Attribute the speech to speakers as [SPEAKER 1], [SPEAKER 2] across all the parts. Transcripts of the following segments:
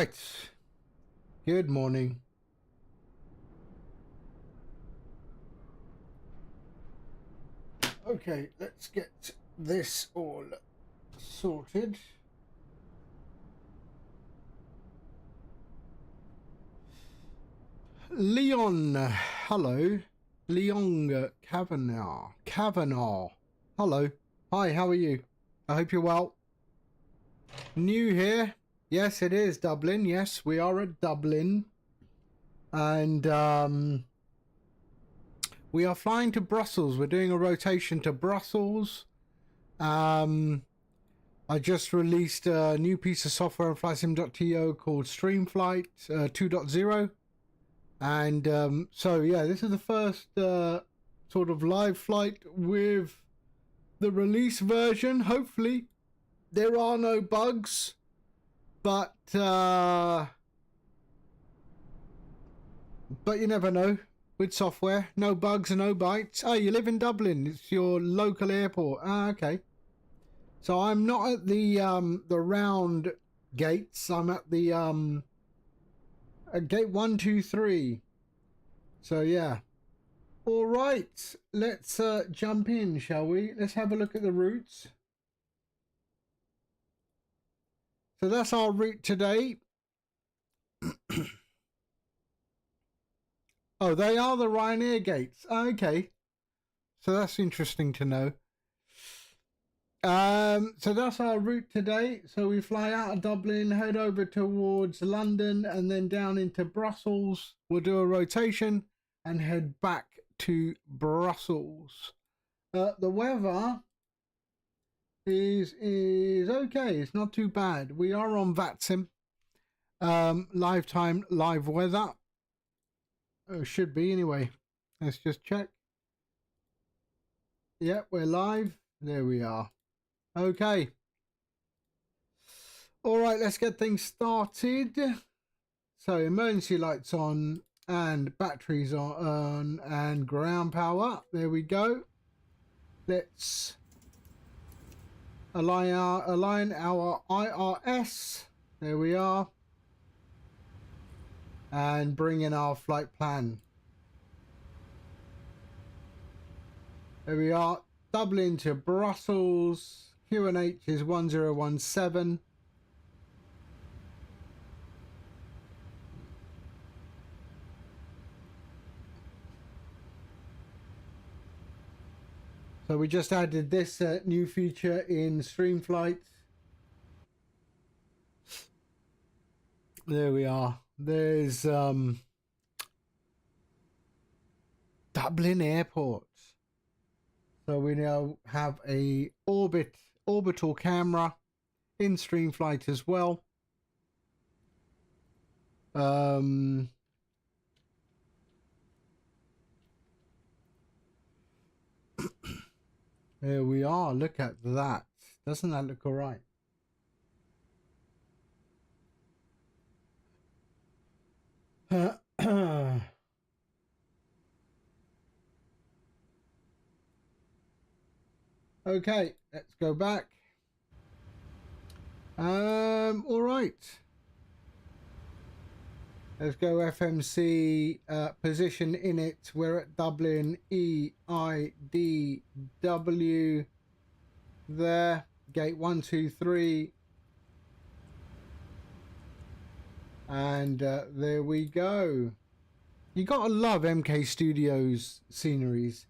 [SPEAKER 1] right. Good morning. Okay, let's get this all sorted. Leon, hello. Leon Kavanaugh. Hello. Hi, how are you? I hope you're well. New here. Yes, it is Dublin. Yes, we are at Dublin. And we are flying to Brussels. We're doing a rotation to Brussels. I just released a new piece of software on VATSIM.to called StreamFlight 2.0. And so, yeah, this is the first sort of live flight with the release version. Hopefully, there are no bugs. But you never know with software. No bugs and no bites. Oh, you live in Dublin. It's your local airport. Ah, okay. So I'm not at the round gates. I'm at the gate 1, 2, 3. So yeah. All right. Let's jump in, shall we? Let's have a look at the routes. So that's our route today. Oh, they are the Ryanair gates. Okay. So that's interesting to know. So that's our route today. So we fly out of Dublin, head over towards London, and then down into Brussels. We'll do a rotation and head back to Brussels. The weather is okay. It's not too bad. We are on VATSIM. Live weather. Should be anyway. Let's just check. Yep, we're live. There we are. Okay. All right, let's get things started. So emergency lights on and batteries on and ground power. There we go. Let's align our IRS. There we are. And bring in our flight plan. There we are. Dublin to Brussels. QNH is 1017. So we just added this new feature in StreamFlight. There we are. There's Dublin Airport. So we now have a orbital camera in StreamFlight as well. There we are. Look at that. Doesn't that look all right? Okay, let's go back. All right. Let's go FMC position in it. We're at Dublin EIDW. There, gate 1, 2, 3. And there we go. You gotta love MK Studios sceneries.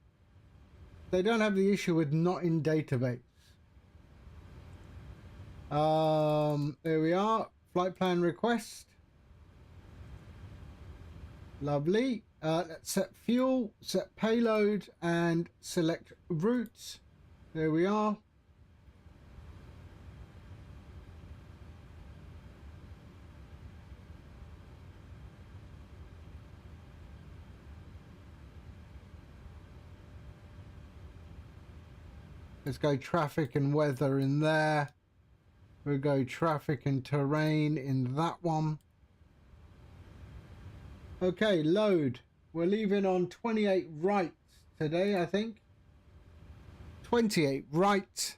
[SPEAKER 1] They don't have the issue with not in database. There we are. Flight plan request. Lovely. Let's set fuel, set payload, and select routes. There we are. Let's go traffic and weather in there. We'll go traffic and terrain in that one. Okay, load. We're leaving on 28 right today, I think. 28 right.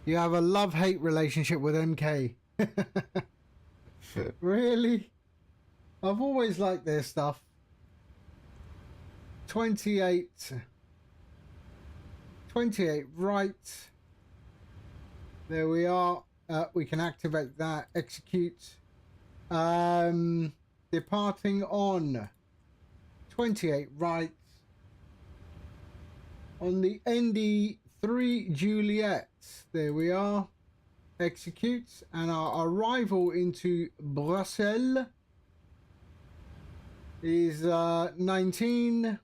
[SPEAKER 1] You have a love-hate relationship with MK. Really? I've always liked their stuff. 28 right. There we are. We can activate that, execute. Departing on 28 right on the ND3 Juliet. There we are. Execute, and our arrival into Brussels is 19.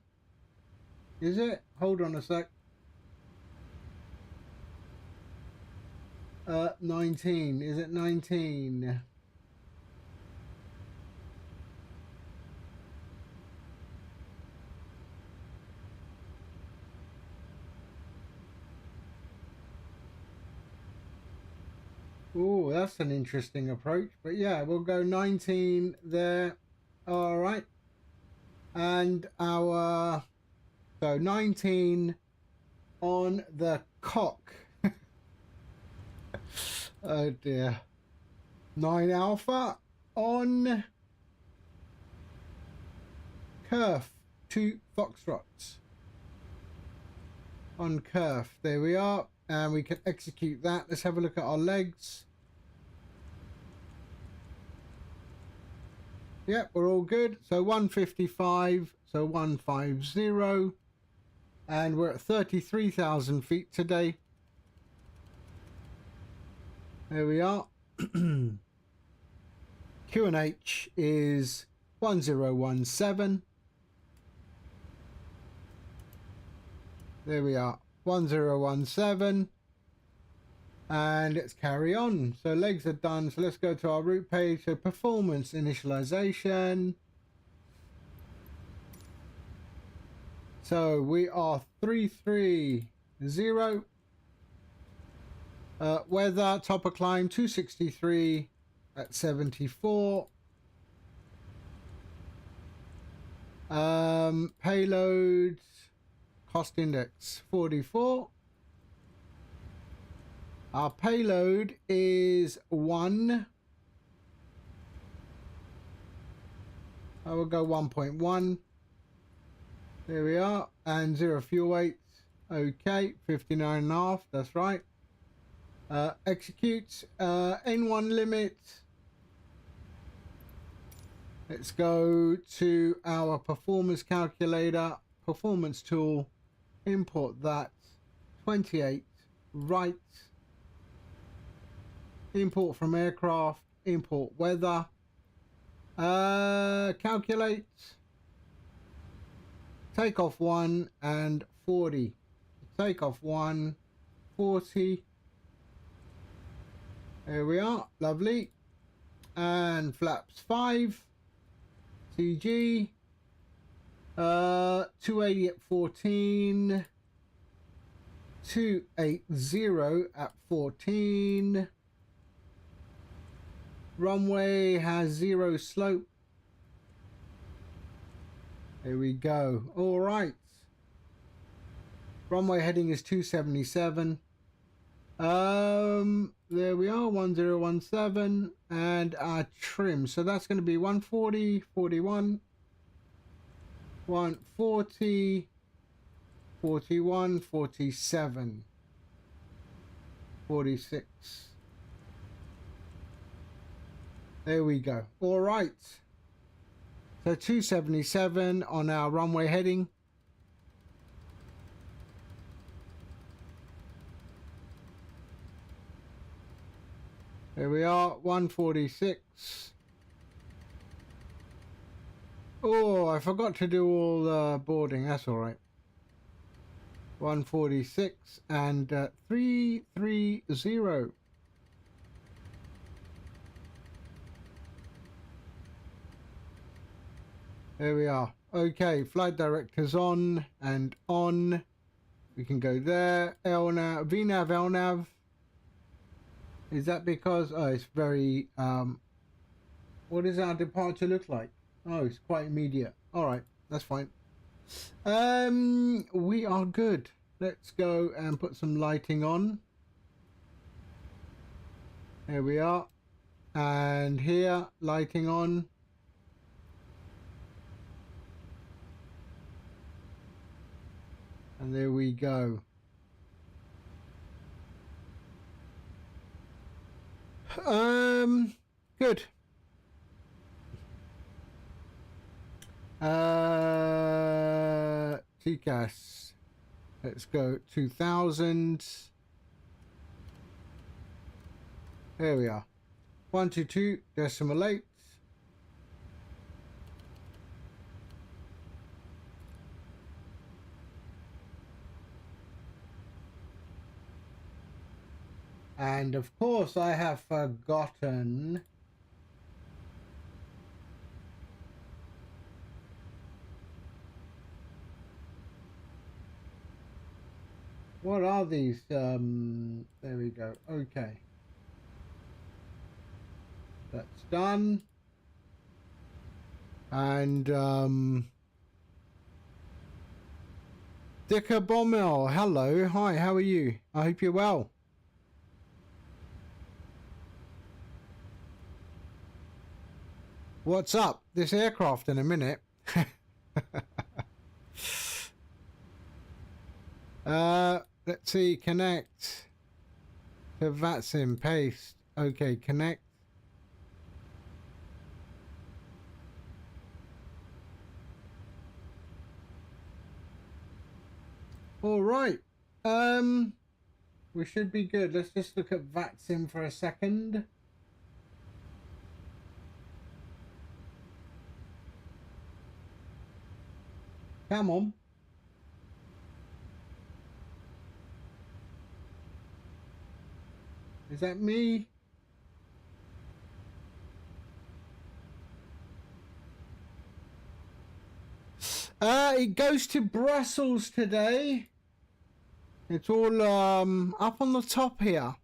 [SPEAKER 1] Is it? Hold on a sec. 19. Is it 19? Oh, that's an interesting approach. But yeah, we'll go 19 there. All right. And our... So 19 on the cock. Oh dear. 9 Alpha on Curve. 2 Foxtrots. On Curve. There we are. And we can execute that. Let's have a look at our legs. Yep, we're all good. So 155, so 150. And we're at 33,000 feet today. There we are. QNH is 1017. There we are. 1017. And let's carry on. So legs are done. So let's go to our route page. So performance initialization. So we are 330. Weather, top of climb 263 at 74. Payload, cost index 44. Our payload is 1. I will go 1.1. There we are. And 0 fuel weight. Okay, 59.5. That's right. Execute. N1 limit. Let's go to our performance calculator. Performance tool. Import that. 28. Right. Import from aircraft, import weather, calculate, takeoff 1 and 40, takeoff 1, 40, there we are, lovely, and flaps 5, CG, 280 at 14, 280 at 14, runway has 0 slope. There we go. All right. Runway heading is 277. There we are, 1017, and our trim. So that's going to be 140, 41, 140, 41, 47, 46. There we go. All right. So 277 on our runway heading. There we are, 146. Oh, I forgot to do all the boarding. That's all right. 146 and 330. There we are. Okay, flight directors on and on. We can go there. LNAV, VNAV, LNAV. Is that because, oh, it's very, what does our departure look like? Oh, it's quite immediate. All right, that's fine. We are good. Let's go and put some lighting on. There we are. And here, lighting on. And there we go. Good. TCAS. Let's go 2000. There we are. 122.8. And of course I have forgotten what are these. There we go. Okay, that's done. And Dicker Bommel, hello, hi, how are you? I hope you're well. What's up? This aircraft in a minute. Let's see, connect to VATSIM, paste. Okay, connect. All right. We should be good. Let's just look at VATSIM for a second. Come on. Is that me? It goes to Brussels today. It's all up on the top here.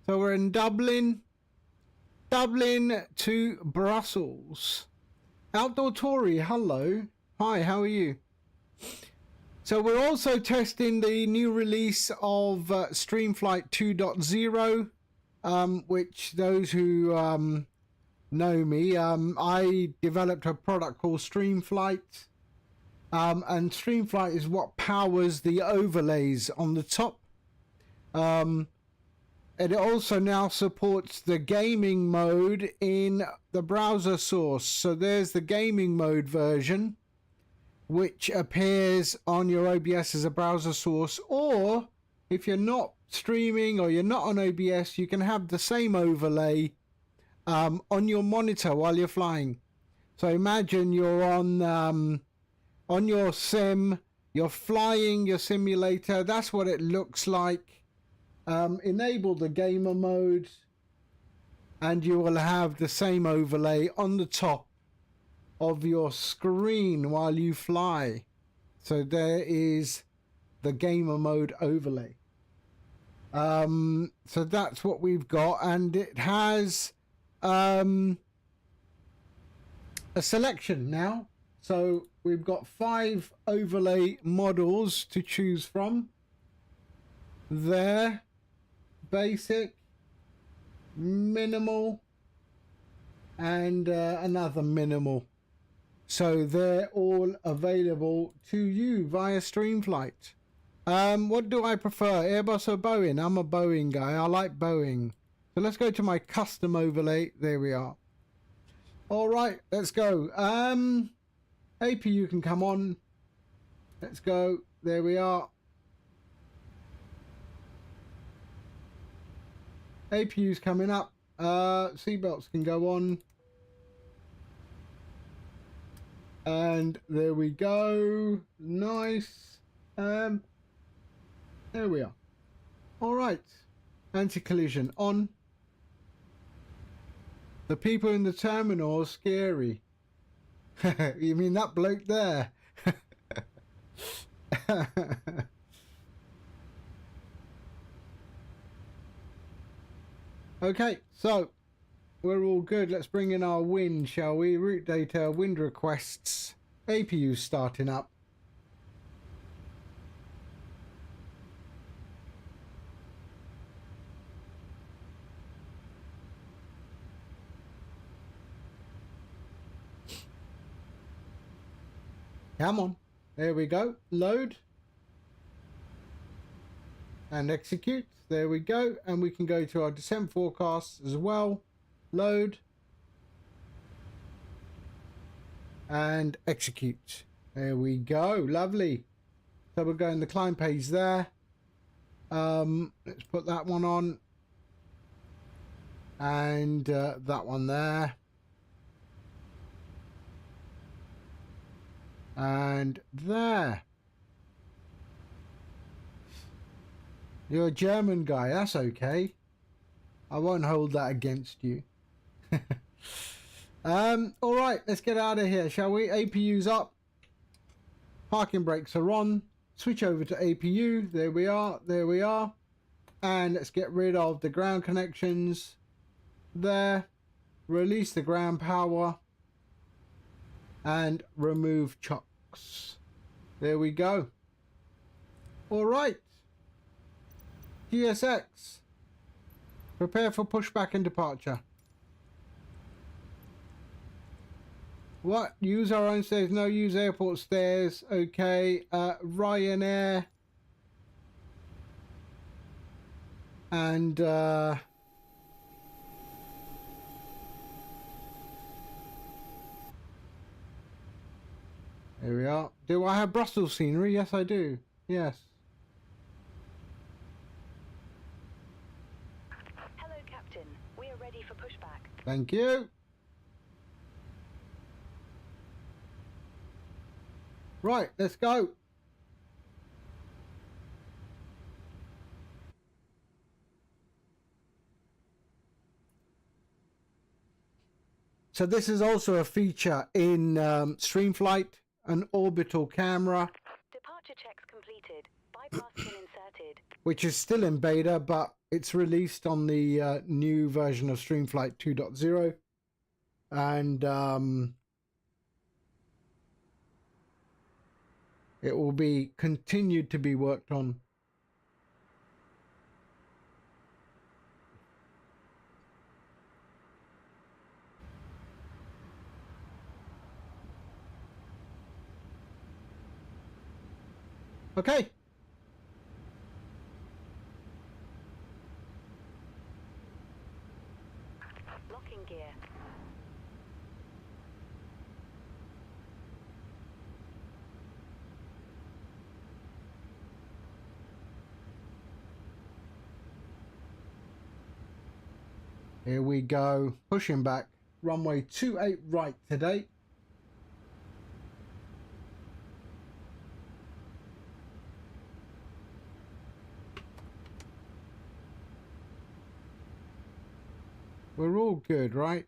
[SPEAKER 1] So we're in Dublin. Dublin to Brussels. Outdoor Tory, hello. Hi, how are you? So we're also testing the new release of StreamFlight 2.0, which those who know me, I developed a product called StreamFlight. And StreamFlight is what powers the overlays on the top. And it also now supports the gaming mode in the browser source. So there's the gaming mode version, which appears on your OBS as a browser source. Or if you're not streaming or you're not on OBS, you can have the same overlay on your monitor while you're flying. So imagine you're on your sim, you're flying your simulator. That's what it looks like. Enable the gamer mode and you will have the same overlay on the top of your screen while you fly. So there is the gamer mode overlay. So that's what we've got, and it has a selection now. So we've got 5 overlay models to choose from. There, basic, minimal, and another minimal. So they're all available to you via StreamFlight. What do I prefer, Airbus or Boeing? I'm a Boeing guy. I like Boeing. So let's go to my custom overlay. There we are. All right, let's go. APU can come on. Let's go. There we are. APU's coming up. Seatbelts can go on. And there we go. Nice. There we are. All right. Anti-collision on. The people in the terminal are scary. You mean that bloke there? Okay, so we're all good. Let's bring in our wind, shall we? Route data, wind requests, APU starting up. Come on. There we go. Load. And execute. There we go. And we can go to our descent forecast as well. Load. And execute. There we go. Lovely. So we'll go in the climb page there. Let's put that one on. And that one there. And there. You're a German guy. That's okay. I won't hold that against you. All right, let's get out of here, shall we? APU's up. Parking brakes are on. Switch over to APU. There we are. There we are. And let's get rid of the ground connections. There. Release the ground power. And remove chocks. There we go. All right. GSX. Prepare for pushback and departure. What? Use our own stairs? No, use airport stairs. Okay. Ryanair. And here we are. Do I have Brussels scenery? Yes, I do. Yes.
[SPEAKER 2] Hello, Captain. We are ready for pushback.
[SPEAKER 1] Thank you. Right, let's go. So this is also a feature in StreamFlight, an orbital camera.
[SPEAKER 2] Departure checks completed. Bypass pin inserted.
[SPEAKER 1] Which is still in beta, but it's released on the new version of StreamFlight 2.0. And it will be continued to be worked on. Okay.
[SPEAKER 2] Locking gear.
[SPEAKER 1] Here we go. Pushing back. Runway 28 right today. We're all good, right?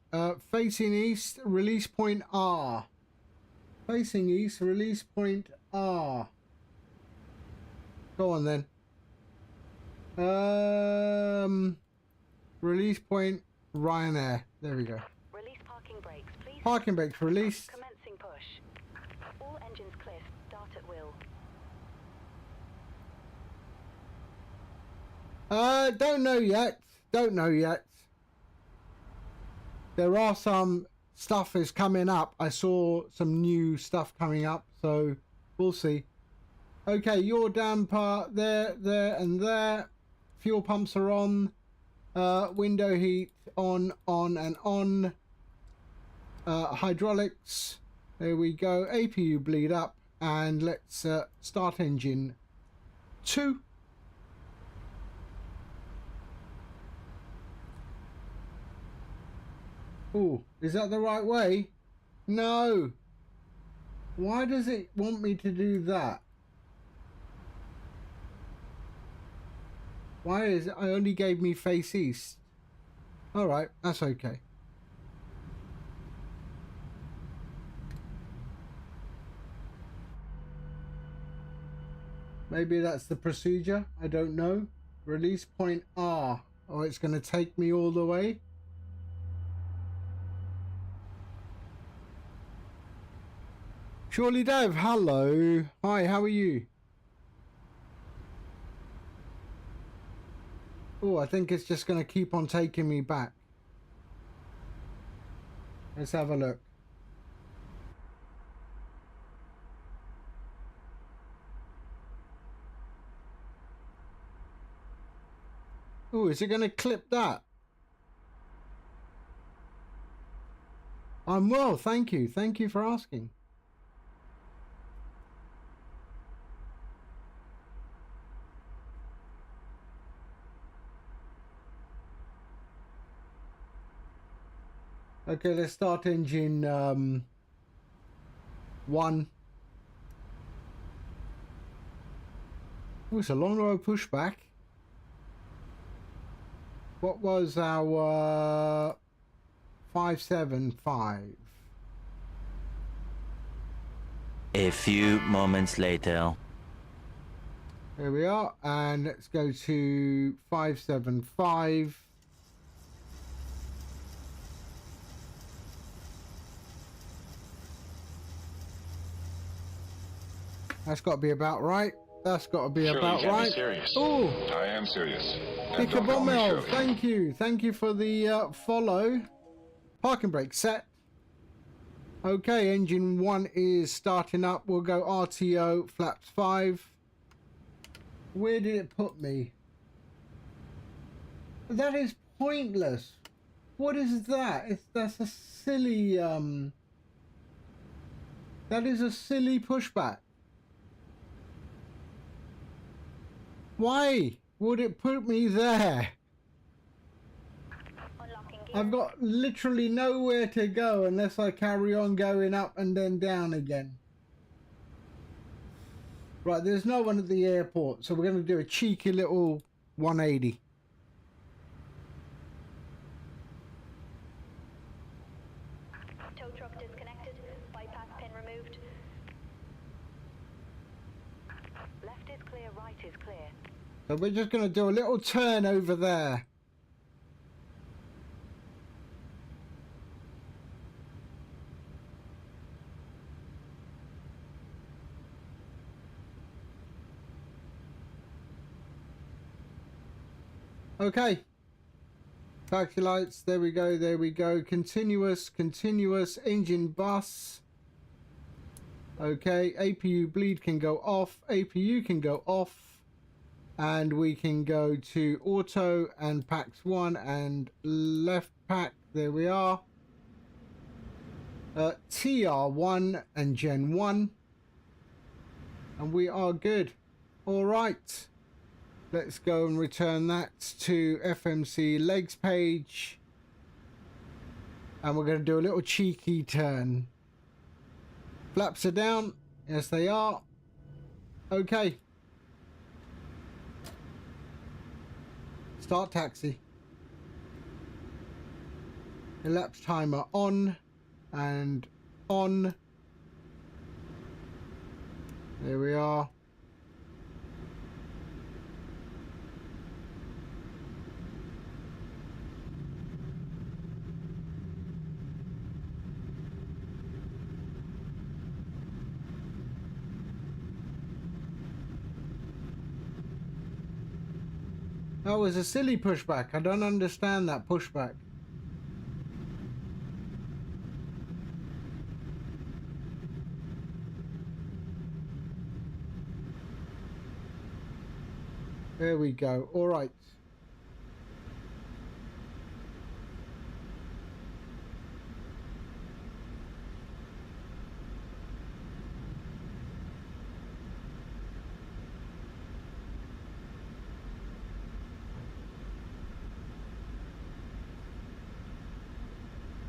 [SPEAKER 1] Facing east, release point R. Facing east, release point R. Go on then. Release point Ryanair. There we go.
[SPEAKER 2] Release parking brakes, please.
[SPEAKER 1] Parking brakes released.
[SPEAKER 2] Commencing push. All engines clear. Start at will.
[SPEAKER 1] Don't know yet. Don't know yet. There are some stuff is coming up. I saw some new stuff coming up, so we'll see. Okay, your damper there, there, and there. Fuel pumps are on. Window heat on, and on. Hydraulics. There we go. APU bleed up, and let's start engine 2. Oh, is that the right way? No. Why does it want me to do that? Why is it? I only gave me face east. All right, that's okay. Maybe that's the procedure. I don't know. Release point R. Oh, it's going to take me all the way. Surely Dev, hello. Hi, how are you? Oh, I think it's just going to keep on taking me back. Let's have a look. Oh, is it going to clip that? I'm well, thank you. Thank you for asking. Okay, let's start engine 1. Oh, it's a long road pushback. What was our 575?
[SPEAKER 3] A few moments later.
[SPEAKER 1] Here we are, and let's go to 575. That's got to be about right. That's got to be
[SPEAKER 4] Surely
[SPEAKER 1] about
[SPEAKER 4] you can't
[SPEAKER 1] right.
[SPEAKER 4] be serious.
[SPEAKER 1] Oh,
[SPEAKER 4] I am serious. And
[SPEAKER 1] Dicker
[SPEAKER 4] don't call me
[SPEAKER 1] Bommel,
[SPEAKER 4] Shirley.
[SPEAKER 1] thank you. Thank you for the follow. Parking brake set. Okay, engine 1 is starting up. We'll go RTO, flaps 5. Where did it put me? That is pointless. What is that? That's a silly, that is a silly pushback. Why would it put me there?
[SPEAKER 2] Unlocking gear.
[SPEAKER 1] I've got literally nowhere to go unless I carry on going up and then down again. Right, there's no one at the airport, so we're going to do a cheeky little 180.
[SPEAKER 2] Tow truck disconnected. Bypass pin removed. Left is clear, right is clear.
[SPEAKER 1] So we're just going to do a little turn over there. Okay. Taxi lights, there we go, there we go. Continuous, engine bus. Okay, APU bleed can go off, APU can go off. And we can go to auto and PAX 1 and left pack, there we are. TR1 and Gen 1. And we are good. All right. Let's go and return that to FMC legs page. And we're going to do a little cheeky turn. Flaps are down. Yes, they are. Okay. Start taxi. Elapsed timer on and on. There we are. That was a silly pushback. I don't understand that pushback. There we go. All right.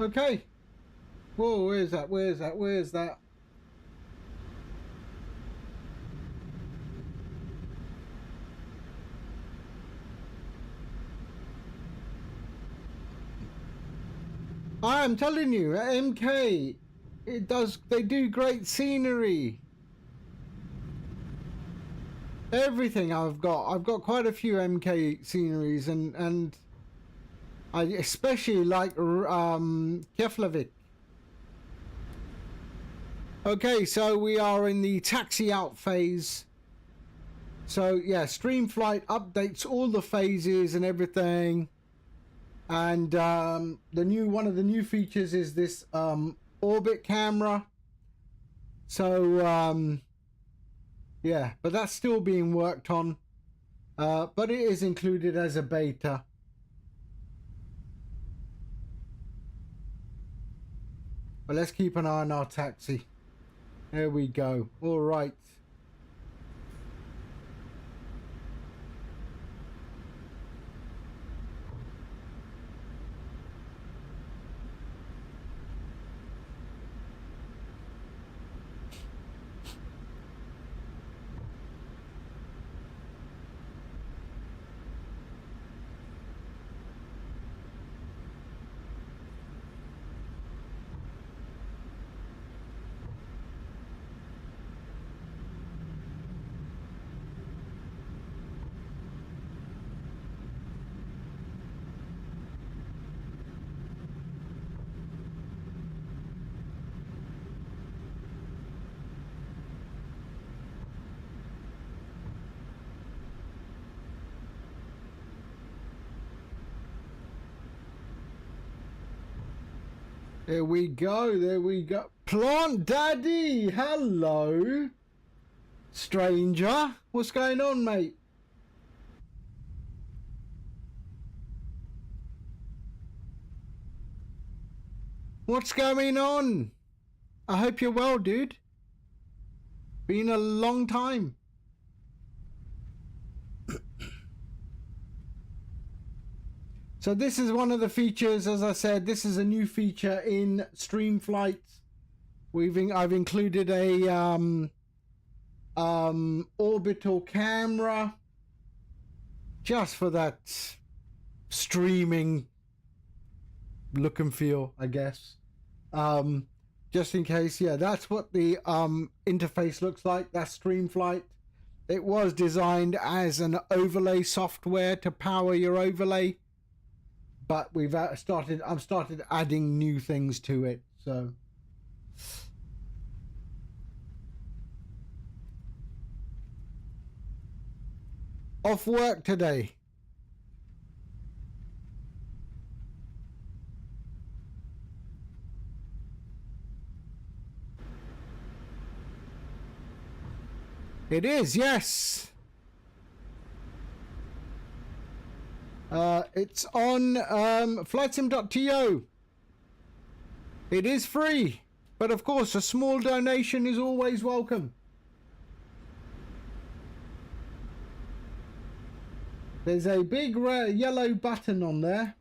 [SPEAKER 1] Okay. Whoa, where's that? Where's that? Where's that? I am telling you, at MK, they do great scenery. Everything I've got quite a few MK sceneries, and I especially like Keflavik. Okay, so we are in the taxi out phase. So yeah, StreamFlight updates all the phases and everything. And one of the new features is this orbit camera. So yeah, but that's still being worked on. but it is included as a beta. But let's keep an eye on our taxi. There we go. All right. There we go, there we go. Plant Daddy, hello. Stranger, what's going on, mate? What's going on? I hope you're well, dude. Been a long time. So this is one of the features, as I said, this is a new feature in StreamFlight. I've included a orbital camera just for that streaming look and feel, I guess. Just in case, yeah, that's what the interface looks like. That's StreamFlight. It was designed as an overlay software to power your overlay. But I've started adding new things to it, so off work today. It is, yes. It's on FlightSim.to. It is free, but of course a small donation is always welcome. There's a big yellow button on there.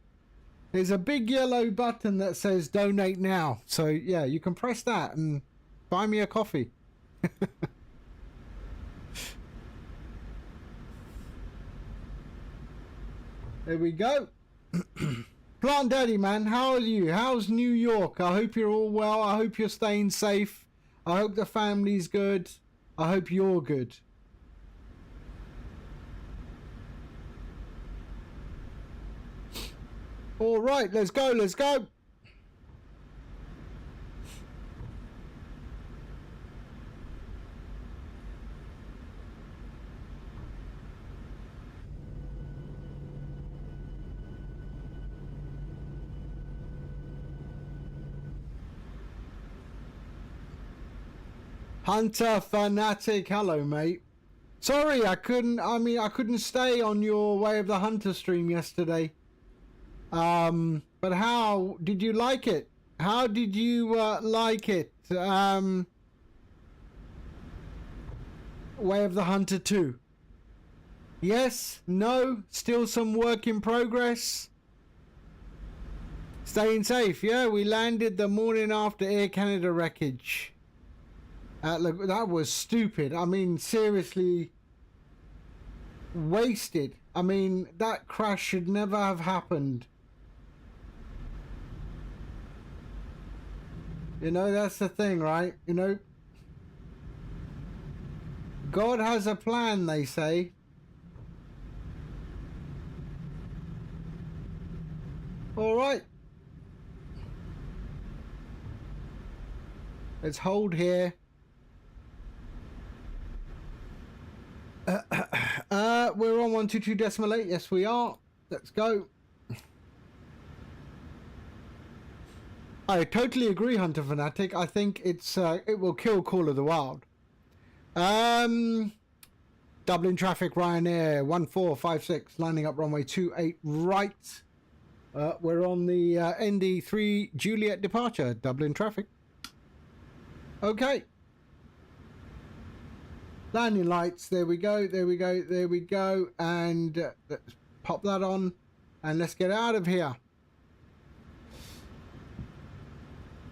[SPEAKER 1] There's a big yellow button that says donate now. So yeah, you can press that and buy me a coffee. There we go. Plant Daddy, man, how are you? How's New York? I hope you're all well. I hope you're staying safe. I hope the family's good. I hope you're good. All right, let's go, let's go. Hunter Fanatic, hello mate. Sorry, I couldn't stay on your Way of the Hunter stream yesterday. But how did you like it? How did you like it? Way of the Hunter 2. Yes, no, still some work in progress. Staying safe, yeah, we landed the morning after Air Canada wreckage. Look, that was stupid. I mean, seriously wasted. I mean, that crash should never have happened. You know, that's the thing, right? You know, God has a plan, they say. All right. Let's hold here. We're on 122.8. Yes, we are. Let's go. I totally agree, Hunter Fanatic. I think it's it will kill Call of the Wild. Dublin traffic, Ryanair 1456, lining up runway 28 right. We're on the ND3 Juliet departure, Dublin traffic. Okay. Landing lights, there we go, there we go, there we go. And let's pop that on and let's get out of here.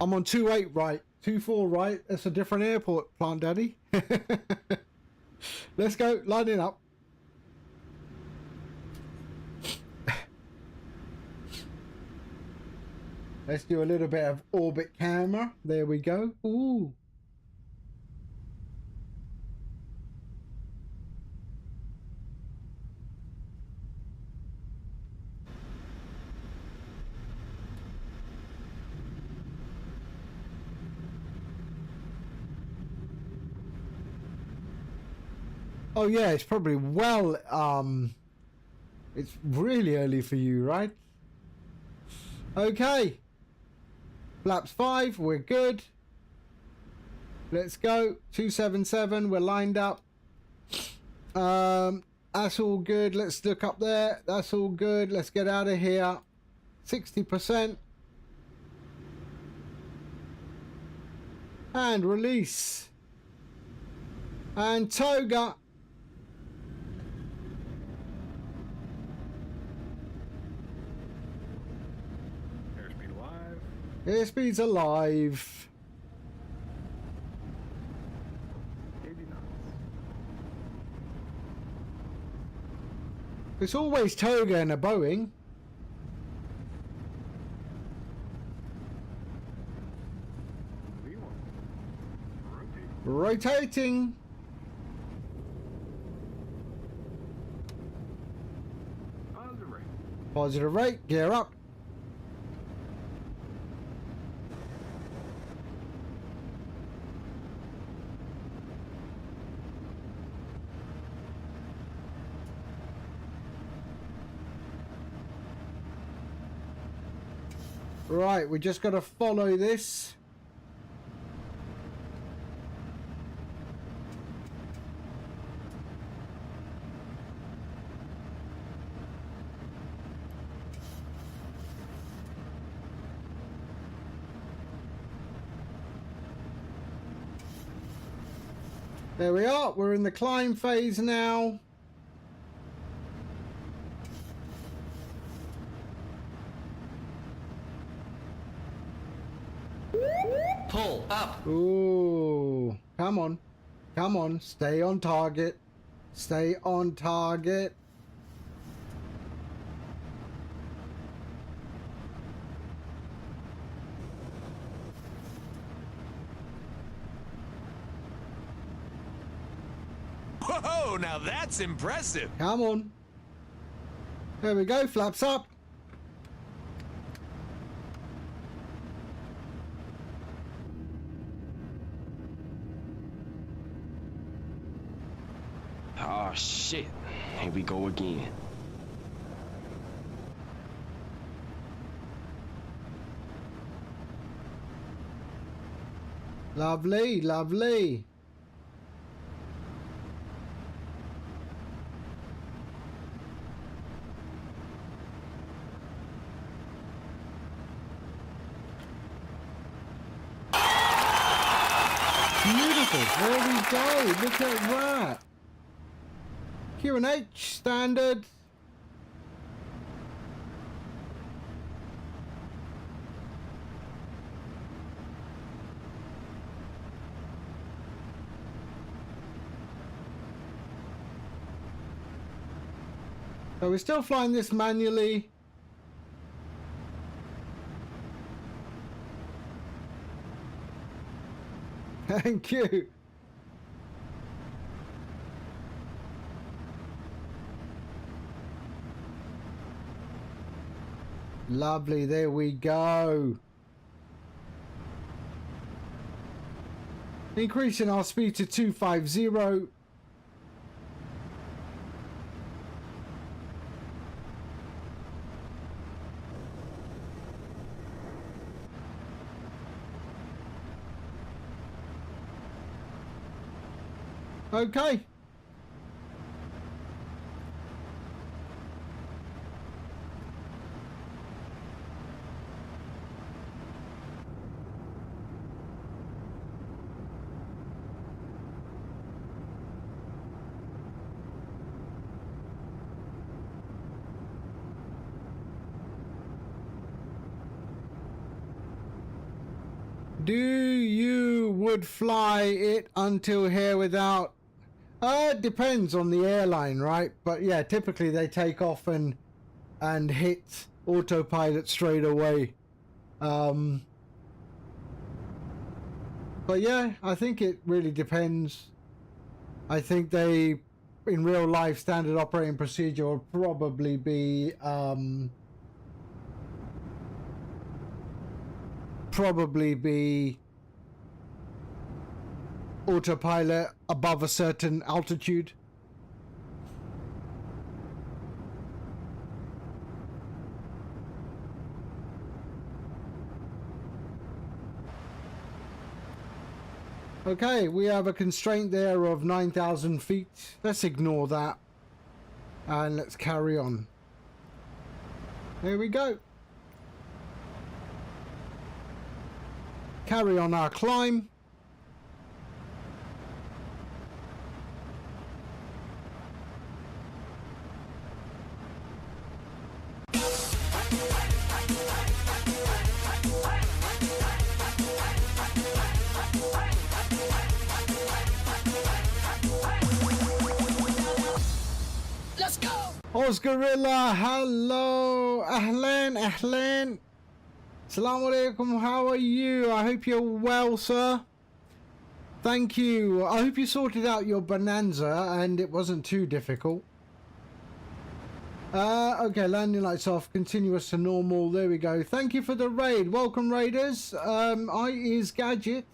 [SPEAKER 1] I'm on 28 right, 24 right. That's a different airport, Plant Daddy. Let's go, lining up. Let's do a little bit of orbit camera. There we go. Ooh. Oh yeah, it's probably well, it's really early for you, right? Okay. Flaps 5, we're good. Let's go. 277, we're lined up. That's all good. Let's look up there. That's all good. Let's get out of here. 60%. And release. And toga.
[SPEAKER 5] Airspeed alive.
[SPEAKER 1] Airspeed's alive.
[SPEAKER 5] 80 knots.
[SPEAKER 1] It's always toga in a Boeing.
[SPEAKER 5] V1. Rotate.
[SPEAKER 1] Rotating.
[SPEAKER 5] Positive rate.
[SPEAKER 1] Positive rate. Gear up. Right, we just got to follow this. There we are. We're in the climb phase now.
[SPEAKER 6] Pull up.
[SPEAKER 1] Ooh, come on. Come on. Stay on target. Stay on target.
[SPEAKER 6] Whoa, now that's impressive.
[SPEAKER 1] Come on. There we go. Flaps up.
[SPEAKER 7] Oh shit, here we go again.
[SPEAKER 1] Lovely, lovely. Beautiful. There we go. Look at that. Q&H standard. So we're still flying this manually. Thank you. Lovely, there we go. Increasing our speed to 250. Okay. Do you would fly it until here without? It depends on the airline, right? But yeah, typically they take off and hit autopilot straight away. But yeah, I think it really depends. I think they, in real life, standard operating procedure will probably be autopilot above a certain altitude. Okay, we have a constraint there of 9,000 feet. Let's ignore that and let's carry on. There we go. Carry on our climb.
[SPEAKER 6] Let's go!
[SPEAKER 1] Oscarilla, hello, ahlan. Assalamu alaikum, how are you? I hope you're well, sir. Thank you. I hope you sorted out your bonanza and it wasn't too difficult. Okay, landing lights off, continuous to normal. There we go. Thank you for the raid. Welcome, raiders. I is Gadget.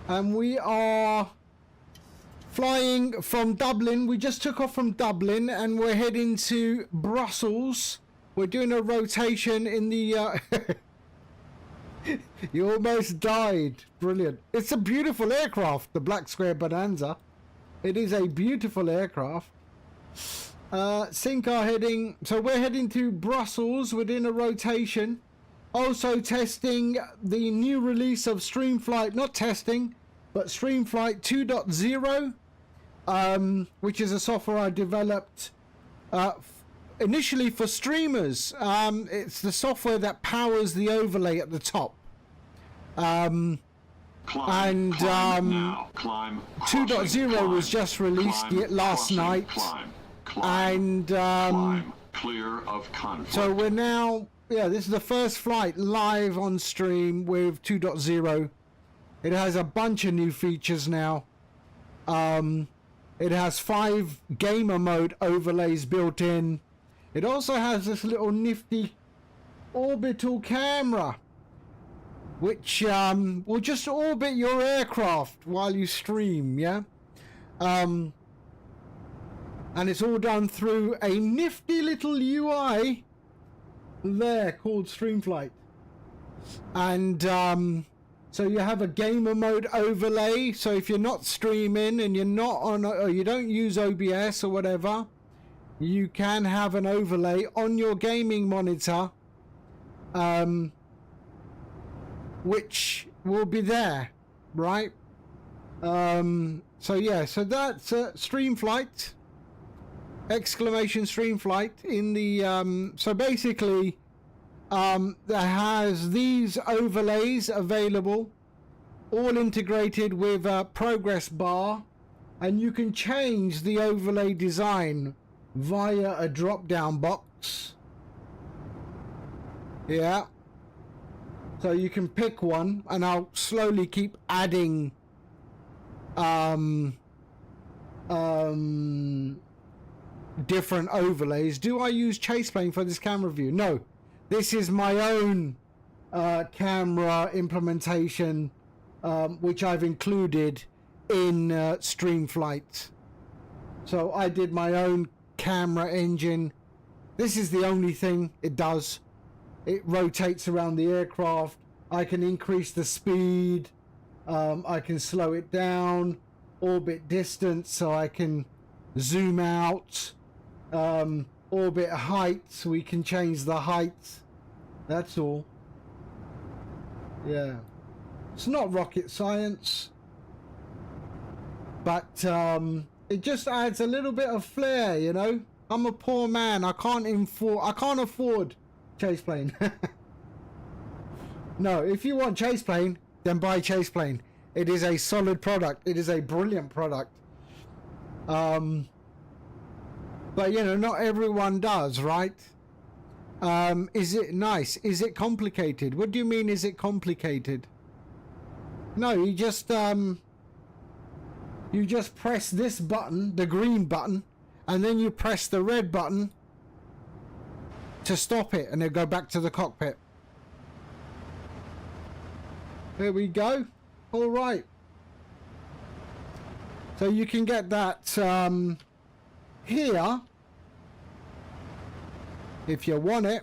[SPEAKER 1] And we are flying from Dublin. We just took off from Dublin and we're heading to Brussels. We're doing a rotation in the... You almost died. Brilliant. It's a beautiful aircraft, the Black Square Bonanza. It is a beautiful aircraft. Sync our heading. So we're heading to Brussels. We're doing a rotation. Also testing the new release of StreamFlight. Not testing, but StreamFlight 2.0. Which is a software I developed initially for streamers. It's the software that powers the overlay at the top.
[SPEAKER 4] Climb
[SPEAKER 1] 2.0 was just released last night.
[SPEAKER 4] Climb clear of conflict.
[SPEAKER 1] So we're now, this is the first flight live on stream with 2.0. It has a bunch of new features now. It has 5 gamer mode overlays built in. It also has this little nifty orbital camera, which will just orbit your aircraft while you stream, and it's all done through a nifty little UI there called StreamFlight. And so you have a gamer mode overlay, so if you're not streaming and you're not on, or you don't use OBS or whatever, you can have an overlay on your gaming monitor, which will be there, right? So that's StreamFlight, exclamation StreamFlight in the so basically that has these overlays available, all integrated with a progress bar, and you can change the overlay design via a drop down box. So you can pick one, and I'll slowly keep adding different overlays. Do I use chase plane for this camera view? No, this is my own camera implementation, which I've included in StreamFlight. So I did my own camera engine. This is the only thing it does. It rotates around the aircraft. I can increase the speed. I can slow it down. Orbit distance, so I can zoom out. Orbit height, so we can change the height. That's all. Yeah. It's not rocket science. But it just adds a little bit of flair, you know? I'm a poor man. I can't afford chase plane. No, if you want chase plane, then buy chase plane. It is a solid product. It is a brilliant product. But you know, not everyone does, right? Is it nice? Is it complicated? What do you mean, is it complicated? No, you just press this button, the green button, and then you press the red button to stop it, and then go back to the cockpit. There we go. All right. So you can get that here if you want it.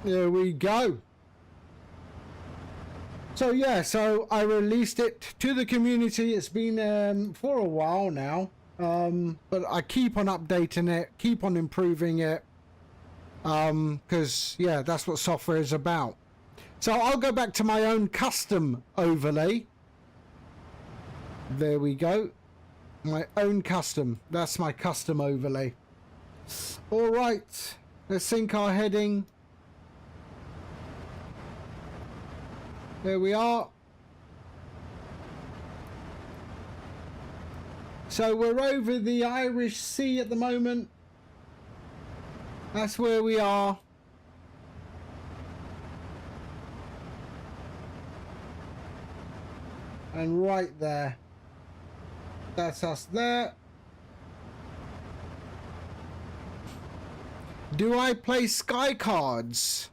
[SPEAKER 1] There we go. So yeah, so I released it to the community. It's been for a while now, but I keep on updating it, keep on improving it, because yeah, that's what software is about. So I'll go back to my own custom overlay. There we go. My own custom. That's my custom overlay. All right, let's sync our heading. There we are. So we're over the Irish Sea at the moment. That's where we are. And right there. That's us there. Do I play Sky Cards?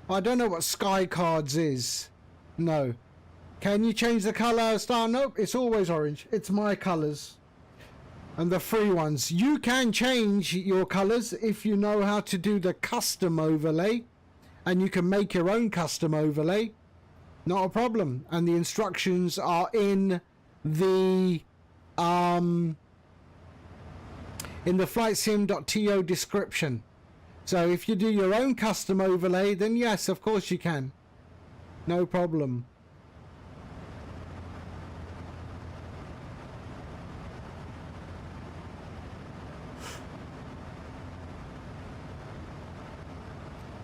[SPEAKER 1] I don't know what Sky Cards is. No. Can you change the color star? Nope, it's always orange. It's my colors. And the free ones. You can change your colors if you know how to do the custom overlay. And you can make your own custom overlay. Not a problem. And the instructions are in the flightsim.to description. So if you do your own custom overlay, then yes, of course you can. No problem.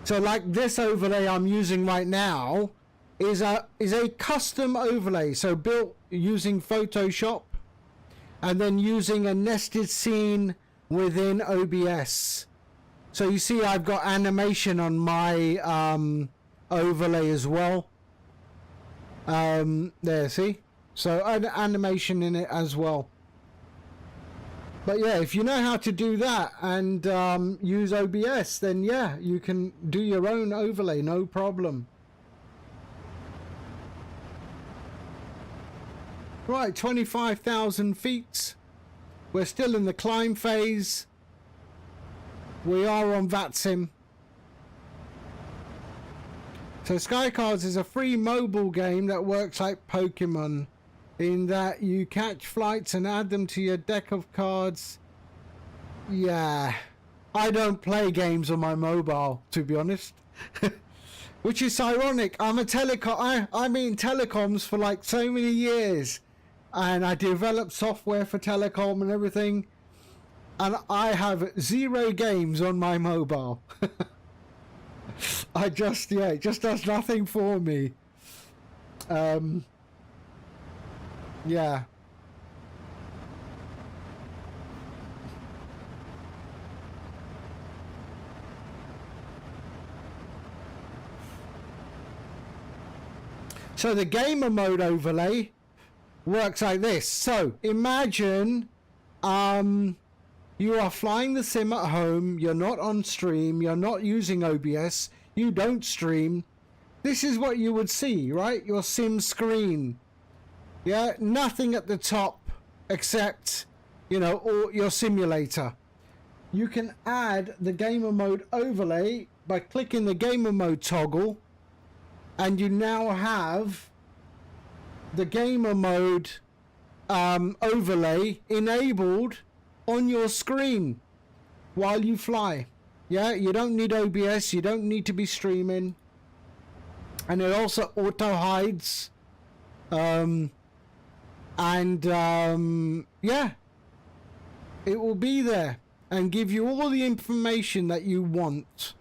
[SPEAKER 1] So like this overlay I'm using right now is a custom overlay. So built using Photoshop and then using a nested scene within OBS. So you see I've got animation on my overlay as well. There, see? So an animation in it as well. But yeah, if you know how to do that and use OBS, then yeah, you can do your own overlay, no problem. Right, 25,000 feet. We're still in the climb phase. We are on VATSIM. So Sky Cards is a free mobile game that works like Pokemon, in that you catch flights and add them to your deck of cards. Yeah, I don't play games on my mobile, to be honest. Which is ironic. I'm in telecoms for like so many years, and I developed software for telecom and everything, and I have 0 games on my mobile. It just does nothing for me. Yeah. So the gamer mode overlay works like this. So imagine you are flying the sim at home, you're not on stream, you're not using OBS, you don't stream. This is what you would see, right? Your sim screen. Yeah, nothing at the top except, you know, or your simulator. You can add the gamer mode overlay by clicking the gamer mode toggle, and you now have the gamer mode overlay enabled on your screen while you fly. Yeah, you don't need OBS, you don't need to be streaming, and it also auto hides. Yeah, It will be there and give you all the information that you want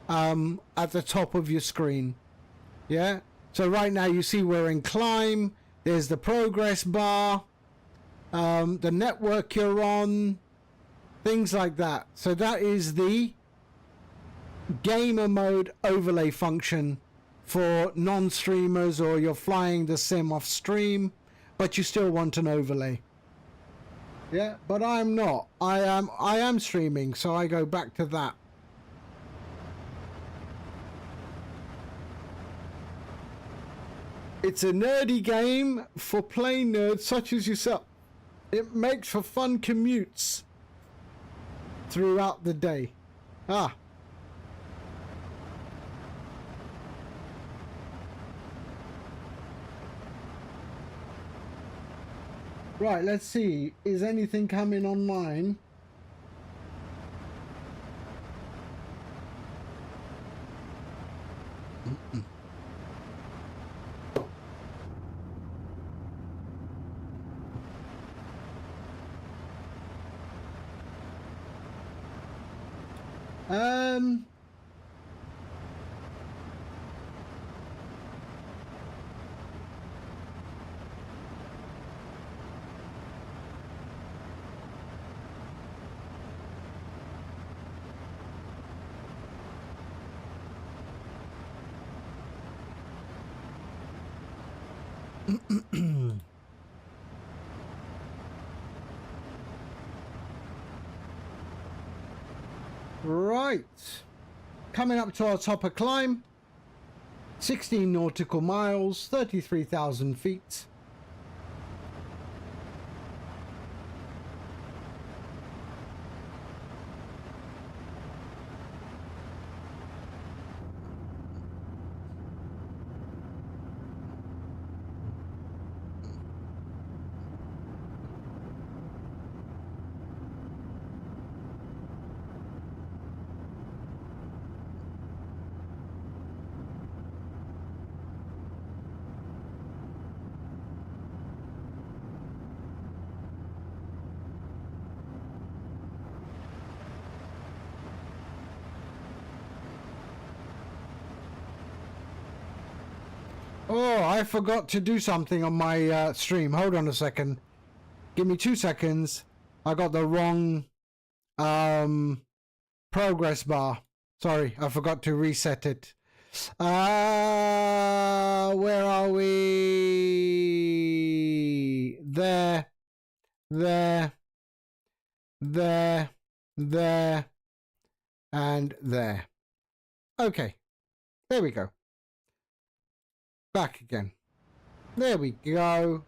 [SPEAKER 1] at the top of your screen. Yeah. So right now you see we're in climb. There's the progress bar, the network you're on, things like that. So that is the gamer mode overlay function for non-streamers, or you're flying the sim off stream, but you still want an overlay. Yeah, but I'm not. I am streaming, so I go back to that. It's a nerdy game for plane nerds such as yourself. It makes for fun commutes throughout the day. Ah. Right, let's see. Is anything coming online? Right, coming up to our top of climb, 16 nautical miles, 33,000 feet. Oh, I forgot to do something on my stream. Hold on a second. Give me 2 seconds. I got the wrong progress bar. Sorry, I forgot to reset it. Where are we? There, and there. Okay, there we go. Back again. There we go.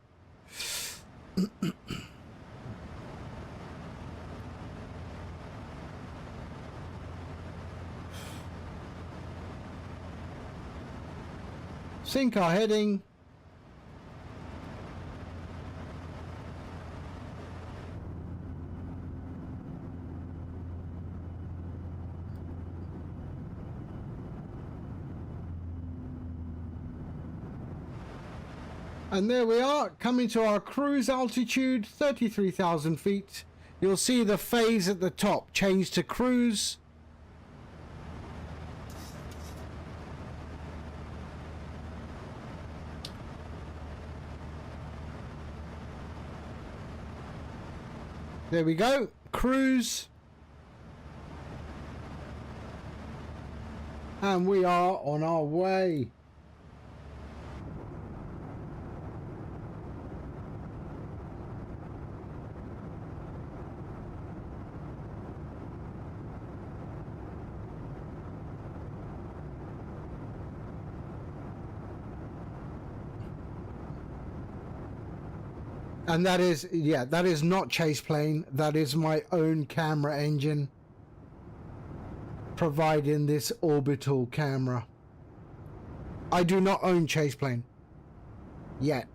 [SPEAKER 1] Sync our heading. And there we are, coming to our cruise altitude, 33,000 feet. You'll see the phase at the top change to cruise. There we go, cruise. And we are on our way. And that is, yeah, that is not chase plane. That is my own camera engine providing this orbital camera. I do not own chase plane yet.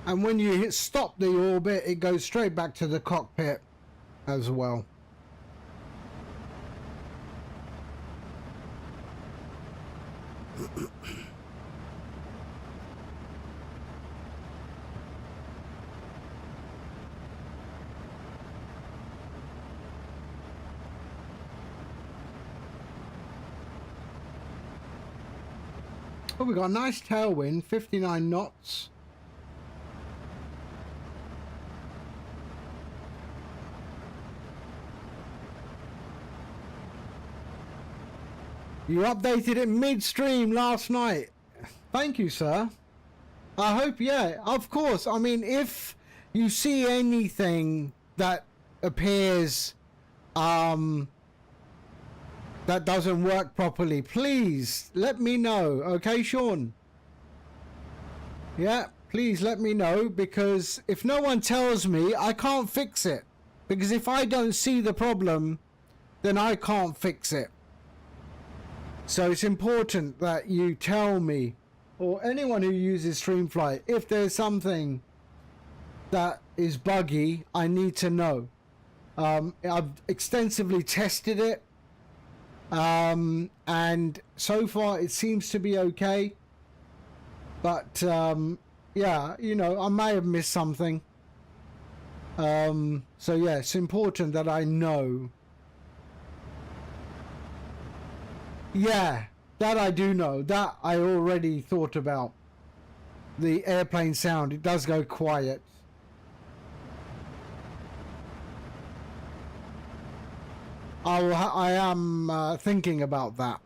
[SPEAKER 1] And when you hit stop the orbit, it goes straight back to the cockpit as well. Oh, we got a nice tailwind, 59 knots. You updated it midstream last night. Thank you, sir. I hope, yeah, of course. I mean, if you see anything that appears that doesn't work properly, please let me know. Okay, Sean? Yeah, please let me know, because if no one tells me, I can't fix it. Because if I don't see the problem, then I can't fix it. So it's important that you tell me, or anyone who uses StreamFlight, if there's something that is buggy, I need to know. I've extensively tested it, and so far it seems to be okay. But yeah, you know, I may have missed something. So yeah, it's important that I know. Yeah, that I do know. That I already thought about. The airplane sound, it does go quiet. I am thinking about that.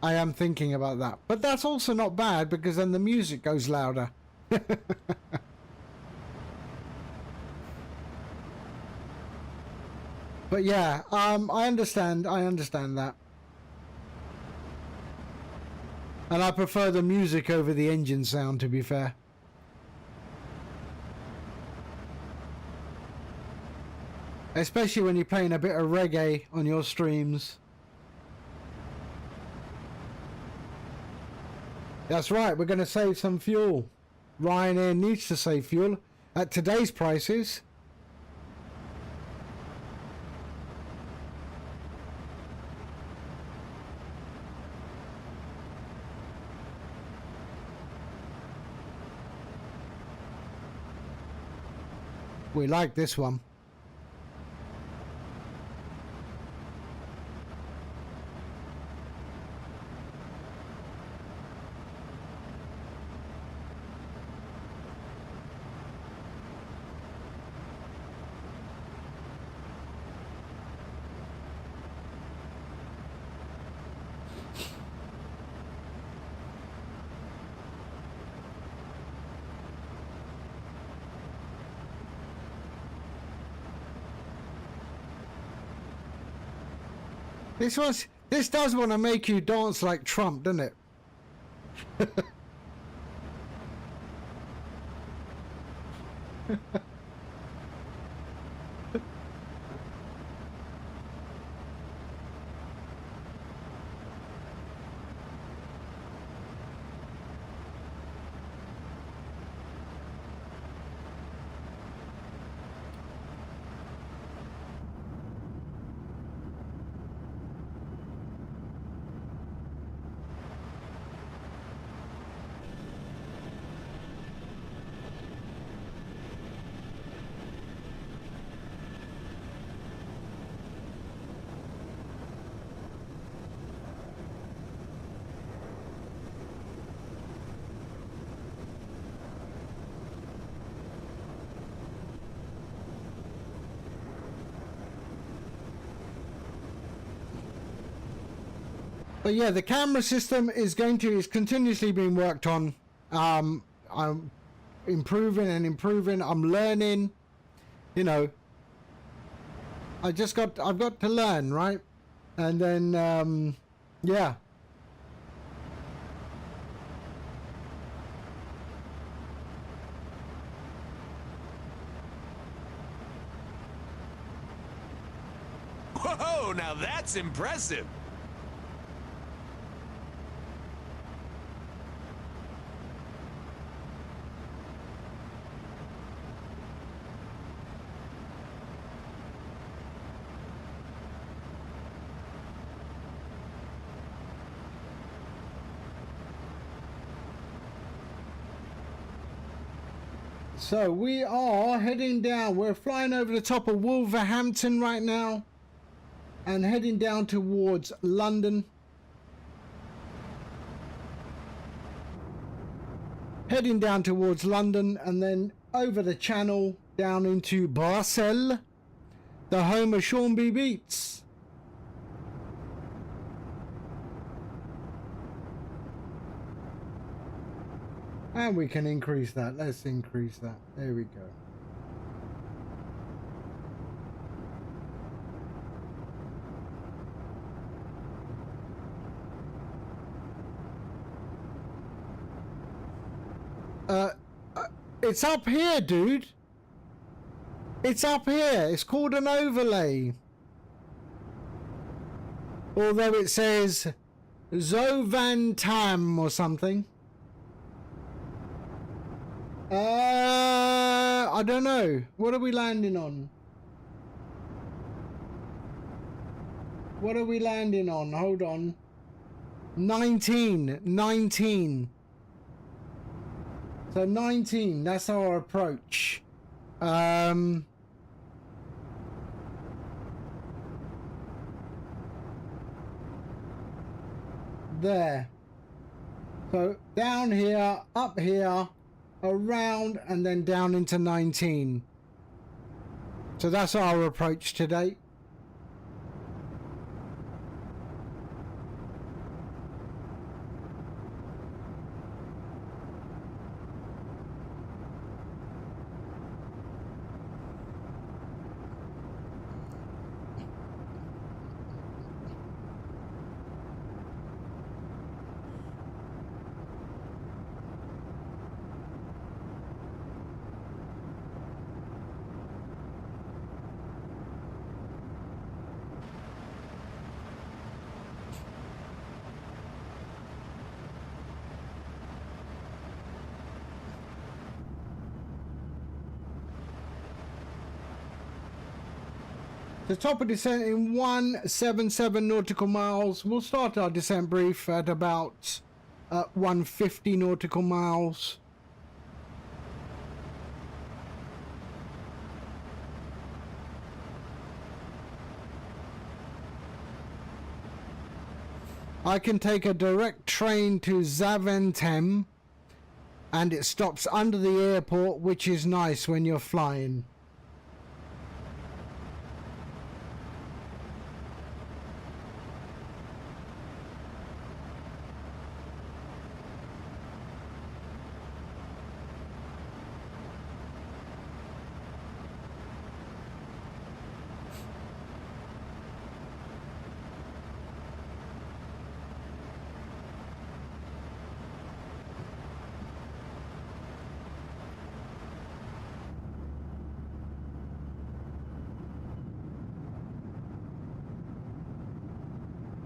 [SPEAKER 1] I am thinking about that. But that's also not bad, because then the music goes louder. But yeah, I understand that. And I prefer the music over the engine sound, to be fair. Especially when you're playing a bit of reggae on your streams. That's right, we're going to save some fuel. Ryanair needs to save fuel at today's prices. We like this one. This does want to make you dance like Trump, doesn't it? But yeah, the camera system is continuously being worked on. I'm improving and improving. I'm learning. You know, I've got to learn, right? And then yeah.
[SPEAKER 8] Whoa, now that's impressive.
[SPEAKER 1] So we are heading down. We're flying over the top of Wolverhampton right now and heading down towards London. Heading down towards London and then over the channel down into Brussels, the home of Sean B. Beats. And we can increase that. Let's increase that. There we go. It's up here, dude. It's up here. It's called an overlay. Although it says Zovantam or something. I don't know. What are we landing on? What are we landing on? Hold on. 19. So 19, that's our approach. There. So down here, up here, around, and then down into 19. So that's our approach today. The top of descent in 177 nautical miles. We'll start our descent brief at about 150 nautical miles. I can take a direct train to Zaventem and it stops under the airport, which is nice when you're flying.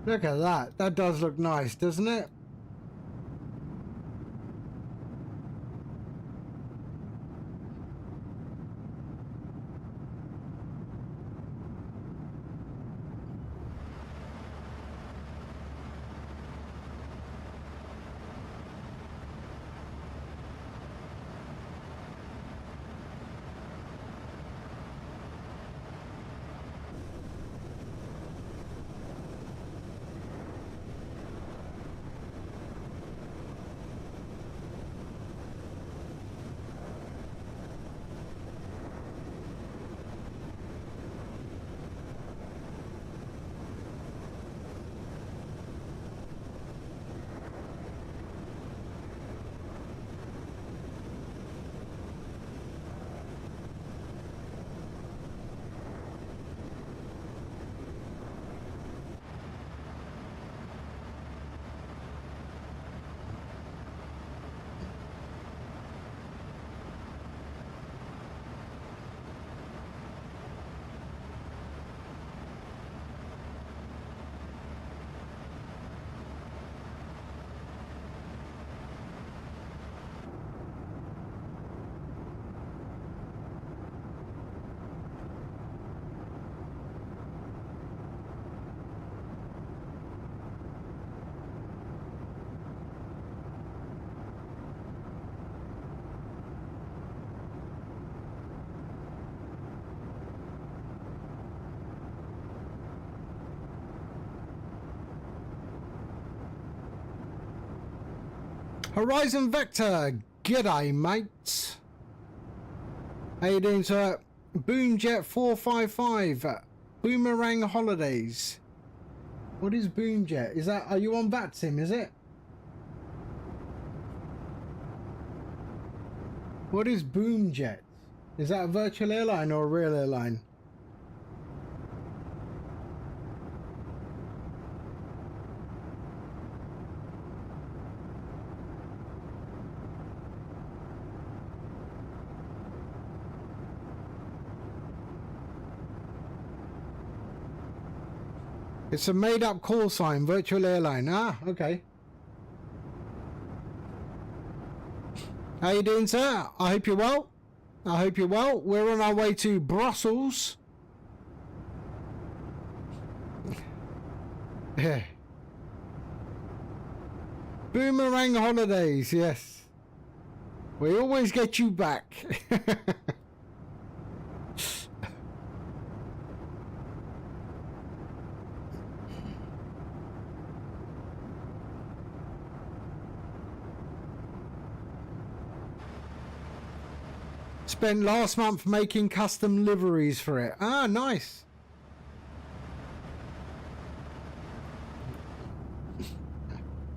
[SPEAKER 1] Look at that. That does look nice, doesn't it? Horizon Vector, g'day mates. How you doing, sir? Boomjet 455, Boomerang Holidays. What is Boomjet? Is that, are you on VATSIM, is it? What is Boomjet? Is that a virtual airline or a real airline? It's a made-up call sign, virtual airline. Ah, okay. How you doing, sir? I hope you're well. I hope you're well. We're on our way to Brussels. Yeah. Boomerang Holidays, yes. We always get you back. Spent last month making custom liveries for it. Ah, nice.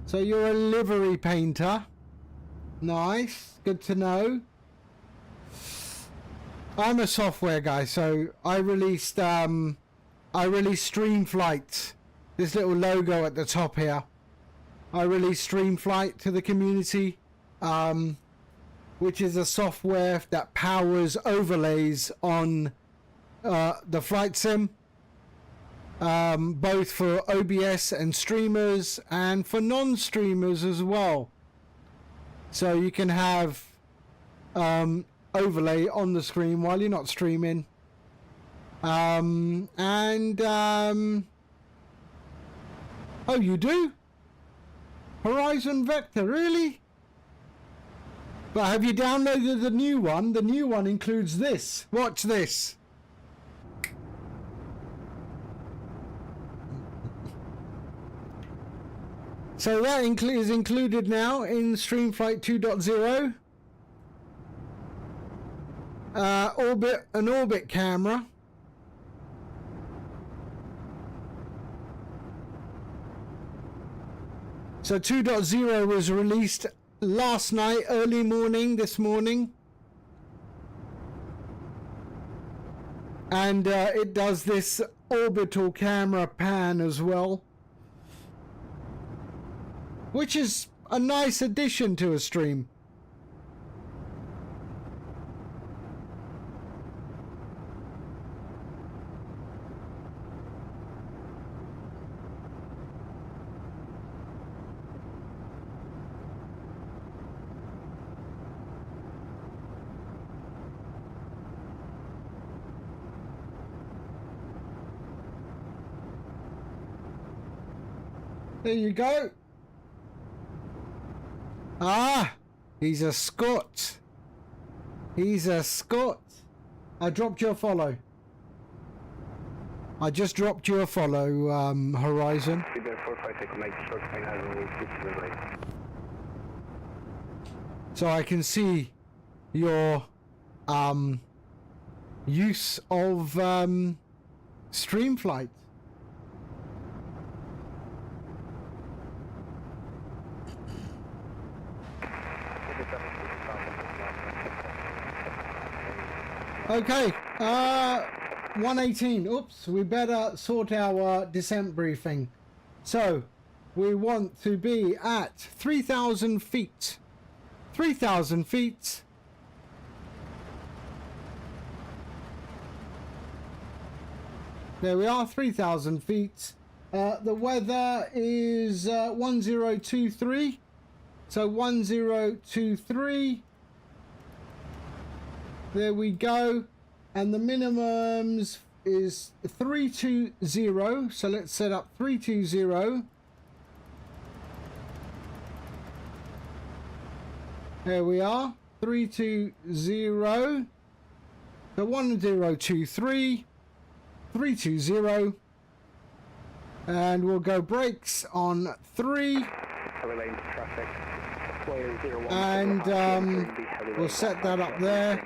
[SPEAKER 1] So you're a livery painter. Nice. Good to know. I'm a software guy, so I released StreamFlight. This little logo at the top here. I released StreamFlight to the community. Which is a software that powers overlays on the flight sim, both for OBS and streamers and for non-streamers as well. So you can have overlay on the screen while you're not streaming. Oh, you do? Horizon Vector, really? But have you downloaded the new one? The new one includes this. Watch this. So that is included now in StreamFlight 2.0. An orbit camera. So 2.0 was released last night, early morning, this morning. And it does this orbital camera pan as well. Which is a nice addition to a stream. There you go. Ah, he's a Scot. He's a Scot. I dropped you a follow. I just dropped you a follow, Horizon. So I can see your use of StreamFlight. Okay, 118. Oops, we better sort our descent briefing. So, we want to be at 3,000 feet. 3,000 feet. There we are, 3,000 feet. The weather is 1023. So 1023. There we go. And the minimums is 320. So let's set up 320. There we are. 320. So 1023. 320. And we'll go brakes on 3.
[SPEAKER 5] Relay traffic.
[SPEAKER 1] And we'll set that up there.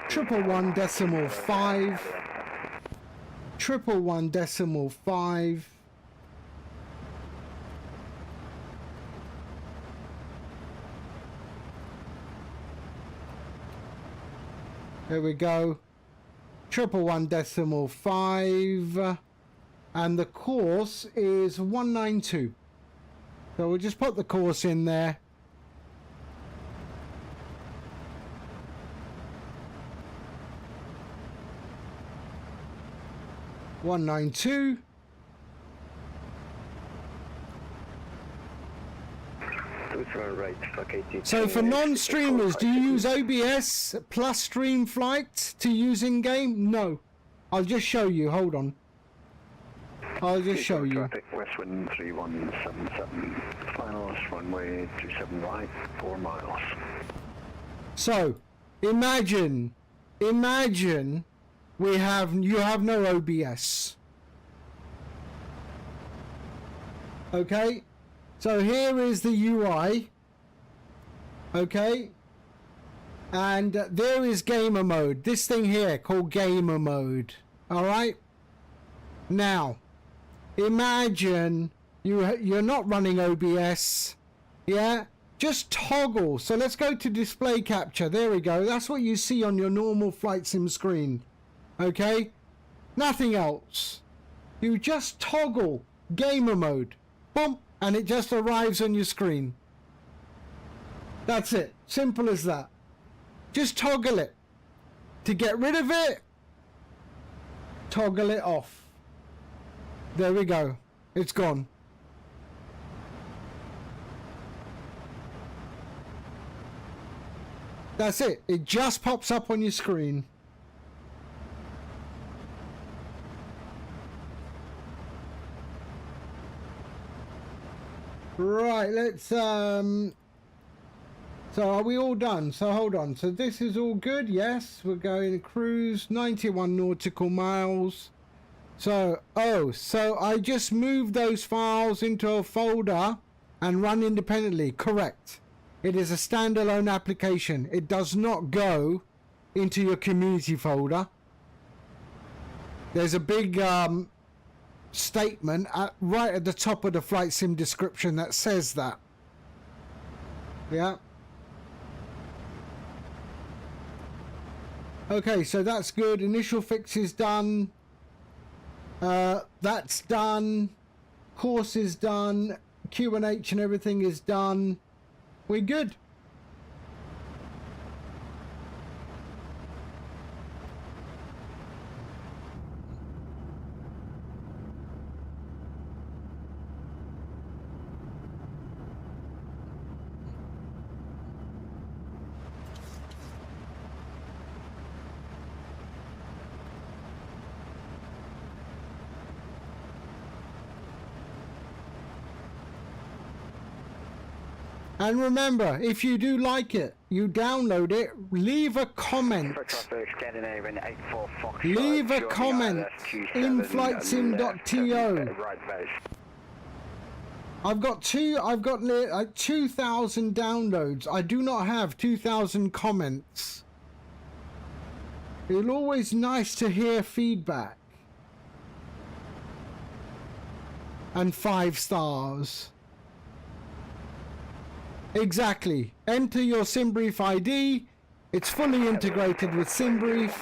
[SPEAKER 1] 111.5. 111.5. There we go. 111.5. And the course is 192. So we'll just put the course in there. (192). So for non-streamers, do you use OBS plus StreamFlight to use in-game? No. I'll just show you. Hold on. I'll just show you.
[SPEAKER 9] Traffic, Westwind 3177, finals runway 27 right, 4 miles.
[SPEAKER 1] So, imagine you have no OBS. Okay? So here is the UI. Okay? And there is gamer mode. This thing here called gamer mode. Alright? Now, imagine you're not running OBS. Yeah? Just toggle. So let's go to display capture. There we go. That's what you see on your normal flight sim screen. Okay? Nothing else. You just toggle gamer mode. Boom. And it just arrives on your screen. That's it. Simple as that. Just toggle it. To get rid of it, toggle it off. There we go. It's gone. That's it. It just pops up on your screen. Right, let's so are we all done? So hold on. So this is all good. Yes, we're going to cruise 91 nautical miles. So so I just moved those files into a folder and run independently. Correct. It is a standalone application. It does not go into your community folder. There's a big statement right at the top of the flight sim description that says that. Yeah. Okay, so that's good. Initial fix is done. That's done. Course is done. Q&H and everything is done. We're good. And remember, if you do like it, you download it, leave a comment. Leave a comment in flightsim.to. I've got 2,000 downloads. I do not have 2,000 comments. It's always nice to hear feedback. And 5 stars. Exactly. Enter your SimBrief ID. It's fully integrated with SimBrief.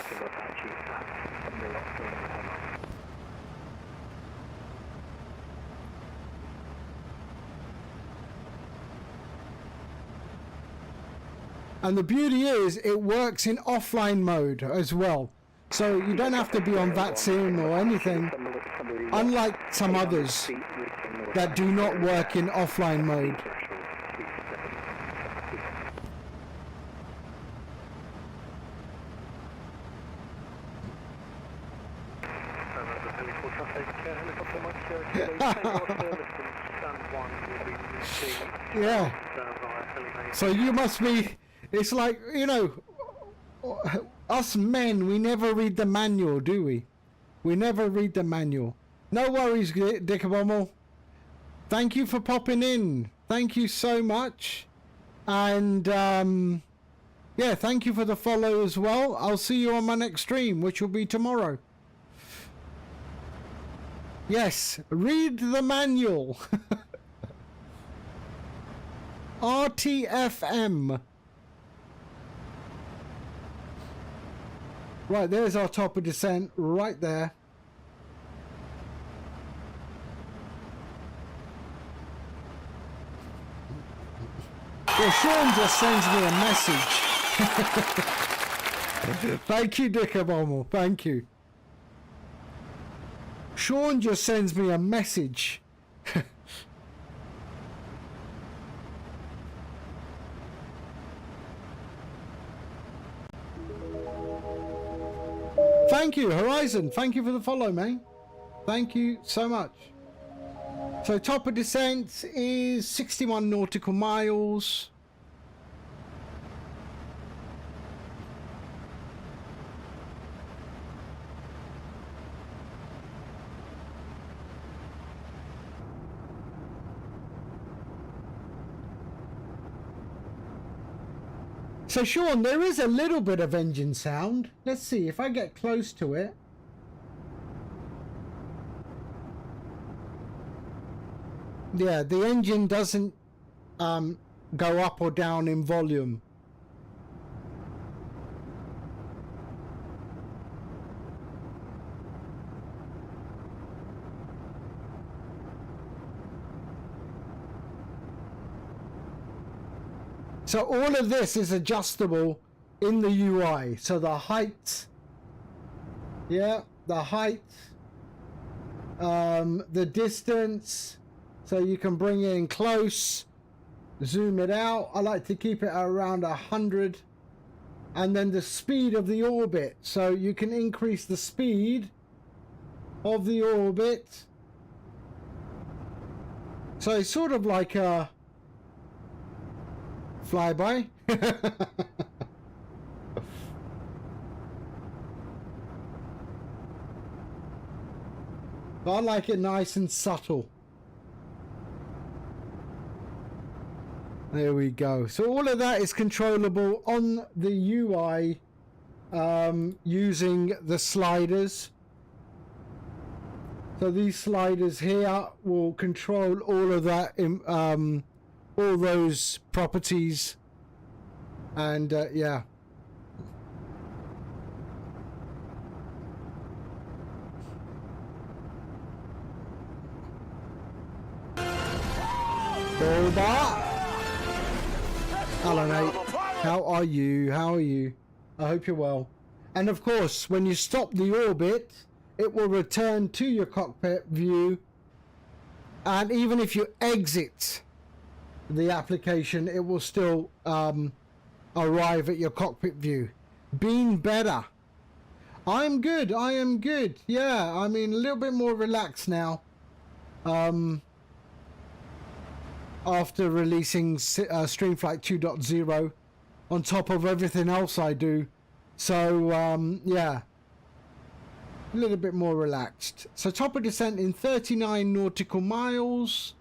[SPEAKER 1] And the beauty is it works in offline mode as well. So you don't have to be on VATSIM or anything. Unlike some others that do not work in offline mode. Yeah. So you must be, it's like, you know, us men, we never read the manual, do we? We never read the manual. No worries, Dickabommel. Thank you for popping in. Thank you so much. And yeah, thank you for the follow as well. I'll see you on my next stream, which will be tomorrow. Yes, read the manual. RTFM. Right, there's our top of descent right there. Well, Sean just sends me a message. Thank you, Dickabommel. Thank you. Sean just sends me a message. Thank you, Horizon. Thank you for the follow, man. Thank you so much. So top of descent is 61 nautical miles. So Sean, there is a little bit of engine sound. Let's see if I get close to it. Yeah, the engine doesn't go up or down in volume. So all of this is adjustable in the UI. So the height, yeah, the height, the distance, so you can bring it in close, zoom it out. I like to keep it around 100. And then the speed of the orbit. So you can increase the speed of the orbit. So it's sort of like a flyby. I like it nice and subtle. There we go. So all of that is controllable on the UI using the sliders. So these sliders here will control all of that, all those properties, and yeah. Over. Hello, mate. How are you? How are you? I hope you're well. And of course, when you stop the orbit, it will return to your cockpit view. And even if you exit the application, it will still arrive at your cockpit view. Been better. I'm good. I am good. Yeah, I mean, a little bit more relaxed now. After releasing StreamFlight 2.0 on top of everything else I do. So, yeah. A little bit more relaxed. So top of descent in 39 nautical miles.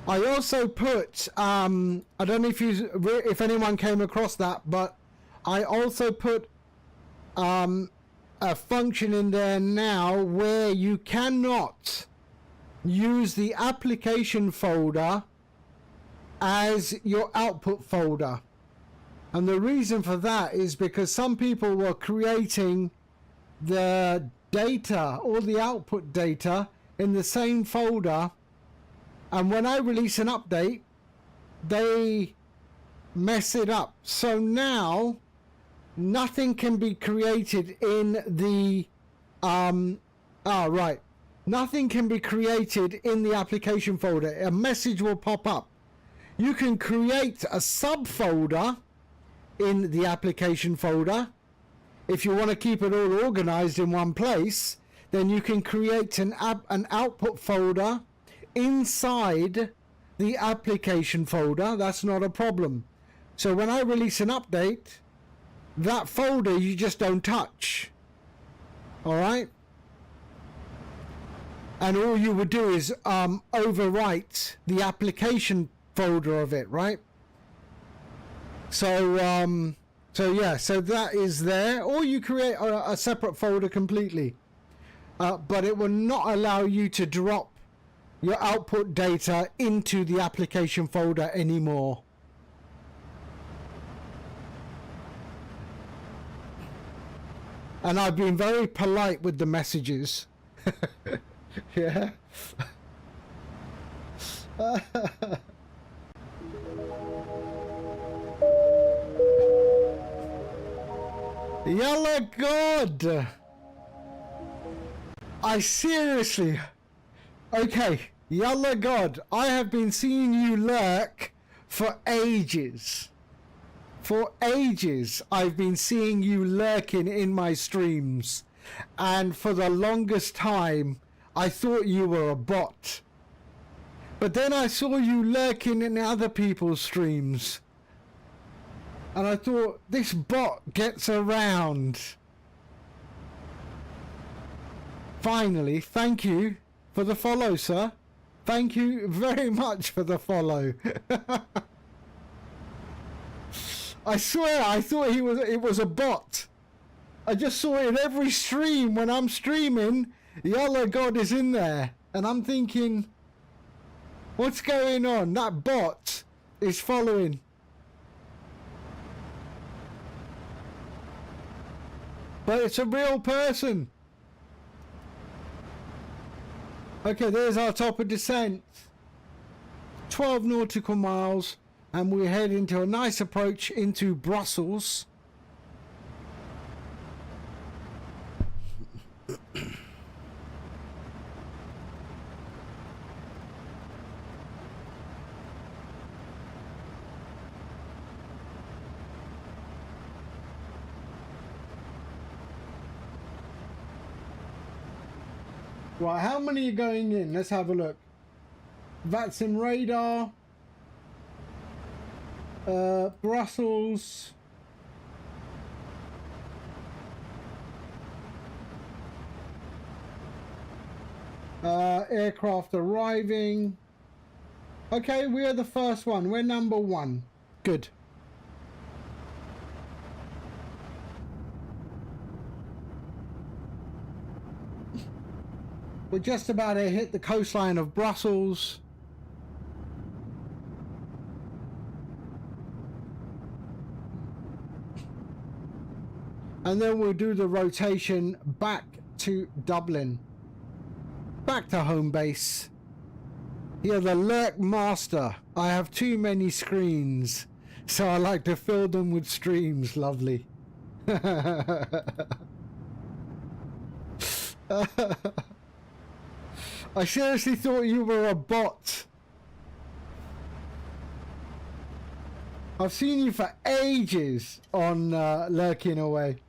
[SPEAKER 1] I also put, I don't know if anyone came across that, but I also put a function in there now where you cannot use the application folder as your output folder. And the reason for that is because some people were creating the data, all the output data, in the same folder. And when I release an update, they mess it up. So now nothing can be created in the nothing can be created in the application folder. A message will pop up. You can create a subfolder in the application folder if you want to keep it all organized in one place. then you can create an output folder inside the application folder. That's not a problem. So when I release an update, that folder you just don't touch. All right? And all you would do is overwrite the application folder of it, right? So yeah, so that is there. Or you create a separate folder completely. But it will not allow you to drop your output data into the application folder anymore. And I've been very polite with the messages. Yeah. Yalla God! I seriously... Okay, Yalla God, I have been seeing you lurk for ages. For ages, I've been seeing you lurking in my streams. And for the longest time, I thought you were a bot. But then I saw you lurking in other people's streams. And I thought, this bot gets around. Finally, thank you for the follow, sir. Thank you very much for the follow. I swear, I thought it was a bot. I just saw it in every stream when I'm streaming. Yalla God is in there. And I'm thinking, what's going on? That bot is following. But it's a real person. Okay, there's our top of descent. 12 nautical miles. And we head into a nice approach into Brussels. Right, how many are going in? Let's have a look. VATSIM radar. Brussels. Aircraft arriving. Okay, we are the first one. We're number 1. Good. We're just about to hit the coastline of Brussels. And then we'll do the rotation back to Dublin. Back to home base. You're the lurk master. I have too many screens, so I like to fill them with streams. Lovely. I seriously thought you were a bot. I've seen you for ages on lurking away.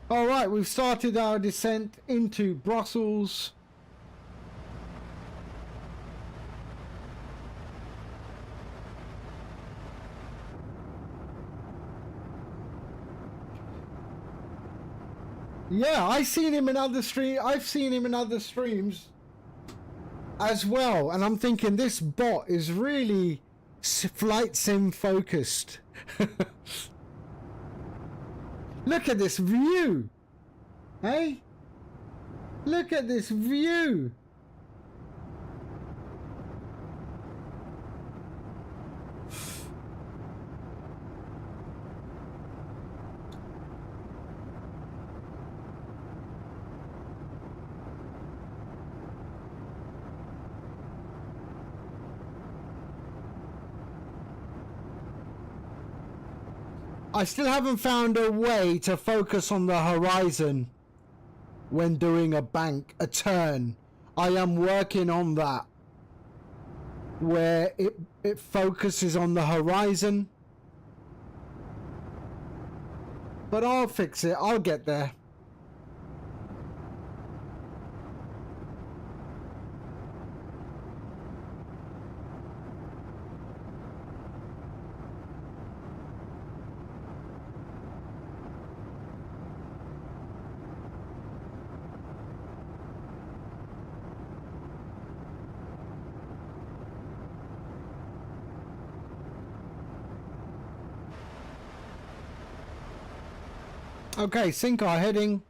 [SPEAKER 1] Alright, we've started our descent into Brussels. Yeah, I've seen him in other streams as well, and I'm thinking this bot is really flight sim focused. Look at this view. Hey? Look at this view. I still haven't found a way to focus on the horizon when doing a turn. I am working on that, where it focuses on the horizon. But I'll fix it. I'll get there. Okay, sink our heading.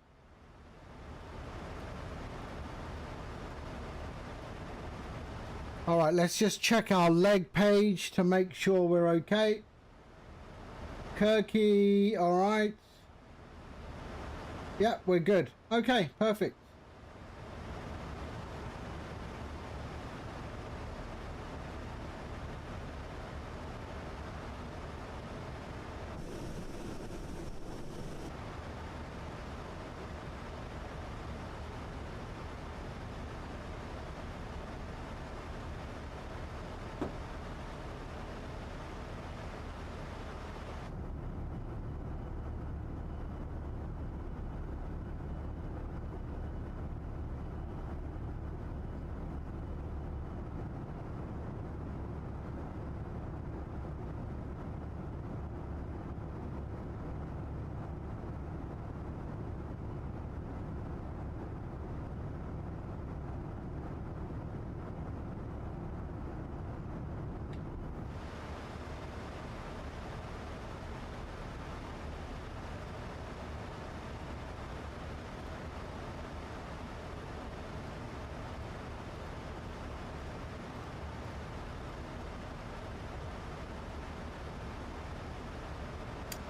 [SPEAKER 1] All right, let's just check our leg page to make sure we're okay. Kirky, all right. Yep, we're good. Okay, perfect.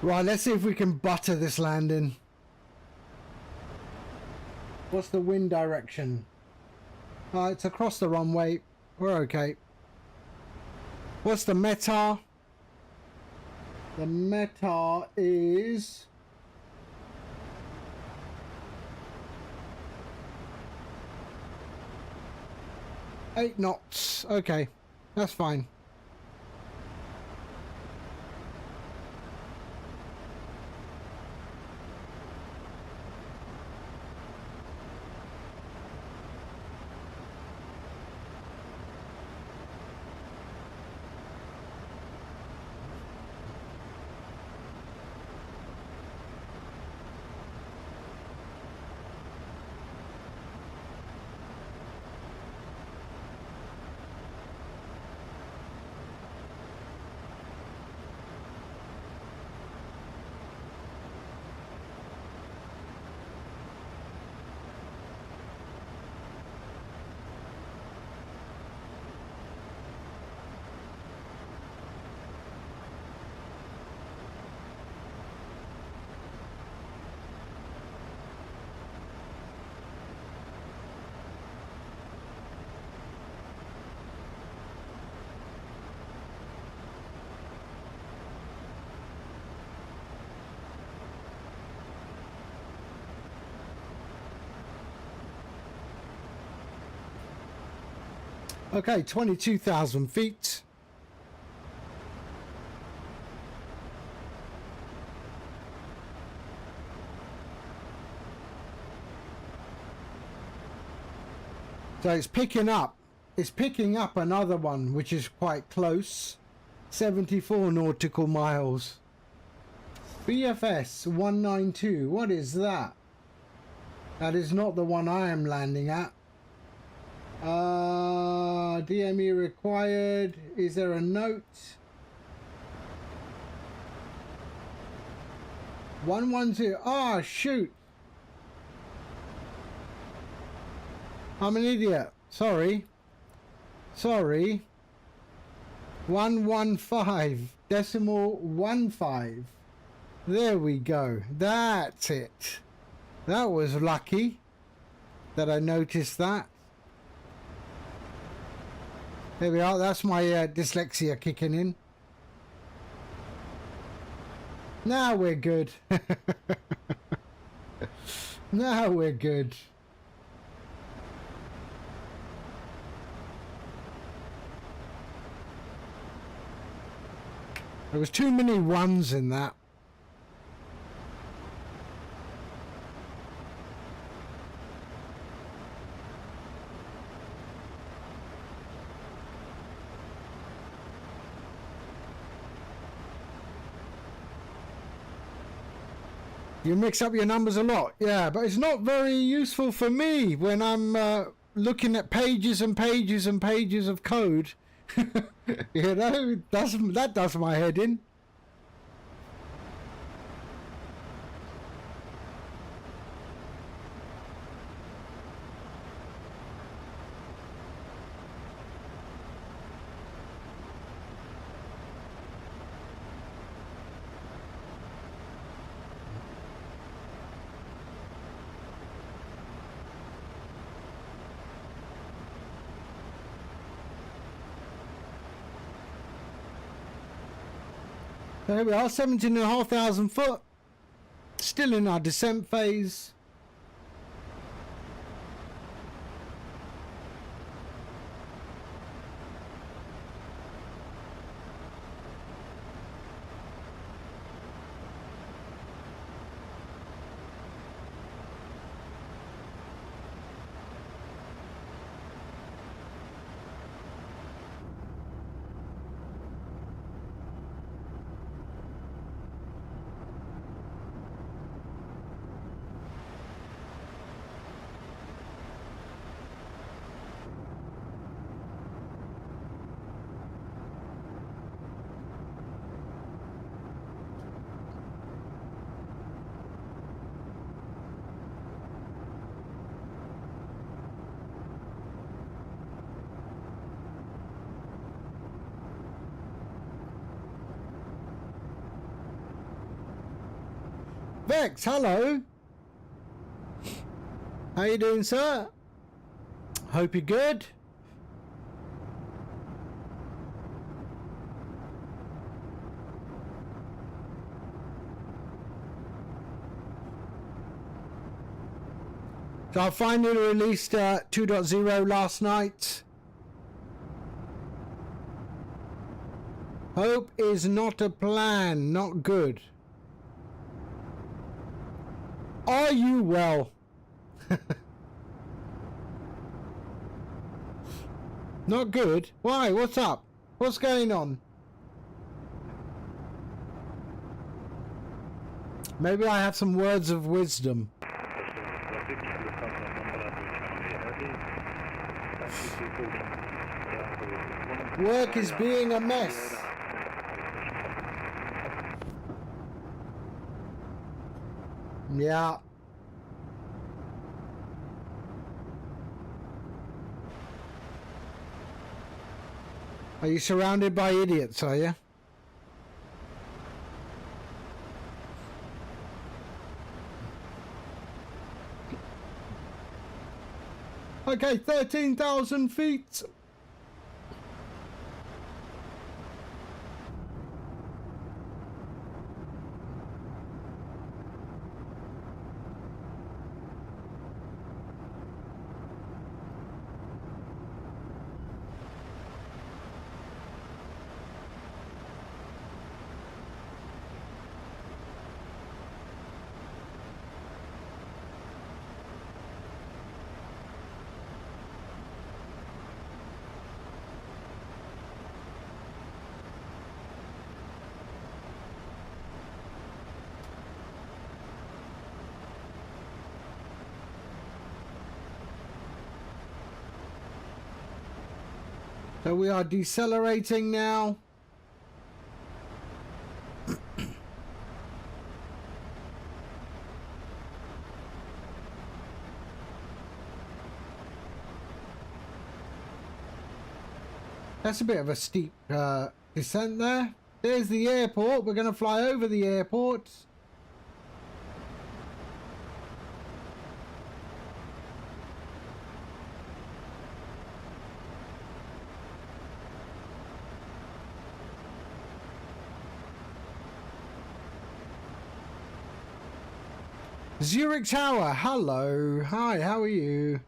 [SPEAKER 1] Right, let's see if we can butter this landing. What's the wind direction? It's across the runway. We're okay. What's the METAR? The METAR is... eight knots. Okay, that's fine. Okay, 22,000 feet. So it's picking up. It's picking up another one, which is quite close. 74 nautical miles. BFS 192. What is that? That is not the one I am landing at. DME required. Is there a note? 110. Ah, shoot. I'm an idiot. Sorry. 115. Decimal 15. There we go. That's it. That was lucky that I noticed that. There we are. That's my dyslexia kicking in. Now we're good. Now we're good. There was too many ones in that. You mix up your numbers a lot, yeah, but it's not very useful for me when I'm looking at pages and pages and pages of code. You know, that does my head in. There we are, 17,500 foot. Still in our descent phase. Vex, hello. How you doing, sir? Hope you're good. So I finally released 2.0 last night. Hope is not a plan, not good. Are you well? Not good? Why? What's up? What's going on? Maybe I have some words of wisdom. Work is being a mess. Yeah. Are you surrounded by idiots, are you? Okay, 13,000 feet. So we are decelerating now. That's a bit of a steep descent there. There's the airport. We're going to fly over the airport. Zurich Tower, hello. Hi, how are you?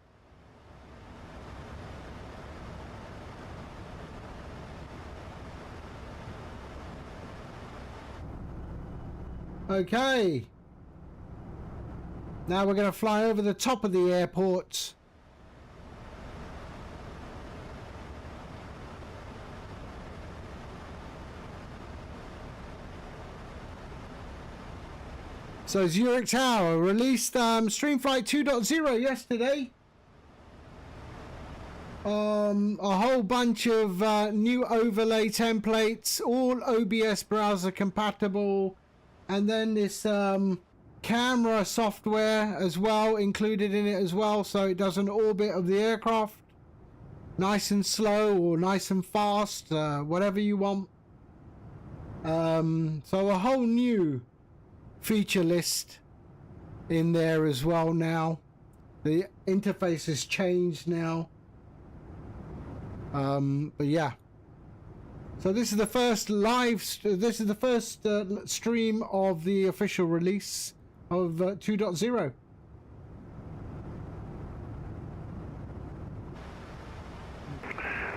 [SPEAKER 1] Okay. Now we're going to fly over the top of the airport. So Zurich Tower released StreamFlight 2.0 yesterday. A whole bunch of new overlay templates, all OBS browser compatible, and then this camera software as well included in it as well, so it does an orbit of the aircraft, nice and slow or nice and fast, whatever you want. So a whole new feature list in there as well now. The interface has changed now. But yeah, So this is the first this is the first stream of the official release of 2.0.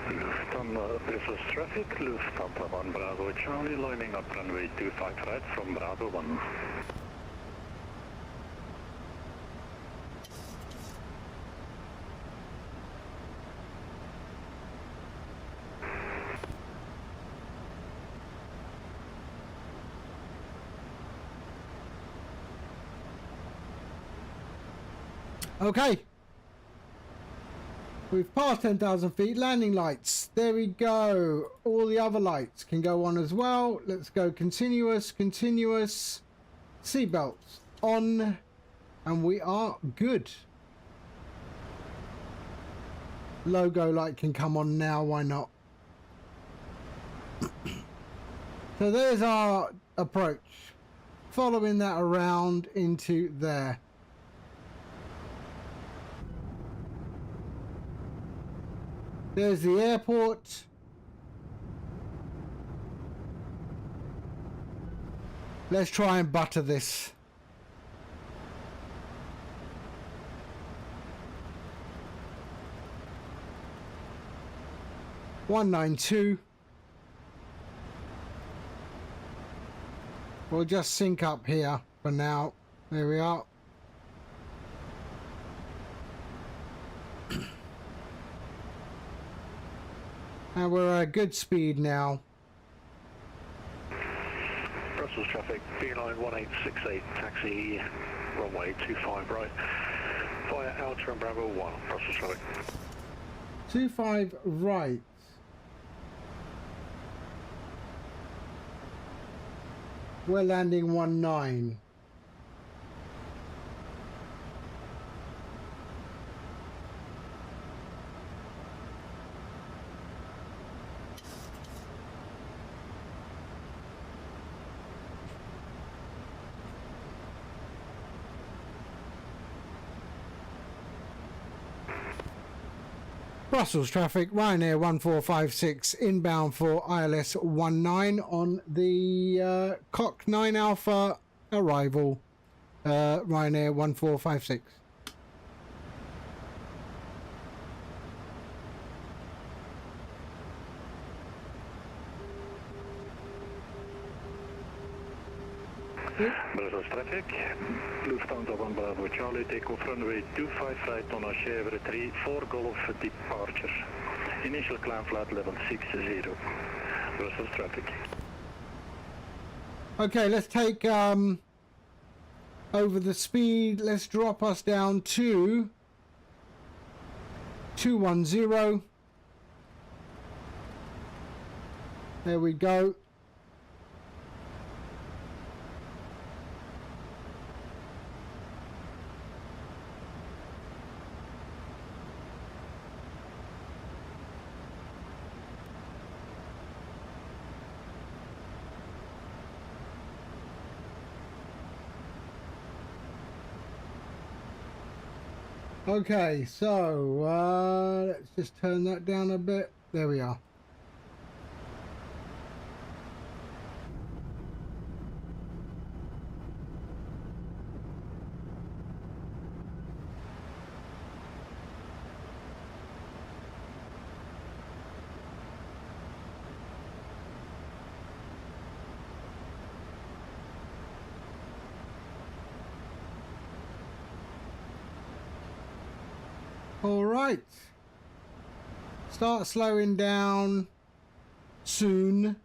[SPEAKER 9] Lufthansa, this is traffic. Lufthansa 1 Bravo Charlie lining up runway 25 right from Bravo 1.
[SPEAKER 1] Okay. We've passed 10,000 feet. Landing lights. There we go. All the other lights can go on as well. Let's go continuous, continuous. Seatbelts on. And we are good. Logo light can come on now. Why not? So there's our approach. Following that around into there. There's the airport. Let's try and butter this. $192. We'll just sync up here for now. There we are. And we're at good speed now.
[SPEAKER 9] Brussels traffic, B-line 1868, taxi runway 25 right, via Outer and Bravo 1, Brussels traffic.
[SPEAKER 1] 25 right. We're landing 19. Brussels traffic, Ryanair 1456 inbound for ILS 19 on the Cock 9 Alpha arrival, Ryanair 1456.
[SPEAKER 9] Brussels traffic, Lufthansa 1 Bravo Charlie, takeoff runway 25 right on Chèvre 3, 4 Golf departure. Initial climb flight level 60. Brussels traffic.
[SPEAKER 1] Okay, let's take over the speed. Let's drop us down to 210. There we go. Okay, so let's just turn that down a bit. There we are. All right. Start slowing down soon.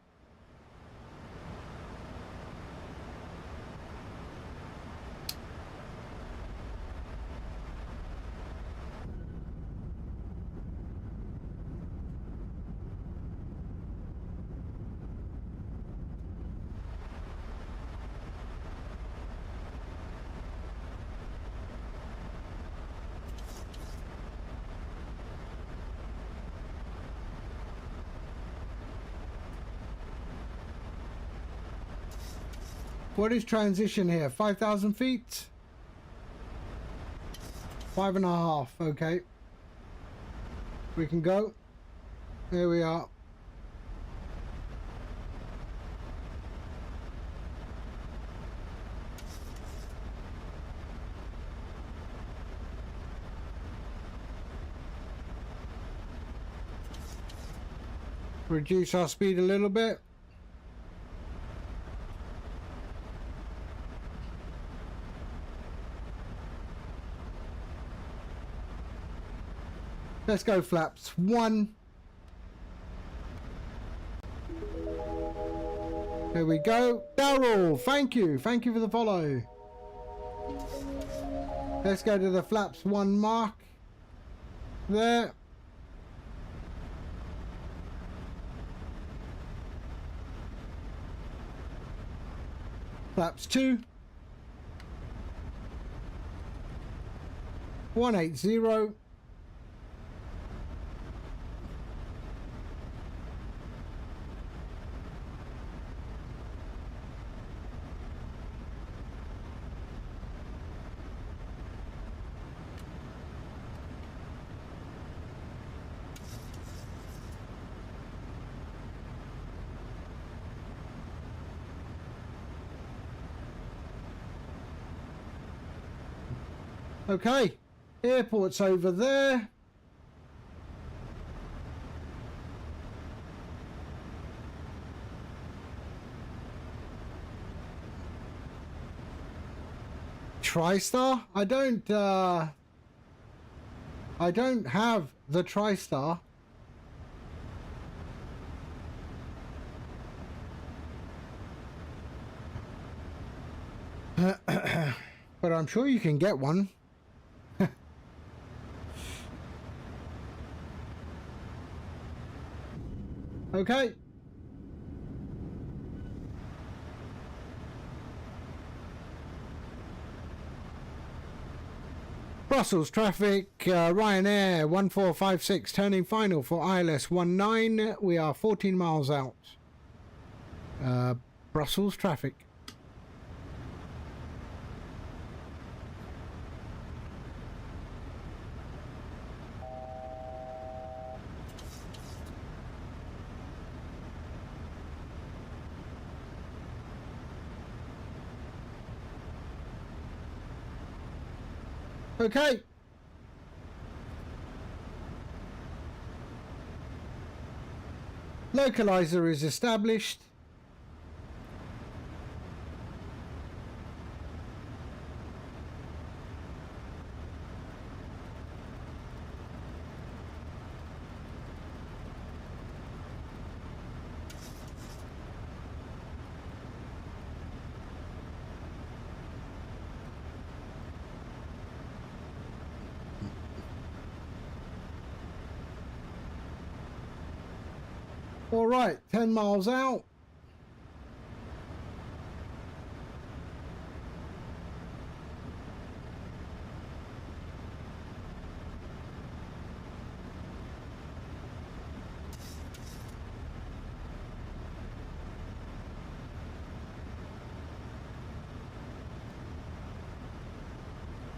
[SPEAKER 1] What is transition here? 5,000 feet? 5.5. Okay. We can go. There we are. reduce our speed a little bit. Let's go flaps 1. There we go. Daryl, thank you. Thank you for the follow. Let's go to the flaps 1 mark. There. Flaps 2. 180. Okay, airport's over there. TriStar? I don't have the TriStar. But I'm sure you can get one. Okay. Brussels traffic, Ryanair 1456 turning final for ILS 19. We are 14 miles out. Brussels traffic. Okay. Localizer is established. All right, 10 miles out.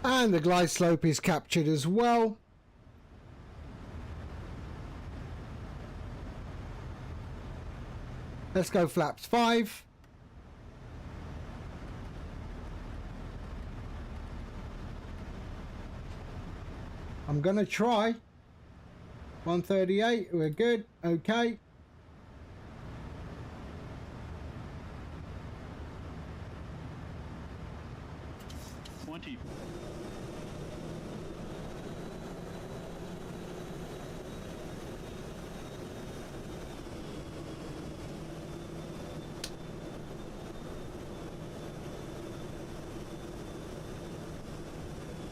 [SPEAKER 1] And the glide slope is captured as well. Let's go flaps 5. I'm gonna try. 138, we're good. Okay.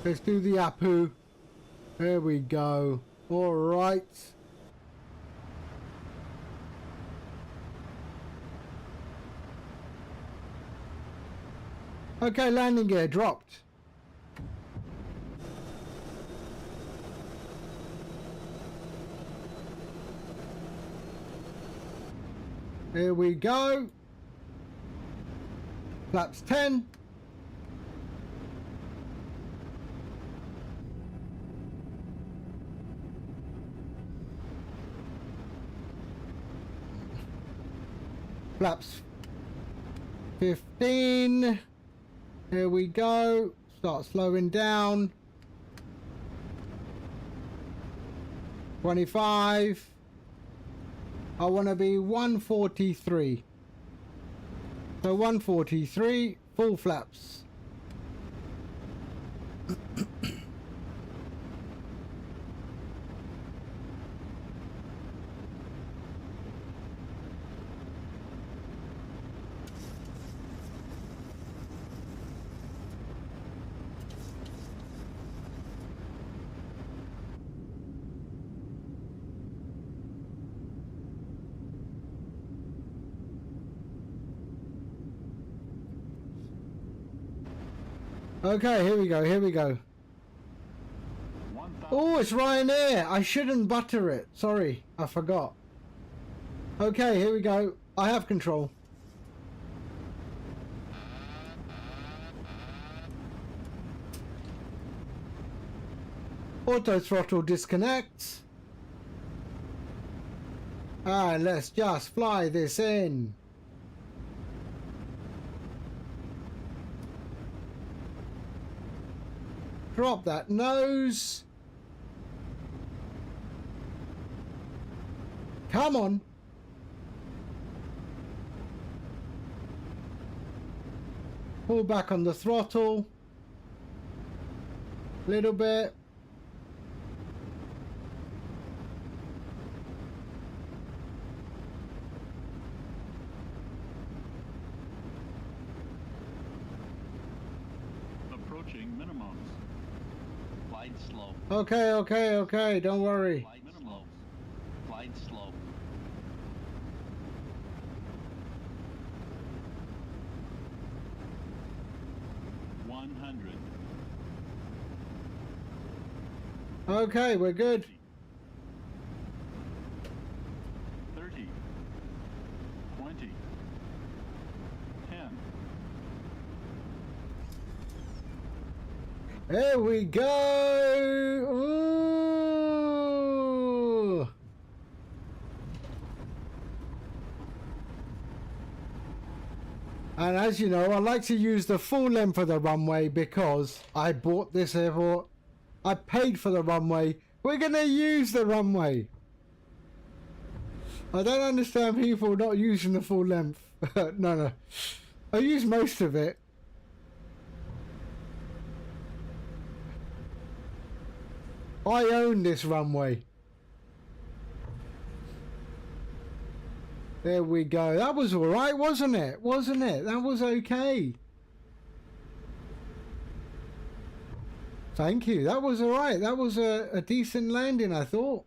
[SPEAKER 1] Let's do the Apu. There we go. All right. Okay, landing gear dropped. Here we go. Flaps 10. Flaps 15. Here we go. Start slowing down. 25. I want to be 143. So 143, full flaps. Okay, here we go, here we go. Oh, it's Ryanair. I shouldn't butter it. Sorry, I forgot. Okay, here we go. I have control. Auto throttle disconnects. And let's just fly this in. Drop that nose. Come on. Pull back on the throttle. Little bit.
[SPEAKER 10] Approaching minimums. Glide slow.
[SPEAKER 1] Okay, okay, okay. Don't worry.
[SPEAKER 10] Glide slow. Glide slow.
[SPEAKER 1] Okay, we're good.
[SPEAKER 10] 30. 20. 10.
[SPEAKER 1] There we go. Ooh. And as you know, I like to use the full length of the runway because I bought this airport. I paid for the runway. We're going to use the runway. I don't understand people not using the full length. No. I use most of it. I own this runway. There we go. That was alright, wasn't it? Wasn't it? That was okay. Thank you. That was alright. That was a decent landing, I thought.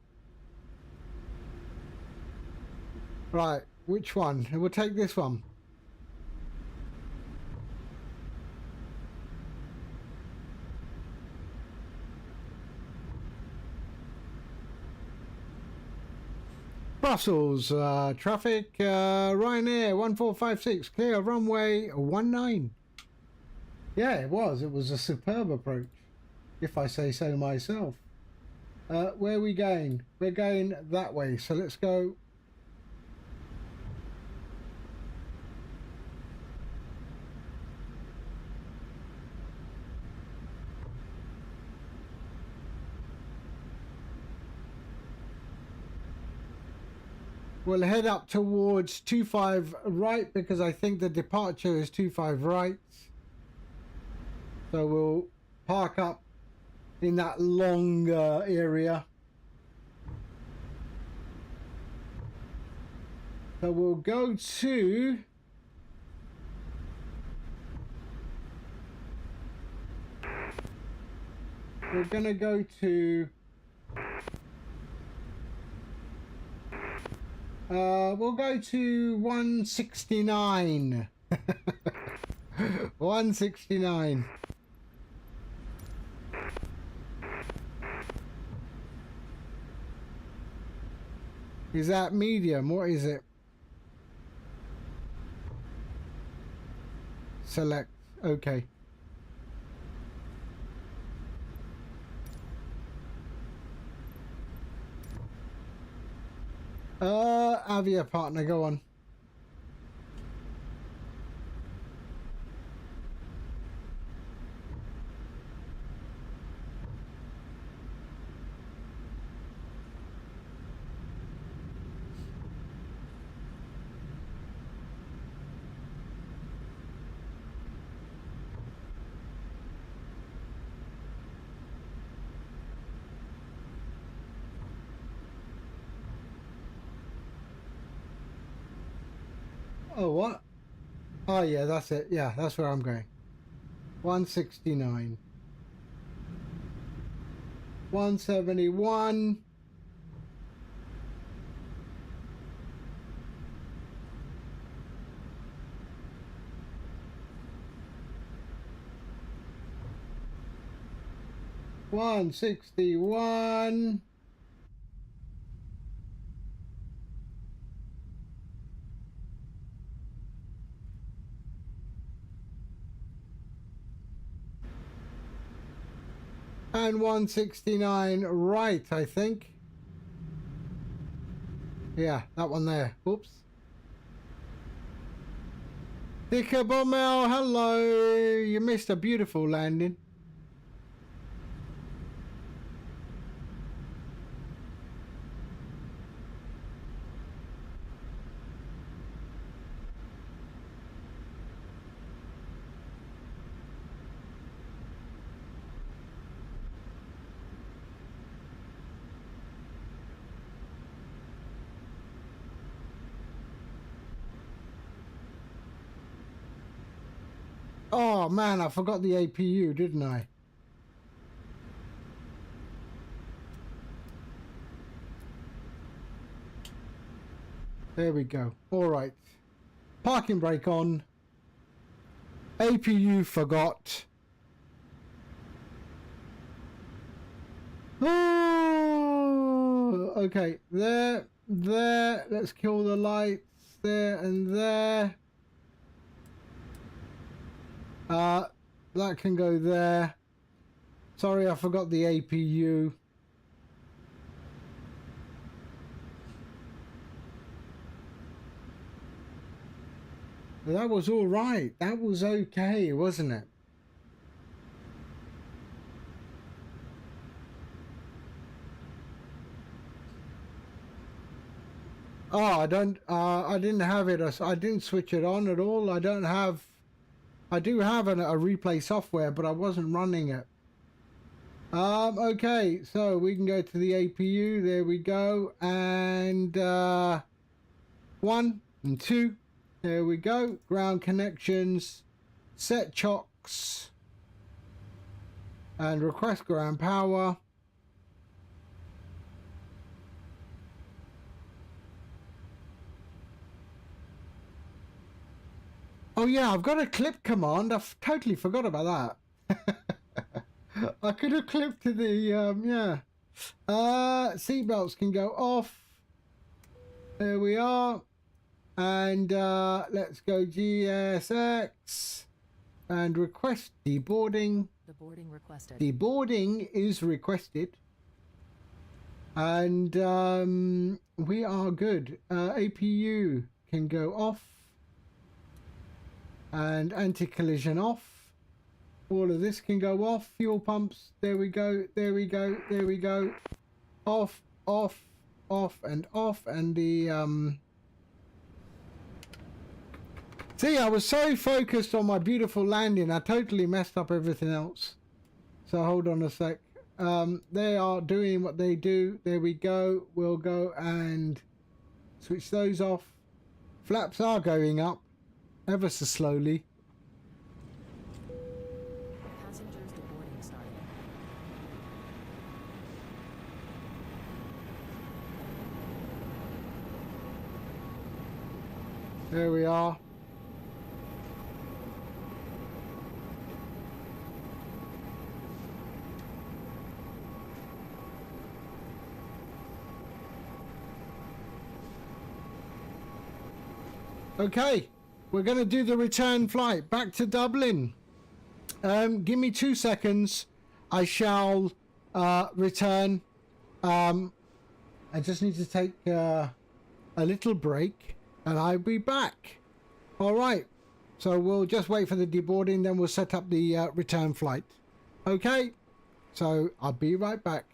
[SPEAKER 1] Right, which one? We'll take this one. Brussels, traffic, Ryanair 1456, clear runway 19. Yeah, it was a superb approach, if I say so myself. Where are we going? We're going that way, so let's go. We'll head up towards 25 right because I think the departure is 25 right. So we'll park up in that long area. So we'll go to we're gonna go to we'll go to 169. 169. Is that medium? What is it? Select. Okay. Avia partner, go on. Oh, what? Oh, yeah, that's it. Yeah, that's where I'm going. 169. 171. $161. And 169 right, I think. Yeah, that one there. Oops. Dicker Bommel, hello. You missed a beautiful landing. Oh man, I forgot the APU, didn't I? There we go. All right. Parking brake on. APU forgot. Oh, okay. There. Let's kill the lights. There and there. That can go there. Sorry, I forgot the APU. That was all right. That was okay, wasn't it? Oh, I didn't have it. I didn't switch it on at all. I do have a replay software, but I wasn't running it. Okay, so we can go to the APU. There we go. And 1 and 2. There we go. Ground connections. Set chocks. And request ground power. Oh yeah, I've got a clip command. I've totally forgot about that. I could have clipped to the yeah. Seatbelts can go off. There we are. And let's go GSX and request deboarding.
[SPEAKER 11] Deboarding requested.
[SPEAKER 1] Deboarding is requested. And we are good. APU can go off. And anti-collision off. All of this can go off. Fuel pumps. There we go. There we go. There we go. Off, off, off, and off. And the See, I was so focused on my beautiful landing, I totally messed up everything else. So hold on a sec. They are doing what they do. There we go. We'll go and switch those off. Flaps are going up ever so slowly.
[SPEAKER 11] Passengers deboarding started.
[SPEAKER 1] There we are. Okay, we're going to do the return flight back to Dublin. Give me 2 seconds. I shall return. I just need to take a little break and I'll be back. All right, so we'll just wait for the deboarding, then we'll set up the return flight. Okay, so I'll be right back.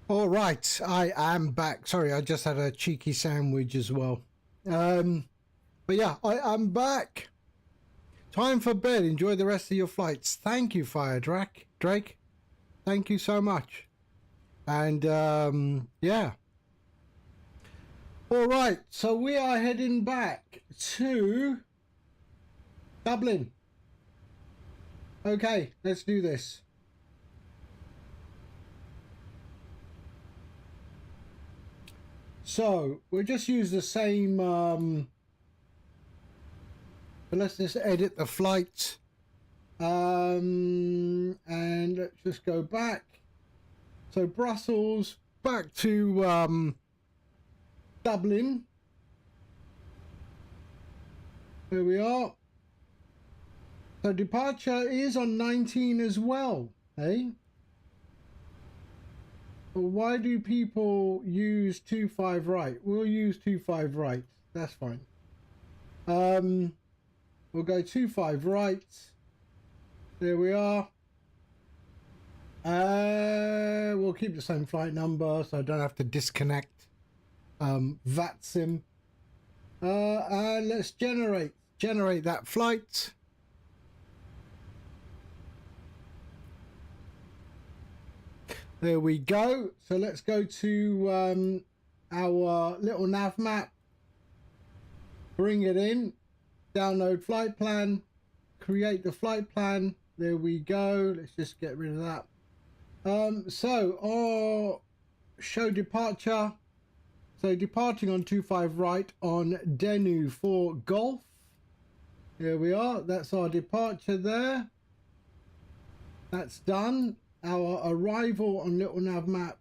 [SPEAKER 1] All right, I am back. Sorry, I just had a cheeky sandwich as well. But yeah, I'm back. Time for bed. Enjoy the rest of your flights. Thank you, Fire Drake. Thank you so much. And yeah. All right, so we are heading back to Dublin. Okay, let's do this. So we'll just use the same but let's just edit the flight, and let's just go back. So Brussels back to Dublin. There we are. So departure is on 19 as well, eh? Well, why do people use 25 right? We'll use 25 right. That's fine. We'll go 25 right. There we are. We'll keep the same flight number so I don't have to disconnect VATSIM. And let's generate that flight. There we go. So let's go to our little nav map. Bring it in. Download flight plan. Create the flight plan. There we go. Let's just get rid of that. So our show departure. So departing on 25 right on Denu for Golf. There we are. That's our departure there. That's done. Our arrival on little nav map.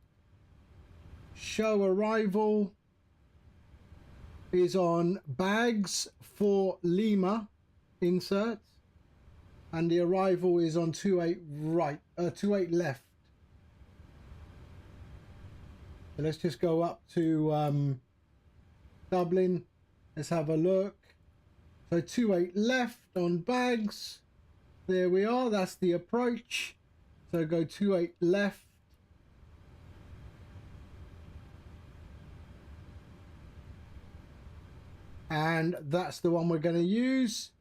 [SPEAKER 1] Show arrival is on bags for Lima. Insert. And the arrival is on 28 right. 28 left. So let's just go up to Dublin. Let's have a look. So 28 left on bags. There we are. That's the approach. So go 28 left. And that's the one we're going to use.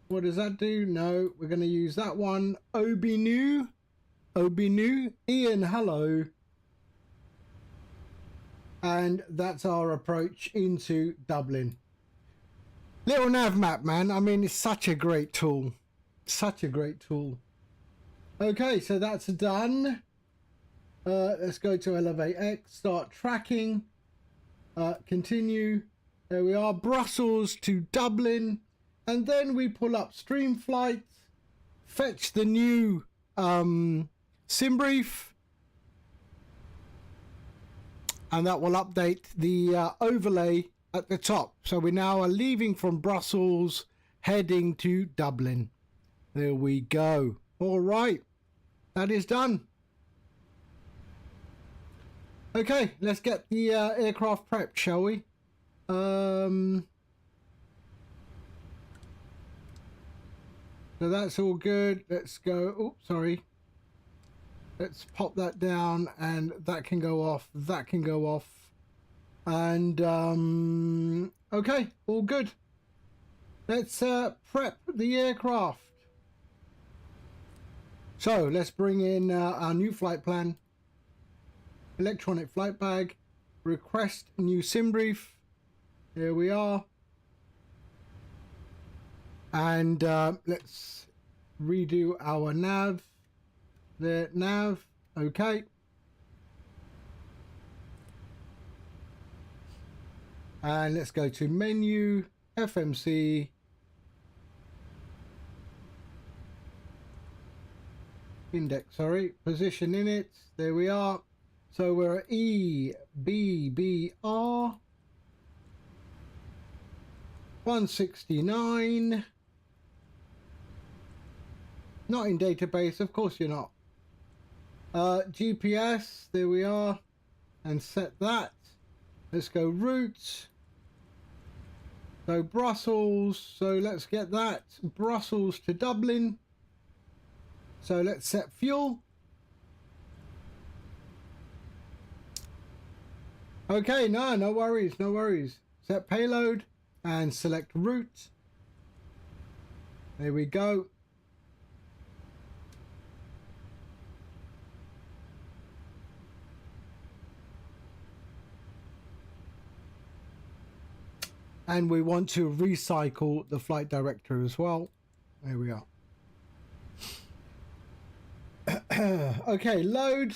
[SPEAKER 1] What does that do? No, we're going to use that one. Obinu. Ian, hello. And that's our approach into Dublin. Little nav map, man. I mean, it's such a great tool. Such a great tool. Okay, so that's done. Let's go to Elevate X. Start tracking. Continue. There we are. Brussels to Dublin. And then we pull up StreamFlight. Fetch the new sim brief. And that will update the overlay at the top. So we now are leaving from Brussels, heading to Dublin. There we go. All right. That is done. Okay, let's get the aircraft prepped, shall we? So that's all good. Let's go. Oh, sorry. Let's pop that down, and that can go off. That can go off. And okay, all good. Let's prep the aircraft. So let's bring in our new flight plan. Electronic flight bag. Request new sim brief. Here we are. And let's redo our nav. The nav. Okay. And let's go to menu, FMC. Index, sorry. Position in it. There we are. So we're at EBBR 169. Not in database, of course you're not. GPS, there we are. And set that. Let's go route. So Brussels, so let's get that. Brussels to Dublin. So let's set fuel. Okay, no worries, no worries. Set payload and select route. There we go. And we want to recycle the flight director as well. There we are. Okay, load.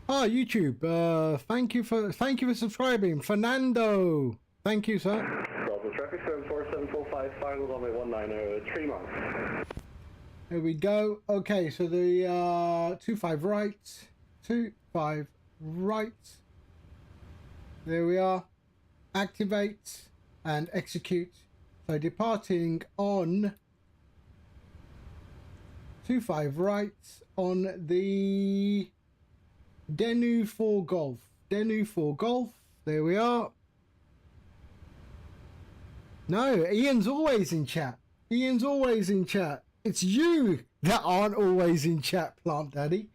[SPEAKER 1] Oh, YouTube. Thank you for subscribing, Fernando. Thank you, sir.
[SPEAKER 9] Bravo traffic 74745, final runway 19, 3 miles.
[SPEAKER 1] Here we go. Okay, so the 25 right, 25 right. There we are. Activate and execute. So departing on 25 right on the Denu 4 Golf. Denu 4 Golf. There we are. No, Ian's always in chat. Ian's always in chat. It's you that aren't always in chat, Plant Daddy.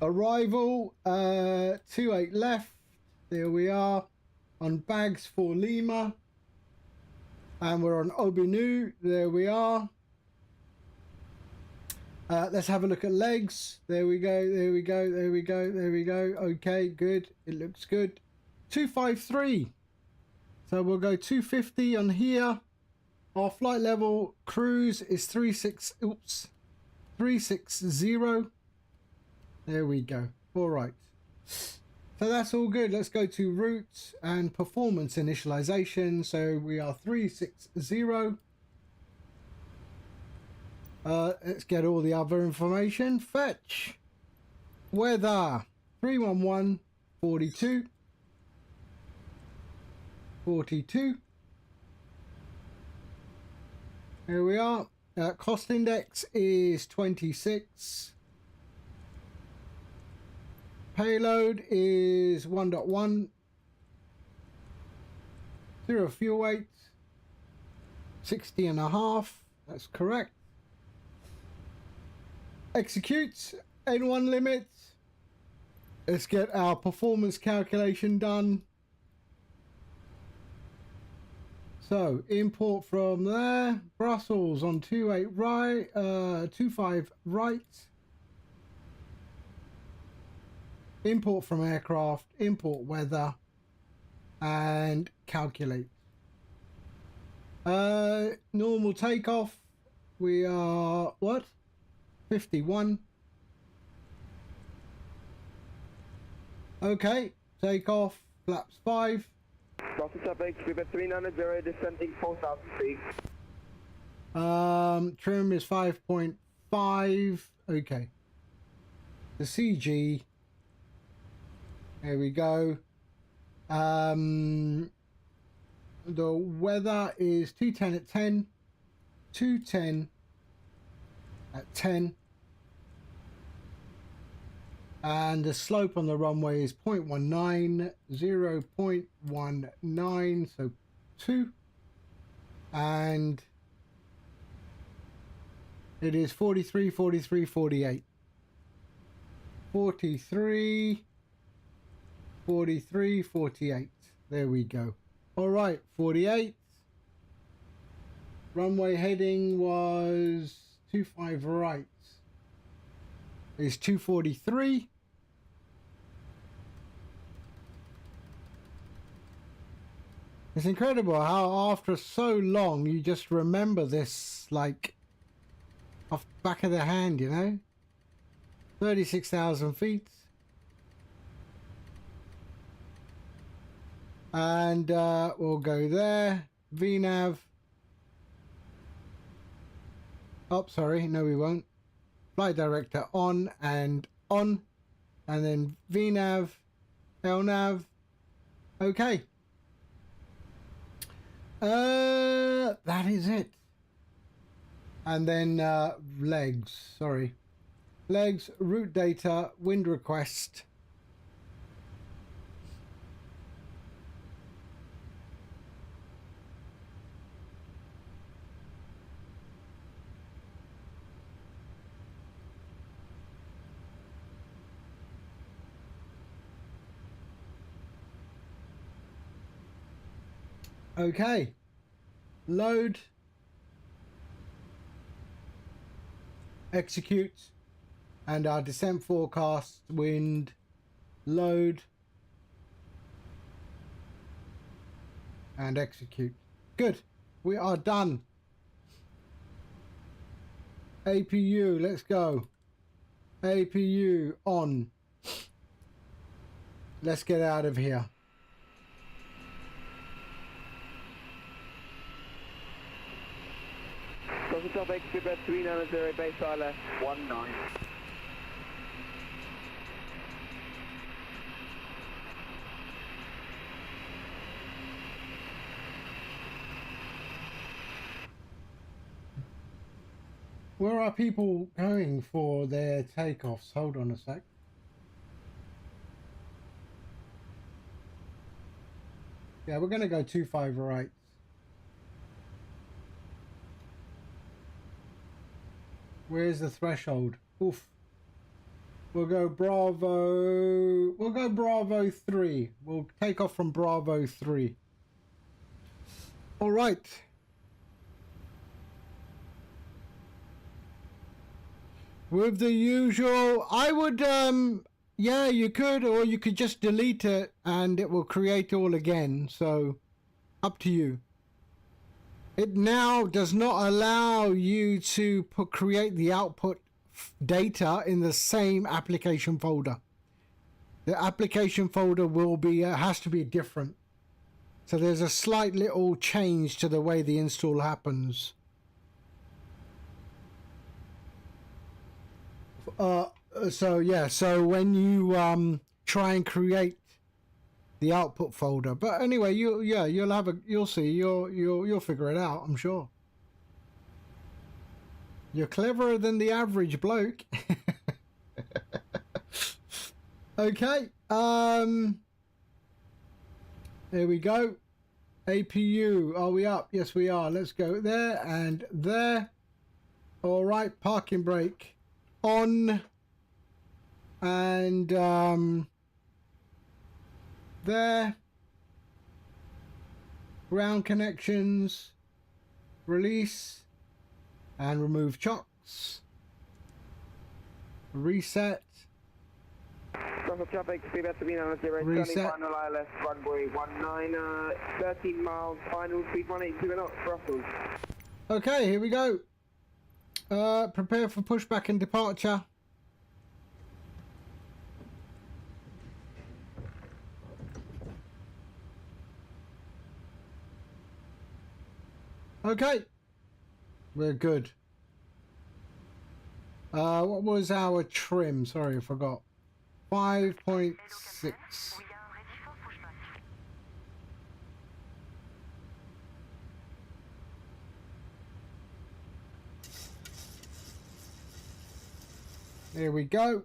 [SPEAKER 1] Arrival, 28 left. There we are. On bags for Lima. And we're on Obinu. There we are. Let's have a look at legs. There we go. There we go. There we go. There we go. Okay, good. It looks good. 253. So we'll go 250 on here. Our flight level cruise is 360. There we go. All right. So that's all good. Let's go to route and performance initialization. So we are 360. Let's get all the other information. Fetch. Weather. 311. 42. 42. Here we are. Cost index is 26. Payload is 1.1. 0 fuel weight. 60.5. That's correct. Execute. N1 limit. Let's get our performance calculation done. So import from there. Brussels on 28 right, 25 right. Import from aircraft, import weather, and calculate. Normal takeoff. We are what? 51. Okay, takeoff. Flaps 5.
[SPEAKER 9] Descending 4,000 feet.
[SPEAKER 1] Trim is 5.5. Okay. The CG. There we go. The weather is 210 at 10. 210 at 10. And the slope on the runway is 0.19, 0.19, so 2. And it is 43, 43, 48. 43, 43, 48. There we go. All right, 48. Runway heading was 25 right. Is 243. It's incredible how after so long you just remember this like off the back of the hand, you know? 36,000 feet. And we'll go there. VNAV. Oh, sorry. No, we won't. Flight director on and on. And then VNAV. LNAV. Okay. That is it. And then legs. Sorry. Legs, route data, wind request. Okay. Load. Execute. And our descent forecast, wind, load, and execute. Good. We are done. APU, let's go. APU on. Let's get out of here.
[SPEAKER 12] Traffic, Quebec 390, base ILS 19.
[SPEAKER 1] Where are people going for their takeoffs? Hold on a sec. Yeah, we're going to go 258. Where's the threshold? Oof. We'll go Bravo. We'll go Bravo 3. We'll take off from Bravo 3. All right. With the usual, I would, yeah, you could, or you could just delete it and it will create all again. So, up to you. It now does not allow you to create the output data in the same application folder. The application folder will be, has to be different. So there's a slight little change to the way the install happens. So yeah, so when you try and create the output folder, but anyway, you'll see, you'll figure it out, I'm sure. You're cleverer than the average bloke. Okay, there we go. APU, are we up? Yes, we are. Let's go there and there. All right, parking brake on, and there. Ground connections, release, and remove chocks. Reset.
[SPEAKER 12] Traffic, speed at 390,
[SPEAKER 1] Reset.
[SPEAKER 12] final ILS, runway 19, 13 miles, final speed 182 knots, Brussels.
[SPEAKER 1] Okay, here we go. Prepare for pushback and departure. Okay, we're good. What was our trim? Sorry, I forgot. 5.6. There we go.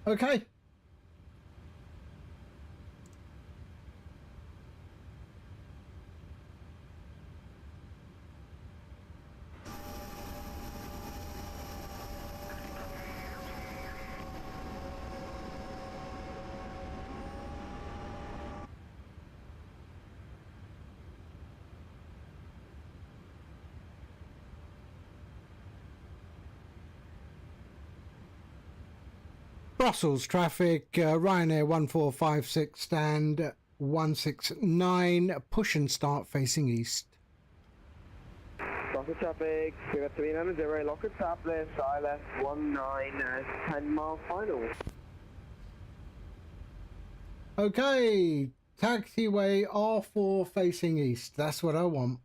[SPEAKER 1] Okay. Brussels traffic, Ryanair 1456 stand 169, push and start facing east.
[SPEAKER 12] Brussels traffic, speed at 390, lock at tabless, ILS 19, 10 miles final.
[SPEAKER 1] Okay, taxiway R4 facing east. That's what I want.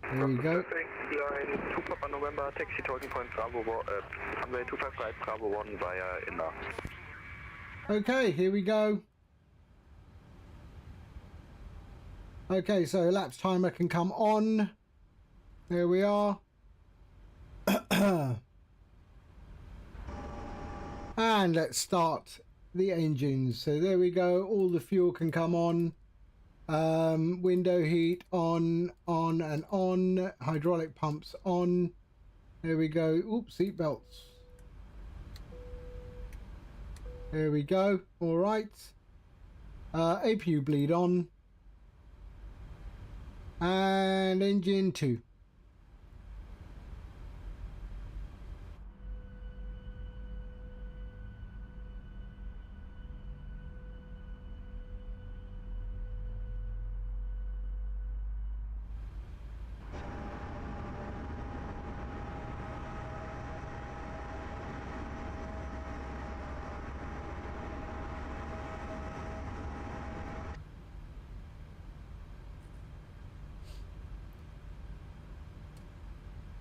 [SPEAKER 1] There we go.
[SPEAKER 9] Traffic, line 2 Papa November, taxi talking point Bravo, runway 255 Bravo 1 via Inda.
[SPEAKER 1] Okay, here we go. Okay, so elapsed timer can come on. There we are. And let's start the engines. So there we go. All the fuel can come on. Window heat on, and on. Hydraulic pumps on. There we go. Oops, seat belts. There we go. All right. APU bleed on. And engine 2.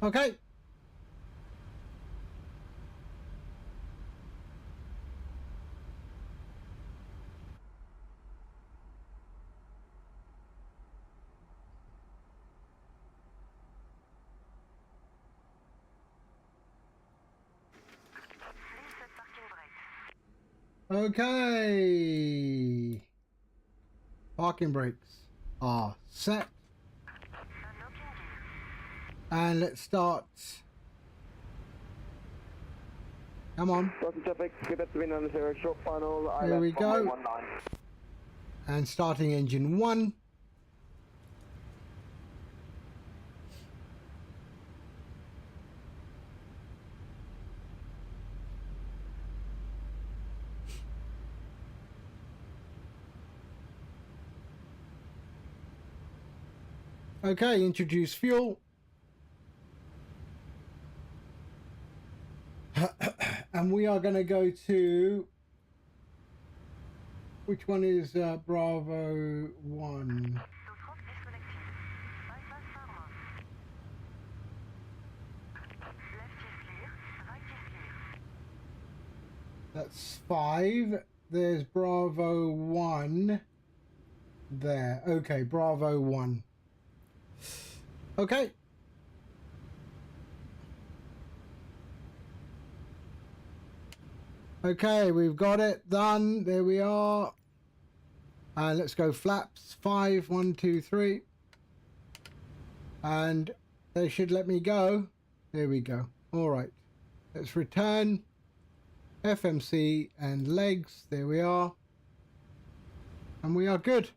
[SPEAKER 1] Okay. Okay. Parking brakes are set. And let's start. Come on. There we go. And starting engine 1. Okay, introduce fuel. And we are going to go to, which one is Bravo 1? That's 5. There's Bravo 1 there. Okay, Bravo 1. Okay. Okay, we've got it done. There we are. And let's go flaps. 5, 1, 2, 3. And they should let me go. There we go. All right. Let's return. FMC and legs. There we are. And we are good.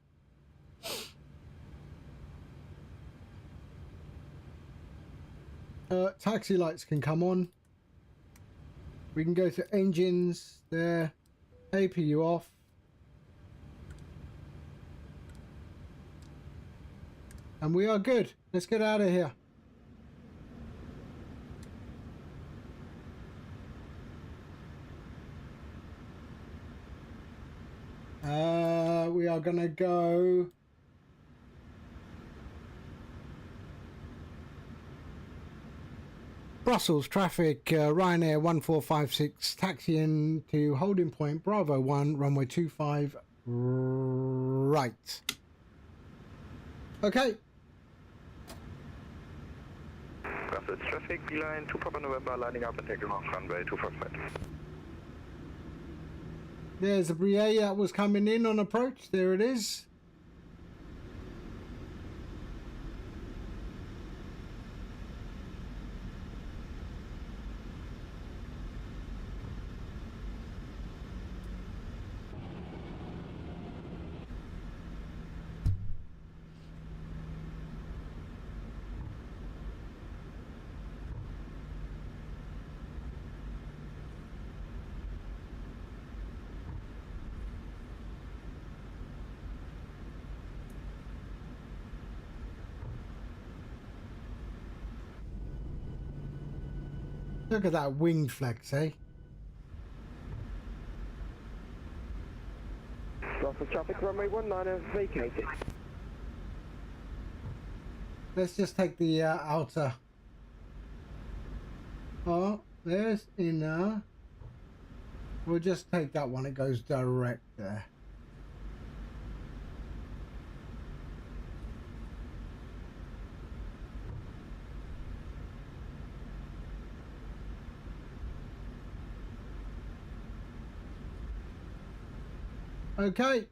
[SPEAKER 1] Taxi lights can come on. We can go to engines there. APU off. And we are good. Let's get out of here. We are going to go... Brussels traffic, Ryanair 1456, taxiing to holding point Bravo 1, runway 25 right. Okay.
[SPEAKER 9] Brussels traffic, line 2 Papa November, lining up and taking off runway 245.
[SPEAKER 1] There's a Brie that was coming in on approach. There it is. Look at that wing flex, eh?
[SPEAKER 12] Brussels traffic, runway 19 is vacated.
[SPEAKER 1] Let's just take the outer. Oh, there's inner. We'll just take that one. It goes direct there. Okay.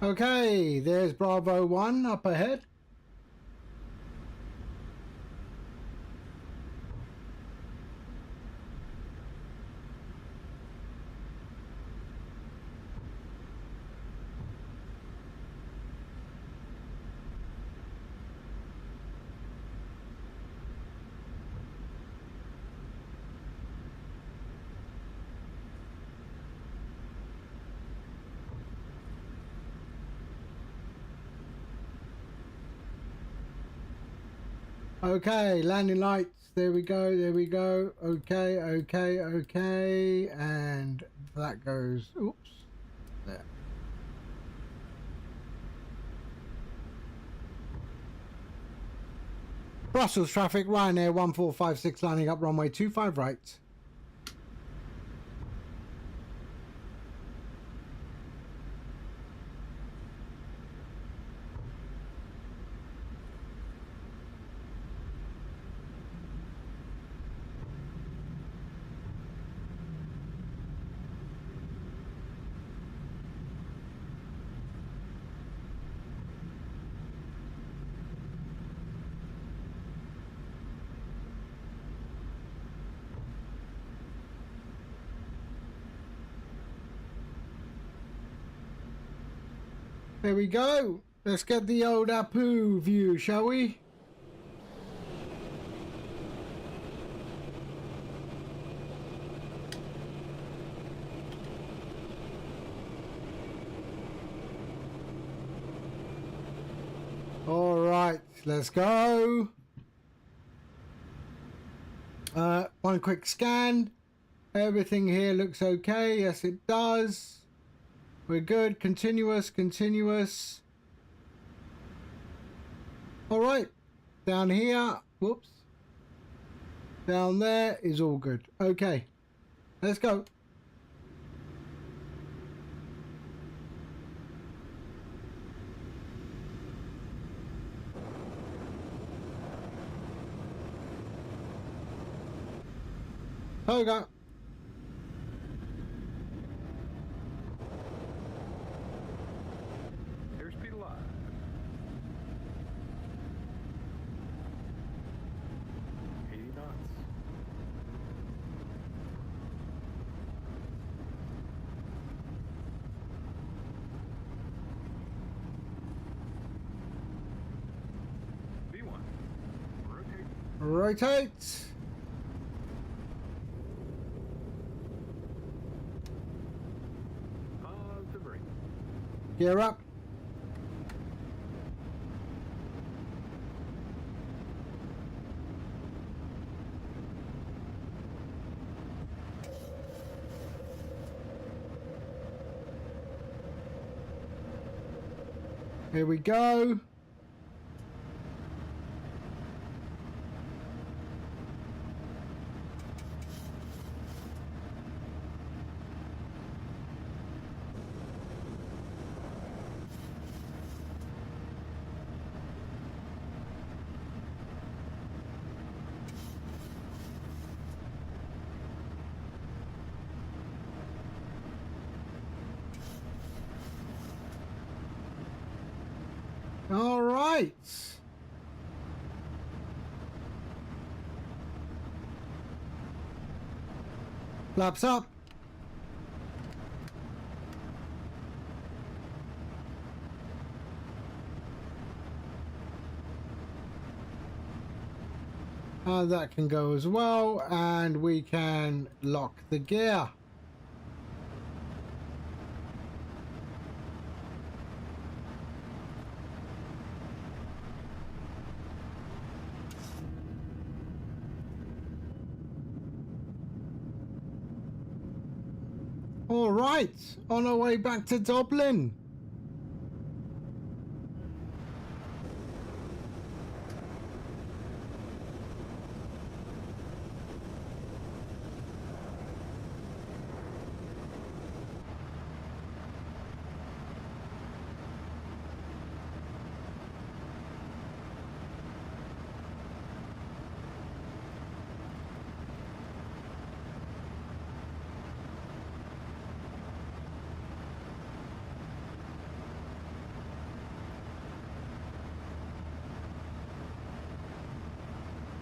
[SPEAKER 1] Okay, there's Bravo 1 up ahead. Okay, landing lights. There we go. There we go. Okay, okay, okay. And that goes. Oops. There. Brussels traffic. Ryanair 1456 lining up runway 25 right. There we go. Let's get the old Apu view, shall we? All right, let's go. One quick scan. Everything here looks okay. Yes, it does. We're good. Continuous, continuous. All right. Down here. Whoops. Down there is all good. Okay. Let's go. Toga.
[SPEAKER 5] Airspeed alive. Knots. V1. Rotate.
[SPEAKER 1] Rotate.
[SPEAKER 5] Positive brake.
[SPEAKER 1] Gear up. Here we go. All right. Flaps up. That can go as well, and we can lock the gear. All right, on our way back to Dublin.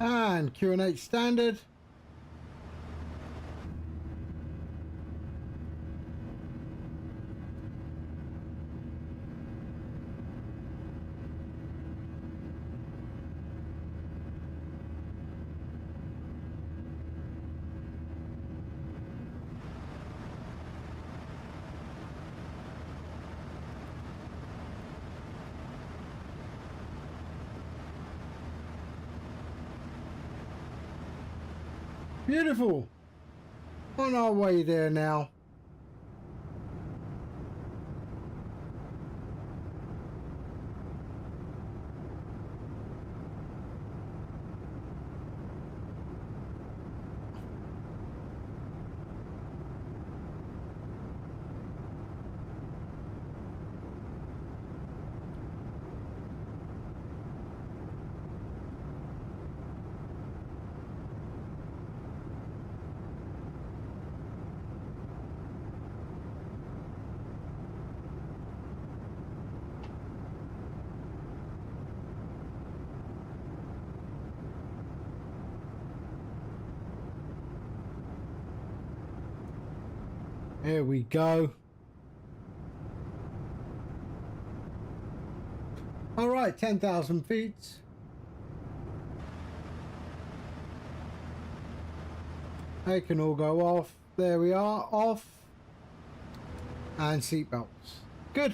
[SPEAKER 1] And Q&H standard. Beautiful. On our way there now. Here we go. All right, 10,000 feet. They can all go off. There we are, off. And seatbelts. Good.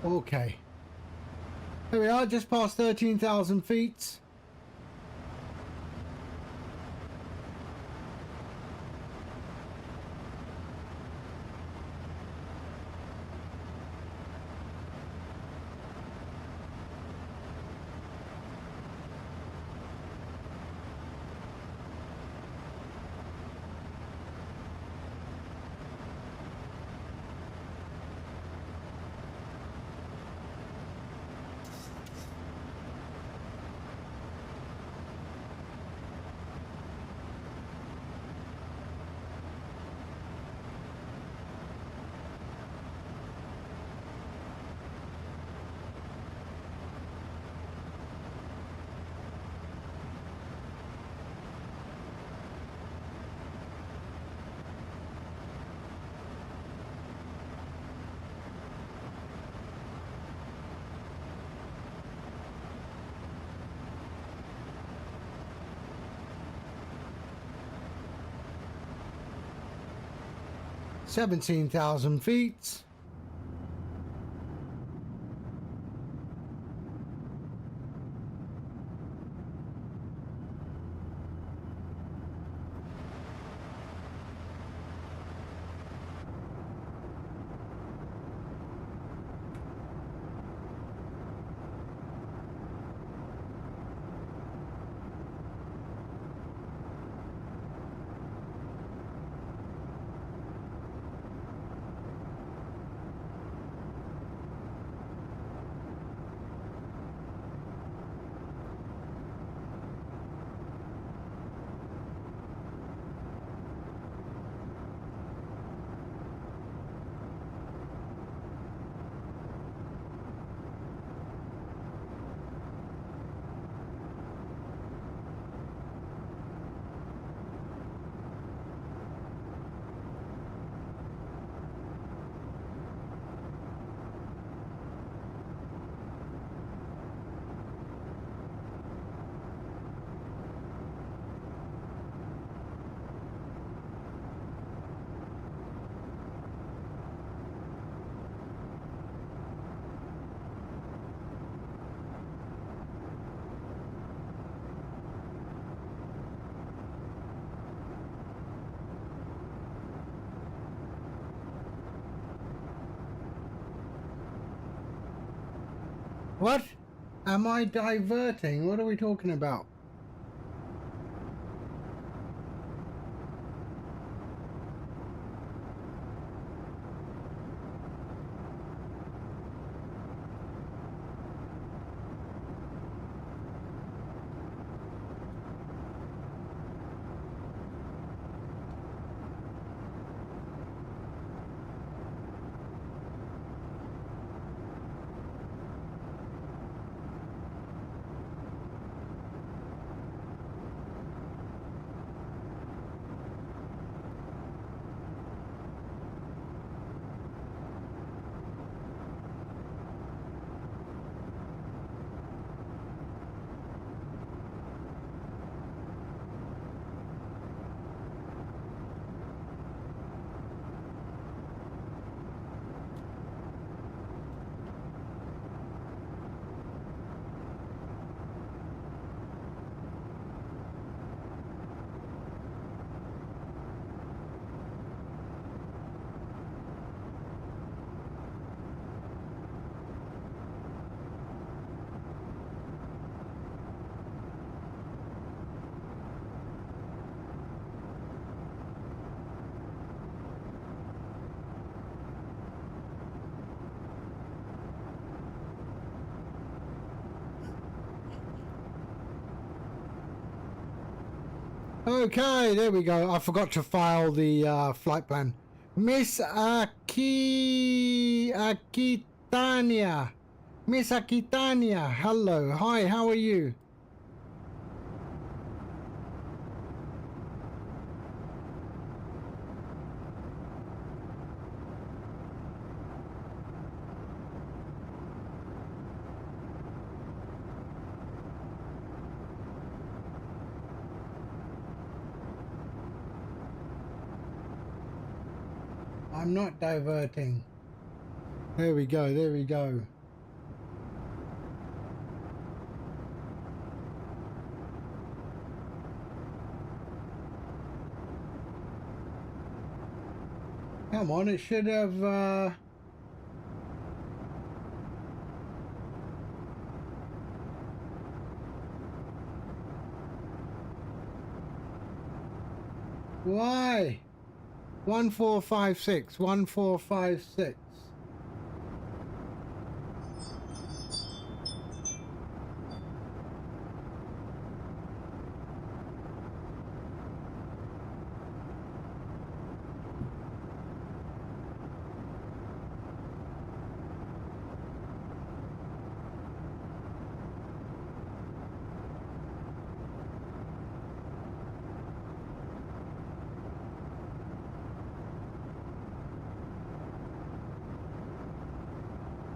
[SPEAKER 1] Okay. Here we are, just past 13,000 feet. $17,000 feet. What? Am I diverting? What are we talking about? Okay, there we go. I forgot to file the flight plan. Miss Aquitania. Miss Aquitania, hello. Hi, how are you? I'm not diverting. There we go, there we go. Come on, it should have why? 1456, 1456.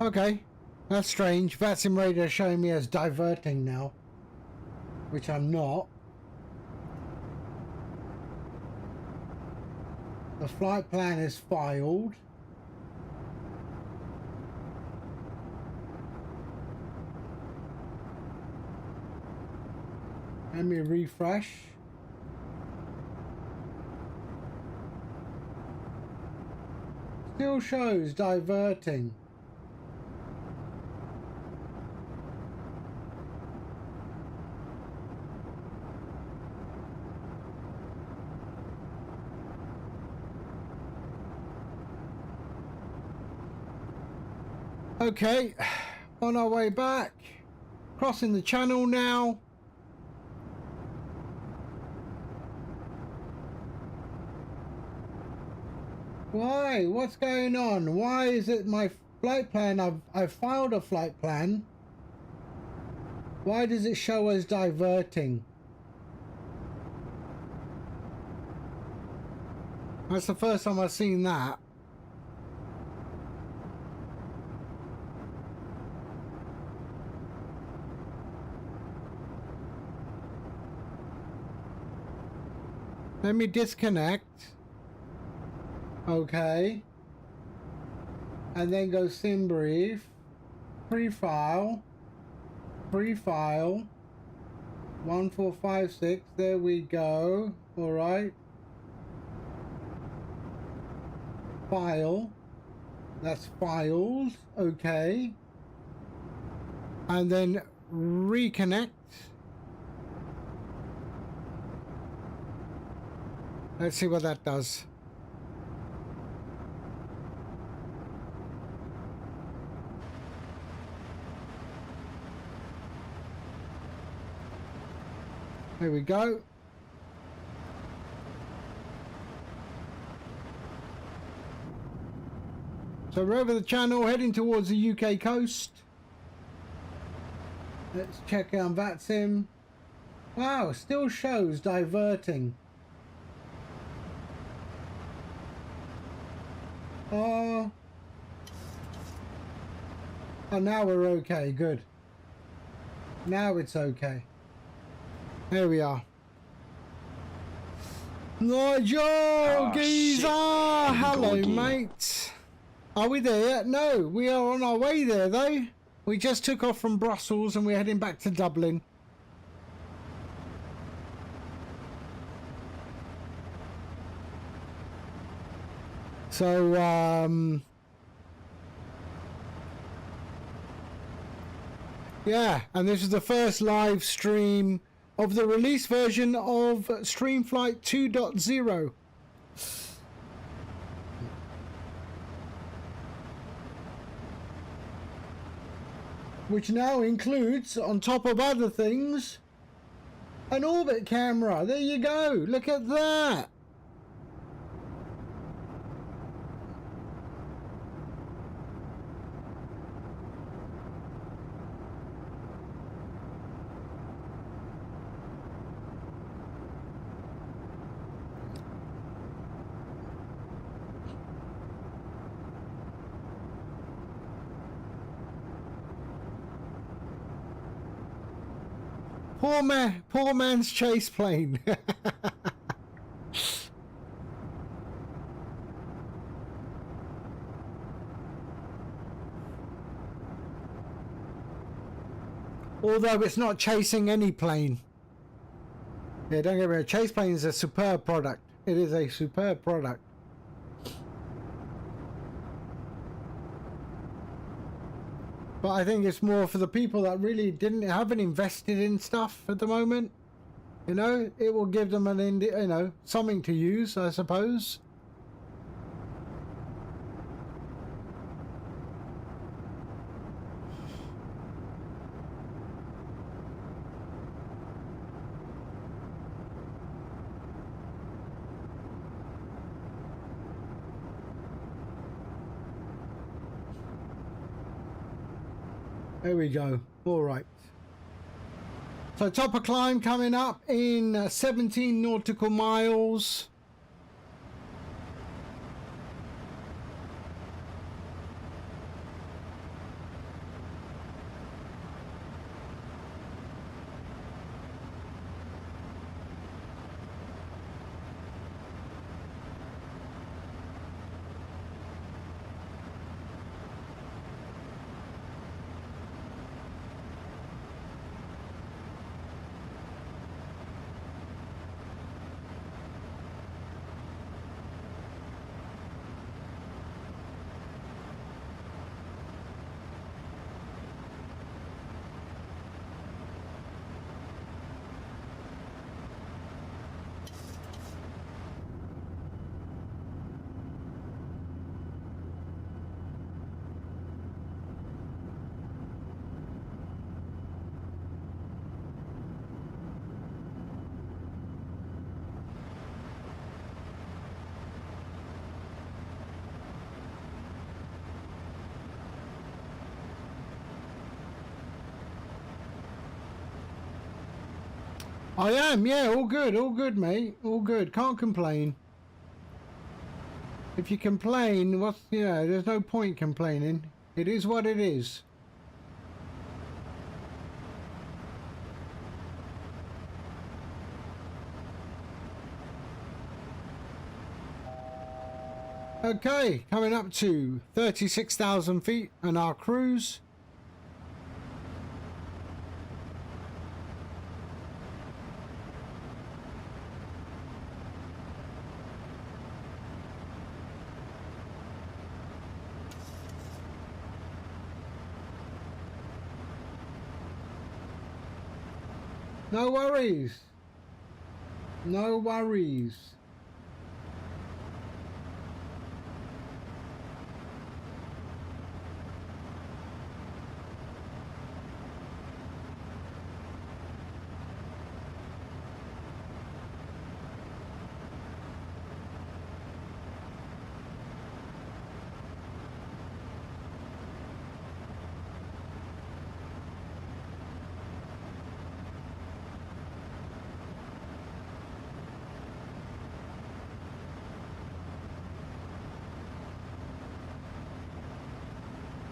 [SPEAKER 1] Okay, that's strange. VATSIM radar showing me as diverting now, which I'm not. The flight plan is filed. Let me refresh. Still shows diverting. Okay, on our way back, crossing the channel now. Why? What's going on? Why is it my flight plan? I've filed a flight plan. Why does it show as diverting? That's the first time I've seen that. Let me disconnect. Okay. And then go sim brief. Pre-file. Pre-file. 1456. There we go. Alright. File. That's filed. Okay. and then reconnect. Let's see what that does. There we go. So we're over the channel, heading towards the UK coast. Let's check out VATSIM. Wow, still shows diverting. Oh, now we're okay. Good. Now it's okay. There we are. Nigel Geezer! Hello, mate. Are we there yet? No, we are on our way there, though. We just took off from Brussels and we're heading back to Dublin. So, yeah, and this is the first live stream of the release version of StreamFlight 2.0. Which now includes, on top of other things, an orbit camera. There you go. Look at that. Poor man's chase plane. Although it's not chasing any plane. Yeah, don't get me wrong. Chase plane is a superb product. It is a superb product. But I think it's more for the people that really haven't invested in stuff at the moment. You know, it will give them something to use, I suppose. There we go. All right. So top of climb coming up in 17 nautical miles. I am, yeah, all good, mate, all good, can't complain. If you complain, there's no point complaining. It is what it is. Okay, coming up to 36,000 feet and our cruise. No worries. No worries.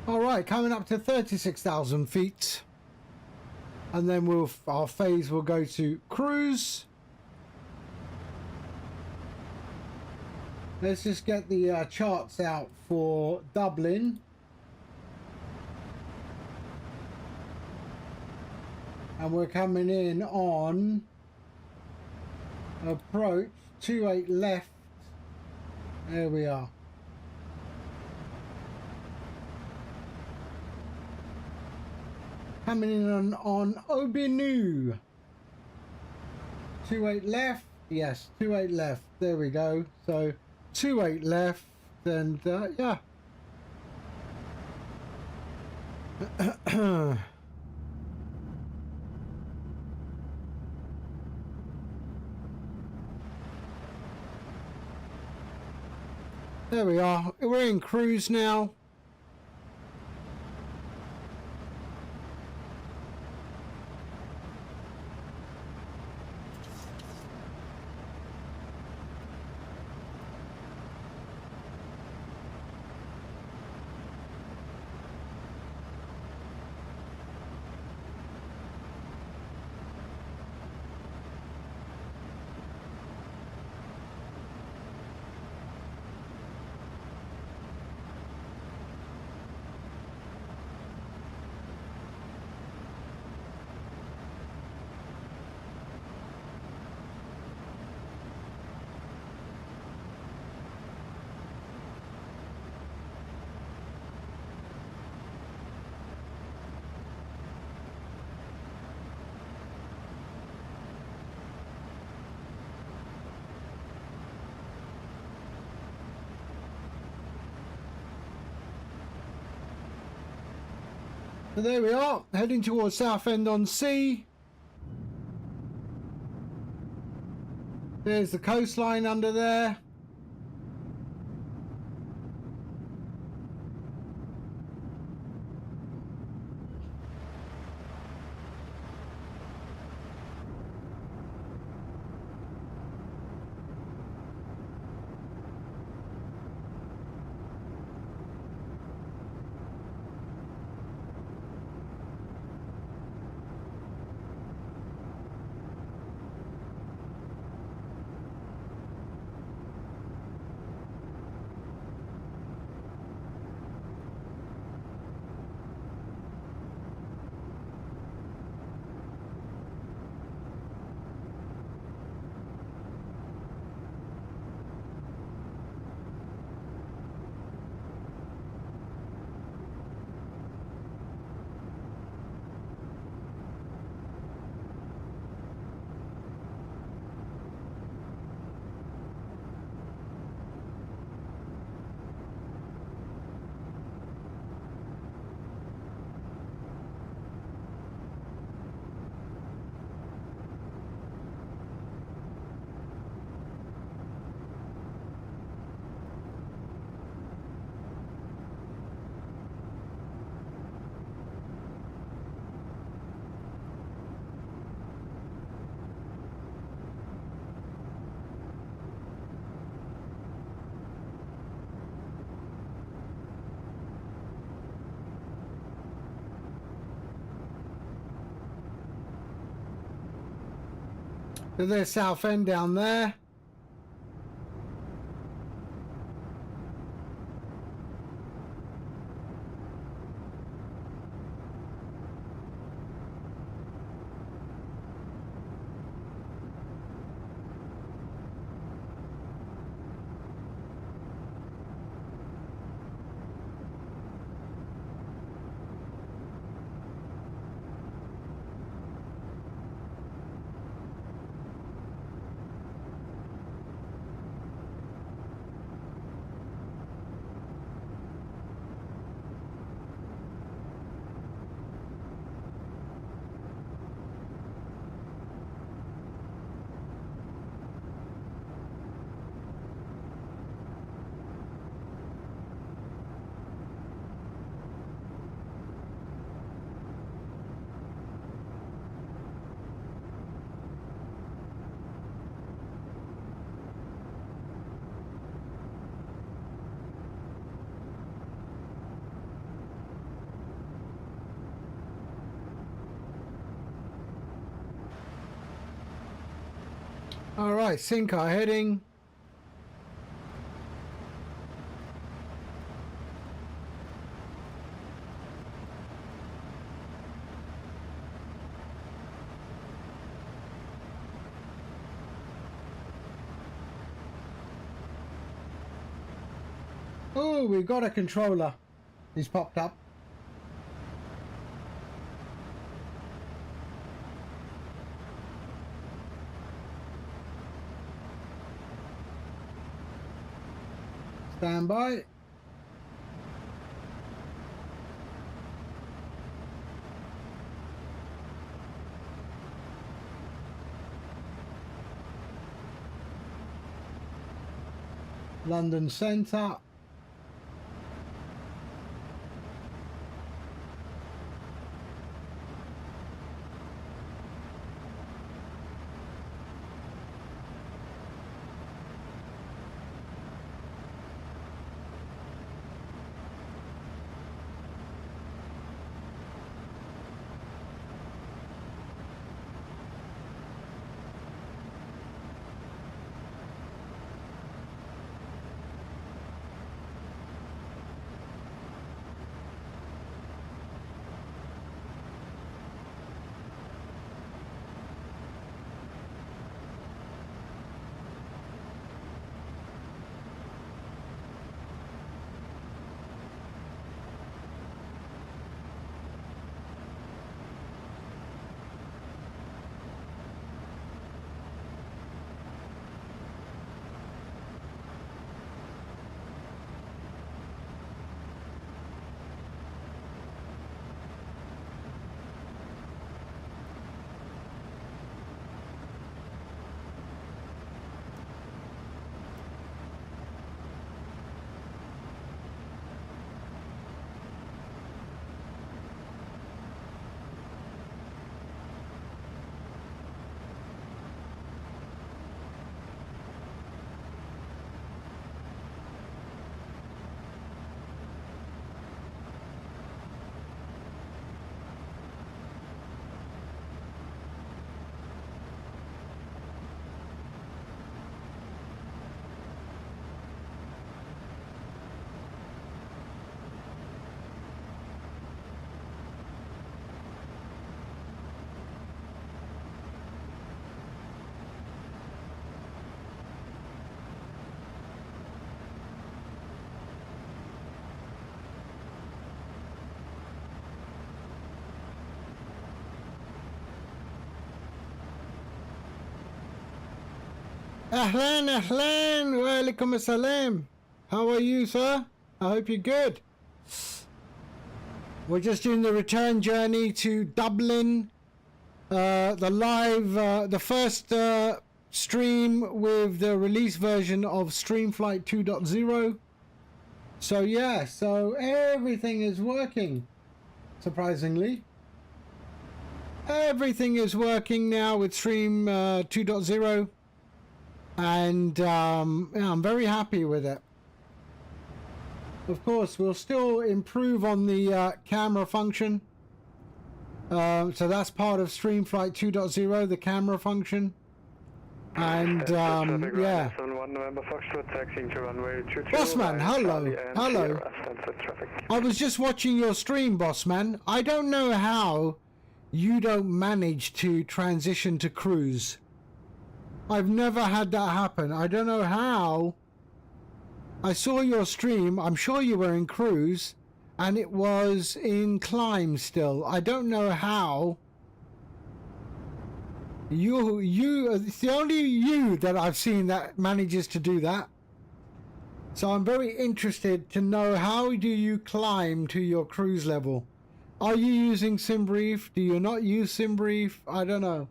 [SPEAKER 1] All right, coming up to 36,000 feet, and then our phase will go to cruise. Let's just get the charts out for Dublin. And we're coming in on approach 28 left. There we are. Coming in on Obinu. 28 left. Yes, 28 left. There we go. So 28 left, and yeah. There we are. We're in cruise now. So there we are, heading towards Southend-on-Sea. There's the coastline under there. So there's Southend down there. All right, Sinker heading. Oh, we've got a controller. He's popped up. Stand by. London Centre. Ahlan, ahlan, wa alaikum assalam. How are you, sir? I hope you're good. We're just doing the return journey to Dublin. The first stream with the release version of StreamFlight 2.0. So yeah, so everything is working, surprisingly. Everything is working now with Stream 2.0. And yeah, I'm very happy with it. Of course, we'll still improve on the camera function. So that's part of StreamFlight 2.0, the camera function. And yeah. Bossman, hello, hello. I was just watching your stream, Bossman. I don't know how you don't manage to transition to cruise. I've never had that happen. I don't know how. I saw your stream. I'm sure you were in cruise, and it was in climb still. I don't know how. It's the only you that I've seen that manages to do that. So I'm very interested to know, how do you climb to your cruise level? Are you using SimBrief? Do you not use SimBrief? I don't know.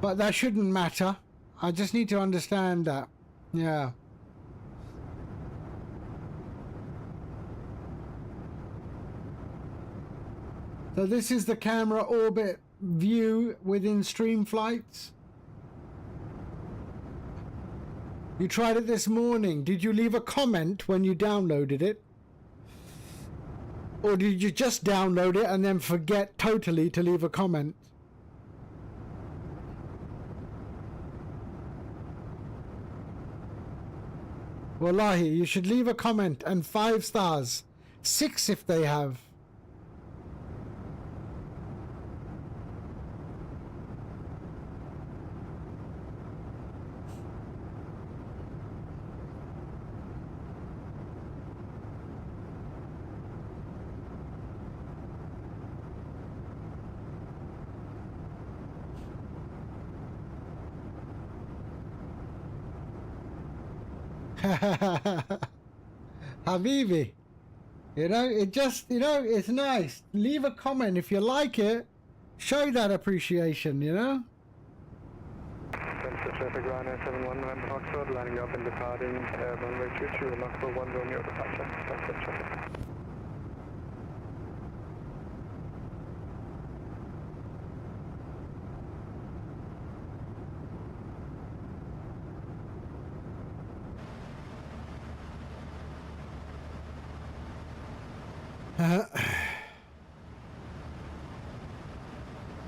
[SPEAKER 1] But that shouldn't matter. I just need to understand that. Yeah. So this is the camera orbit view within StreamFlight. You tried it this morning. Did you leave a comment when you downloaded it? Or did you just download it and then forget totally to leave a comment? Wallahi, you should leave a comment and 5 stars. 6 if they have. Habibi, you know, it just, you know, it's nice. Leave a comment if you like it. Show that appreciation, you know.
[SPEAKER 9] Traffic Ryanair 71 November Foxtrot, lining up and departing runway 23, lock for 1 Romeo departure. Sunset traffic.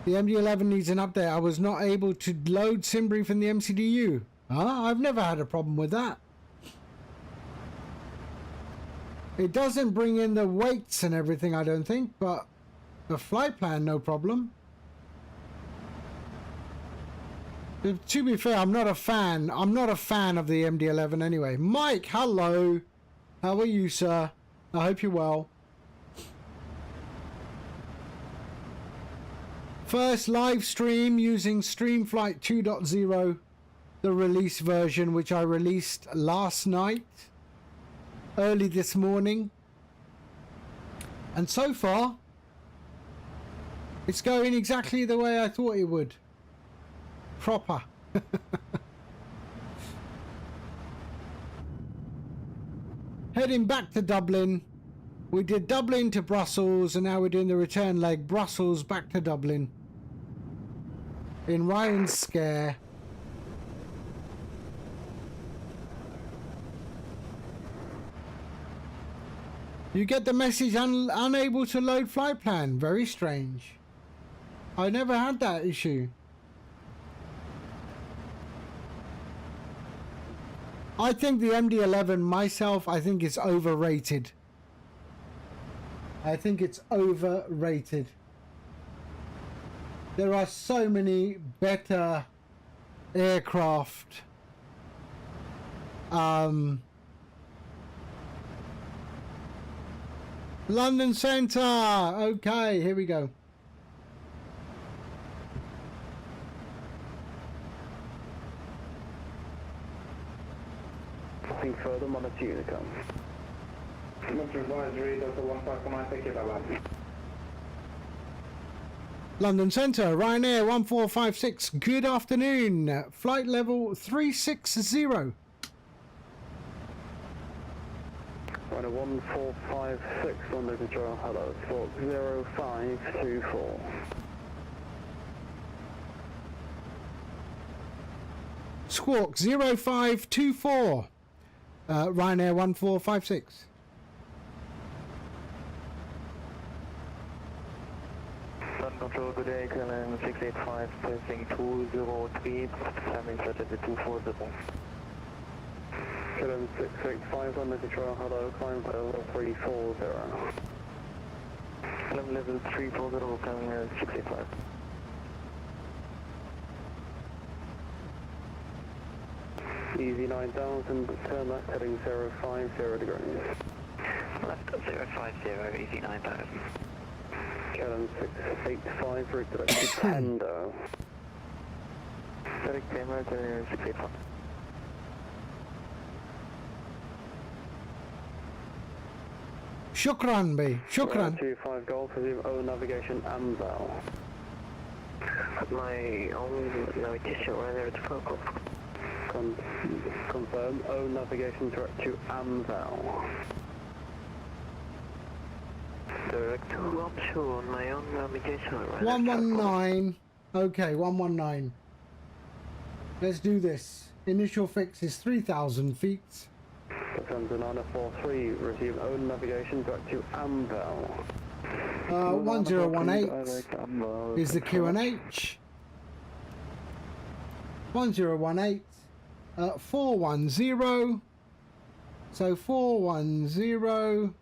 [SPEAKER 1] The MD-11 needs an update. I was not able to load Simbury from the MCDU. I've never had a problem with that. It doesn't bring in the weights and everything, I don't think, but the flight plan, no problem. To be fair, I'm not a fan. I'm not a fan of the MD-11 anyway. Mike, hello. How are you, sir? I hope you're well. First live stream using StreamFlight 2.0, the release version, which I released last night, early this morning. And so far, it's going exactly the way I thought it would. Proper. Heading back to Dublin. We did Dublin to Brussels, and now we're doing the return leg, Brussels back to Dublin. In Ryan's Scare. You get the message unable to load flight plan. Very strange. I never had that issue. I think the MD-11 myself, I think it's overrated. I think it's overrated. There are so many better aircraft. London Centre. Okay, here we go.
[SPEAKER 9] Nothing further, monitor Unicom. Monitor advisory, Delta 159, take care, bye-bye.
[SPEAKER 1] London Centre, Ryanair 1456. Good afternoon. Flight level 360.
[SPEAKER 9] Ryanair 1456, London Control, hello, Squawk 0524.
[SPEAKER 1] Squawk 0524. Ryanair 1456.
[SPEAKER 9] London Control, good day, KLM 685, passing 203, climbing strategy 240. KLM 685, London Control, hello, climb level 340. KLM level 340, climbing 685. Easy 9000, turn left heading 050 degrees. Left 050, easy 9000. KLM 685, route direction Pando. Direct camera to 685.
[SPEAKER 1] Shukran, B. Shukran.
[SPEAKER 9] 25 Golf, resume O navigation Amval. My own navigation right there, it's focal. Confirm, O navigation direct to Amval. Direct to offshore on my own navigation right
[SPEAKER 1] 119. Okay, 119. Let's do this. Initial fix is 3,000 feet.
[SPEAKER 9] Lufthansa 943, resume O navigation direct to Amval.
[SPEAKER 1] 1018 is the QNH. 1018. 410. So 410.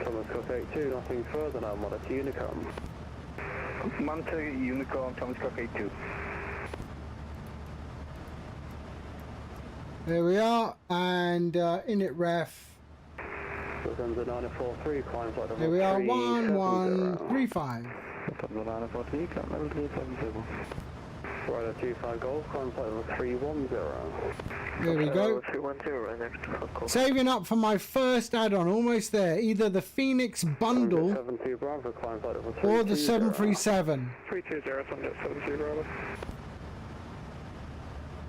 [SPEAKER 12] Thomas Cook 82, nothing further now, Monitor Unicom.
[SPEAKER 9] Monitor Unicom, Thomas Cook 82.
[SPEAKER 1] There we are, and init ref.
[SPEAKER 12] Lufthansa 943, climb flight level 370.
[SPEAKER 1] Here we are, 1135.
[SPEAKER 12] Lufthansa 943, climb level 370. Rider 25 Golf, climb flight level 310.
[SPEAKER 1] There we go.
[SPEAKER 12] 310, next call.
[SPEAKER 1] Saving up for my first add-on, almost there. Either the Phoenix bundle
[SPEAKER 12] 72 Bravo, climb flight level
[SPEAKER 1] or the 737.
[SPEAKER 9] 320, Thunder 70 Bravo.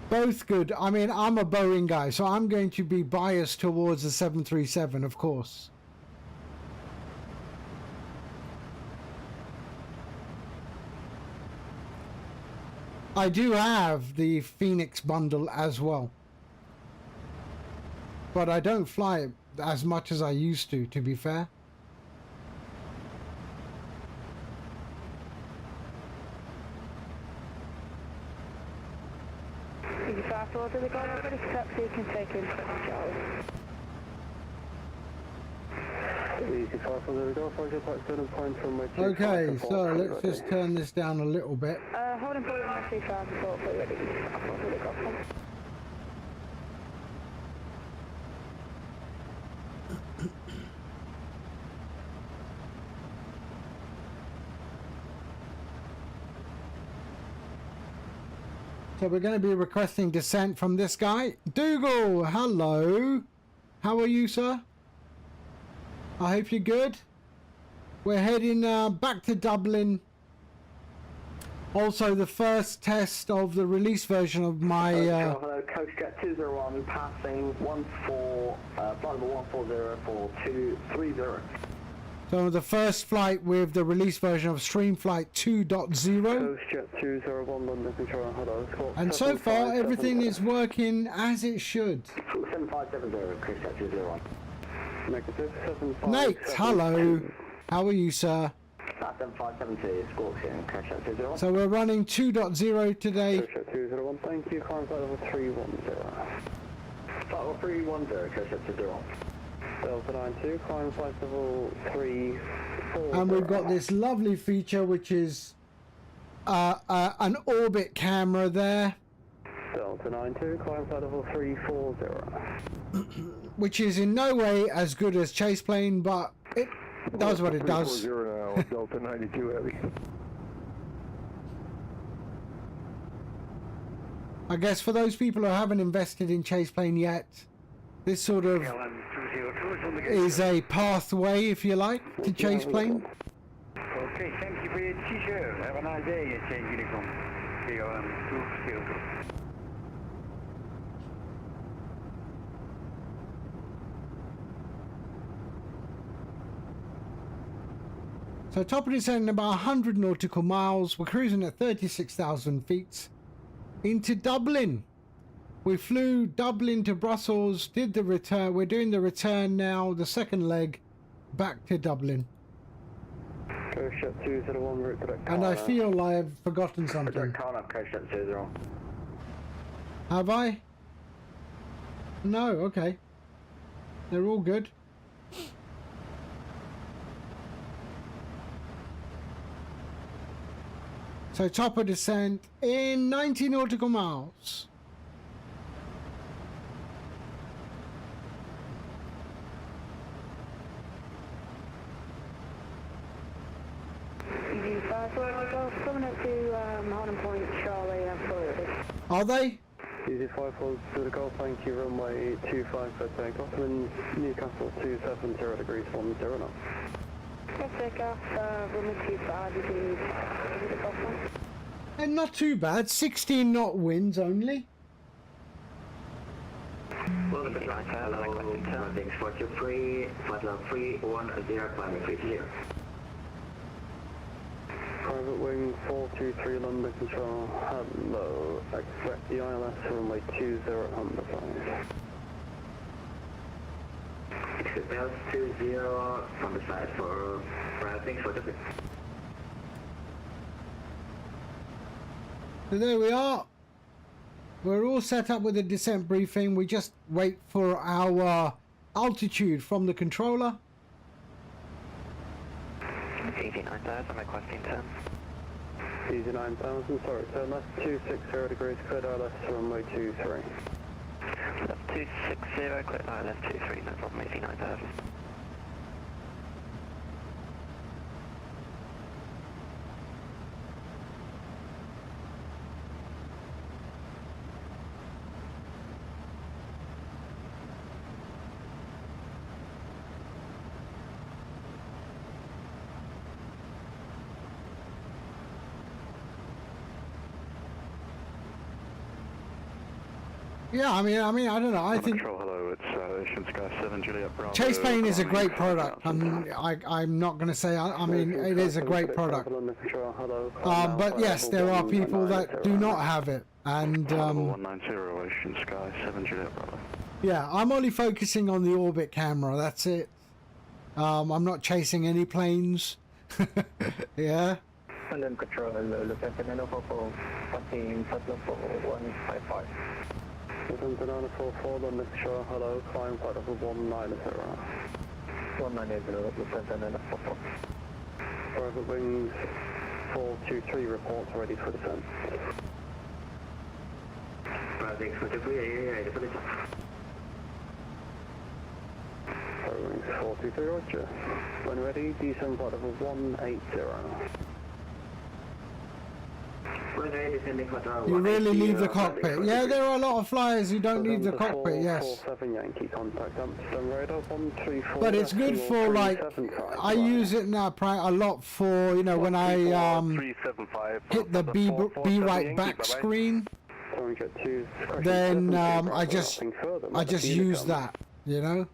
[SPEAKER 1] Both good. I mean, I'm a Boeing guy, so I'm going to be biased towards the 737, of course. I do have the Phoenix bundle as well. But I don't fly it as much as I used to be fair. Okay, so let's just turn this down a little bit.
[SPEAKER 12] Holding point on my 35 before we're ready.
[SPEAKER 1] So we're going to be requesting descent from this guy. Dougal, hello. How are you, sir? I hope you're good. We're heading back to Dublin. Also, the first test of the release version of my...
[SPEAKER 12] Hello, Coach Jet 201, passing 14, flight number 1404230.
[SPEAKER 1] So the first flight with the release version of StreamFlight 2.0.
[SPEAKER 12] Coach Jet 201, London Control, hello.
[SPEAKER 1] And so far, everything is working as it should.
[SPEAKER 12] 7570, Coach Jet 201. Negative, 7570.
[SPEAKER 1] Nate, hello. How are you, sir?
[SPEAKER 12] 7570, Scorpion, Coach Jet 201.
[SPEAKER 1] So we're running 2.0 today.
[SPEAKER 12] Coach Jet 201, thank you, climb flight level 310. Flight level 310, Coach Jet 201. Delta 92, climb flight level 340.
[SPEAKER 1] And we've got this lovely feature, which is an orbit camera there.
[SPEAKER 12] Delta 92, climb flight level 340.
[SPEAKER 1] Which is in no way as good as chase plane, but it does what it does.
[SPEAKER 9] 340 now, Delta 92 heavy.
[SPEAKER 1] I guess for those people who haven't invested in chase plane yet, this sort of is a pathway, if you like, to chase plane.
[SPEAKER 9] Okay, thank you for your t-shirt. Have a nice day, Change Uniform.
[SPEAKER 1] So top of descent about 100 nautical miles. We're cruising at 36,000 feet into Dublin. We flew Dublin to Brussels, did the return. We're doing the return now, the second leg, back to Dublin.
[SPEAKER 12] Coach 201, route direct.
[SPEAKER 1] And I feel I've forgotten something.
[SPEAKER 12] Coach 201.
[SPEAKER 1] Have I? No, okay. They're all good. So top of descent in 90 nautical miles.
[SPEAKER 12] Coming up to Harden Point, Charlie,
[SPEAKER 1] Are they?
[SPEAKER 12] Easy 54 to the Gulf, thank you, runway 25 for takeoff, and Newcastle 270 degrees 10 knots.
[SPEAKER 2] Yes, takeoff, runway 25, you can the Gulf one.
[SPEAKER 1] And not too bad, 16 knot winds only.
[SPEAKER 12] Well, the flight hello, thanks for your free, flight level 310, climbing 30. Private wing 423 London Control, hello, expect the ILS runway 20 underflight. Exit belt 20 on the side for thanks for the
[SPEAKER 1] So there we are. we're all set up with a descent briefing. We just wait for our altitude from the controller.
[SPEAKER 12] 89,000, I'm requesting 10. Easy 9,000, sorry, turn left 260 degrees, clear down left runway 23. Left 260, clear down left 23, no problem, easy 9,000.
[SPEAKER 1] Yeah, I mean, I don't know. I think
[SPEAKER 9] Control, hello, it's Ocean Sky 7 Juliet Bravo.
[SPEAKER 1] Chase Plane is a great product. I'm not going to say. I mean, it is a great product. But yes, there are people that do not have it, and
[SPEAKER 9] 190 Ocean Sky 7 Juliet Bravo.
[SPEAKER 1] yeah, I'm only focusing on the orbit camera. That's it. I'm not chasing any planes. Yeah.
[SPEAKER 12] And then control, look at the Nano 44, 155. Welcome to 944, London Shore, hello, climb flight level 190. 190, look at Nano 44. Private wings 423 reports ready for descent. Private wings 423, ready for descent. Private wings 423, roger. When ready, descend flight level 180.
[SPEAKER 1] You really leave the cockpit. Yeah, there are a lot of flyers who don't leave the cockpit, yes. But it's good for, like, I use it now a lot for, you know, when I hit the be right back screen, then I just use that, you know.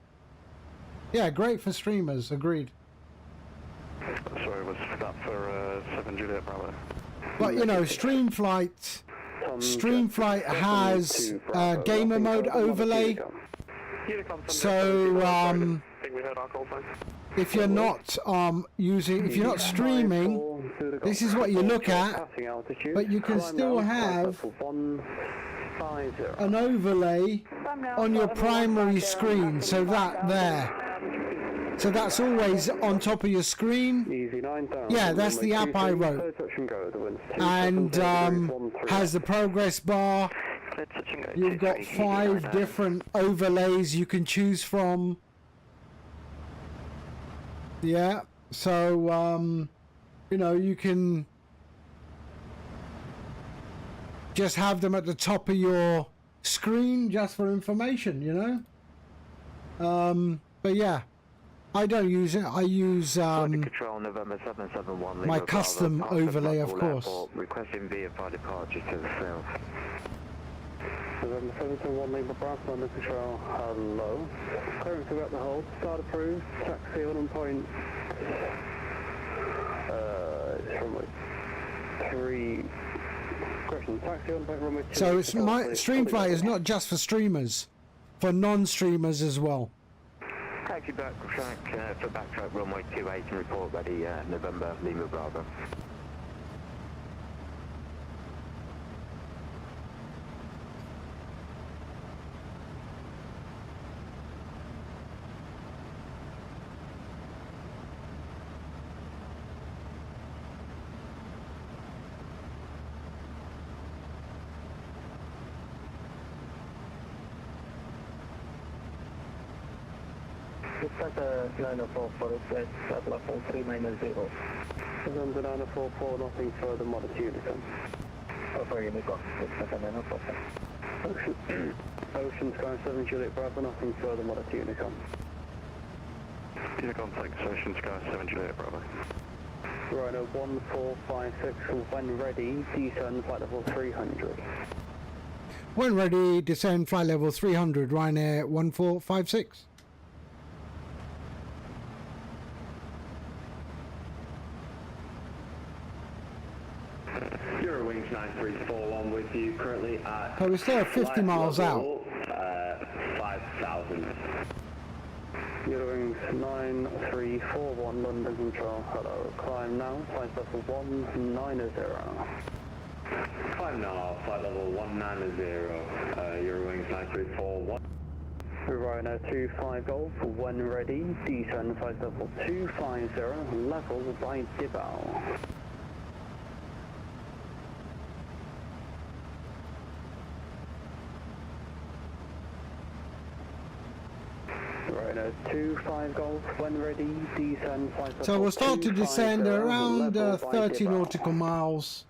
[SPEAKER 1] Yeah, great for streamers, agreed.
[SPEAKER 9] Sorry, was that for 7 Juliet Bravo?
[SPEAKER 1] But you know, StreamFlight has gamer mode overlay. So if you're not if you're not streaming, this is what you look at. But you can still have an overlay on your primary screen. So that there. So that's always on top of your screen. Yeah, that's the app I wrote. And has the progress bar. You've got 5 different overlays you can choose from. Yeah, so you know, you can just have them at the top of your screen just for information, you know. But yeah, I don't use it. I use my custom overlay, of course.
[SPEAKER 12] Requesting VFR departure to the south. November 771 Lima Bravo, London Control, hello. Clearance throughout the hold, start approved, taxi on point. It's runway 3. Question, taxi on point runway 2.
[SPEAKER 1] So it's my StreamFlight is not just for streamers, for non-streamers as well.
[SPEAKER 12] Taxi backtrack for backtrack runway 28 and report ready, November Lima Bravo. It's at 904 request at level 390. November 944, nothing further, modest Unicom. Over Unicom, it's at 904. Ocean Sky 7 Juliet Bravo, nothing further, modest Unicom.
[SPEAKER 9] Unicom, thanks, Ocean Sky 7 Juliet Bravo.
[SPEAKER 12] Ryanair 1456, when ready, descend flight level 300.
[SPEAKER 1] When ready, descend flight level 300, Ryanair 1456.
[SPEAKER 12] Eurowings 9341 with you currently at.
[SPEAKER 1] So we're still 50 miles out.
[SPEAKER 12] 5,000. Eurowings 9341 London Control. Hello, climb now. Flight level 190. climb now, flight level 190, Eurowings 9341. Ryanair 25 Golf, when ready, descend flight level 250, level by Dibao. Ryanair 25 Golf, when ready, descend flight level.
[SPEAKER 1] So we'll start to descend around 30 nautical miles,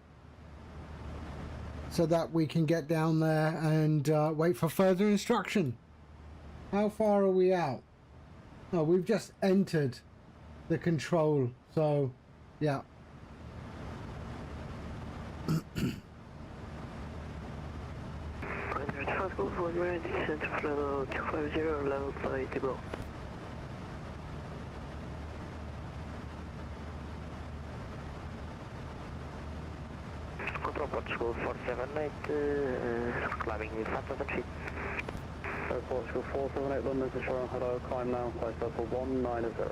[SPEAKER 1] so that we can get down there and wait for further instruction. How far are we out? Oh, we've just entered the control, so yeah.
[SPEAKER 2] When ready, descend to level 250, level by Dibao. Control Portugal 478, climbing with VATSIM.
[SPEAKER 12] Portugal 478 London to Sharon, hello, climb now, flight level 190.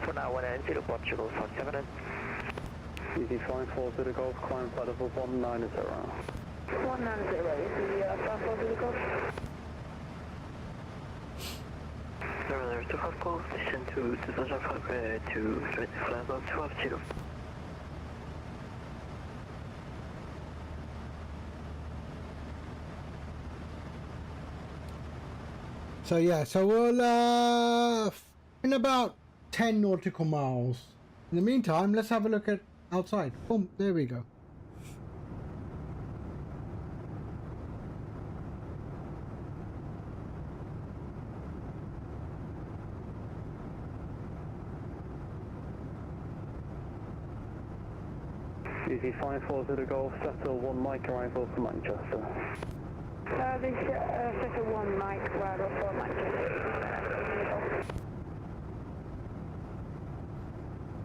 [SPEAKER 2] For now, 190 Portugal 478.
[SPEAKER 12] Easy 540 Golf, climb flight level 190.
[SPEAKER 2] 190, this is the 540 Golf. Ryanair 25 Golf, descend to 2005 to 20 flight level 250.
[SPEAKER 1] So yeah, so we'll in about 10 nautical miles. In the meantime, let's have a look at outside. Boom, there we go.
[SPEAKER 12] Easy 540 Golf, settle 1 mic arrival for Manchester.
[SPEAKER 2] This sector 1 mic arrival for Manchester.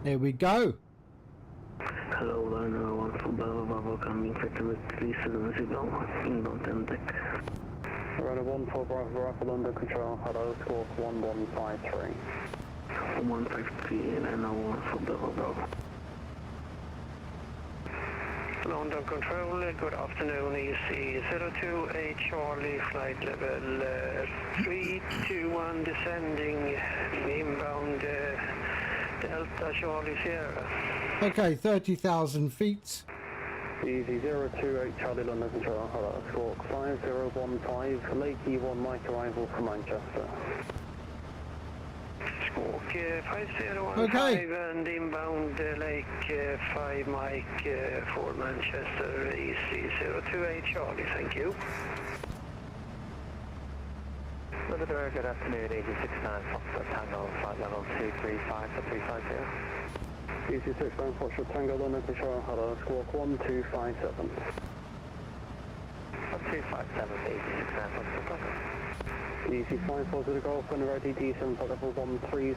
[SPEAKER 1] There we go.
[SPEAKER 2] Hello, Ryanair 1 for Bravo, coming sector with 37 signal, inbound 10 deck.
[SPEAKER 12] Ryanair 1 for Bravo, under control, hello, score 1153.
[SPEAKER 2] 153 and now 1 for Bravo. London Control, good afternoon, EC028 Charlie, flight level 321, descending, inbound Delta Charlie Sierra.
[SPEAKER 1] Okay, 30,000 feet.
[SPEAKER 12] Easy 028 Charlie, London Control, hello, score 5015, Lake E1 mic arrival for Manchester.
[SPEAKER 2] Squawk 5015
[SPEAKER 1] Okay.
[SPEAKER 2] and inbound Lake 5 Mike for Manchester, EC028 Charlie, thank you.
[SPEAKER 12] Good afternoon, 869 Foxtrot Tango, flight level 235 to 350. Easy 69 Foxtrot Tango, London Control, hello, squawk 1257.
[SPEAKER 2] 1257, 869 Foxtrot Tango.
[SPEAKER 12] Easy 540 Golf, when ready, descend flight level 130.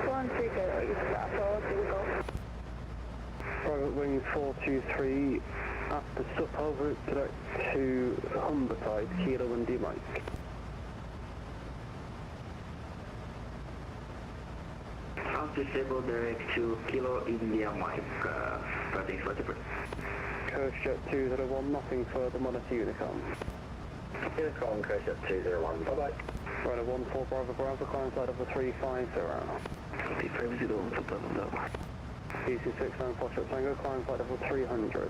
[SPEAKER 2] 130, is that all to go?
[SPEAKER 12] Private wing 423, after Suppo, route direct to Humberside, Kilo and D Mike.
[SPEAKER 2] Disable direct to Kilo India Mike, starting for different.
[SPEAKER 12] Coast Jet 201, nothing further, monitor Unicom.
[SPEAKER 2] Unicom, Coast Jet 201, bye-bye.
[SPEAKER 12] Rider 14 Bravo Bravo, climb flight level 350. Easy 69 Foxtrot Tango, climb flight level 300.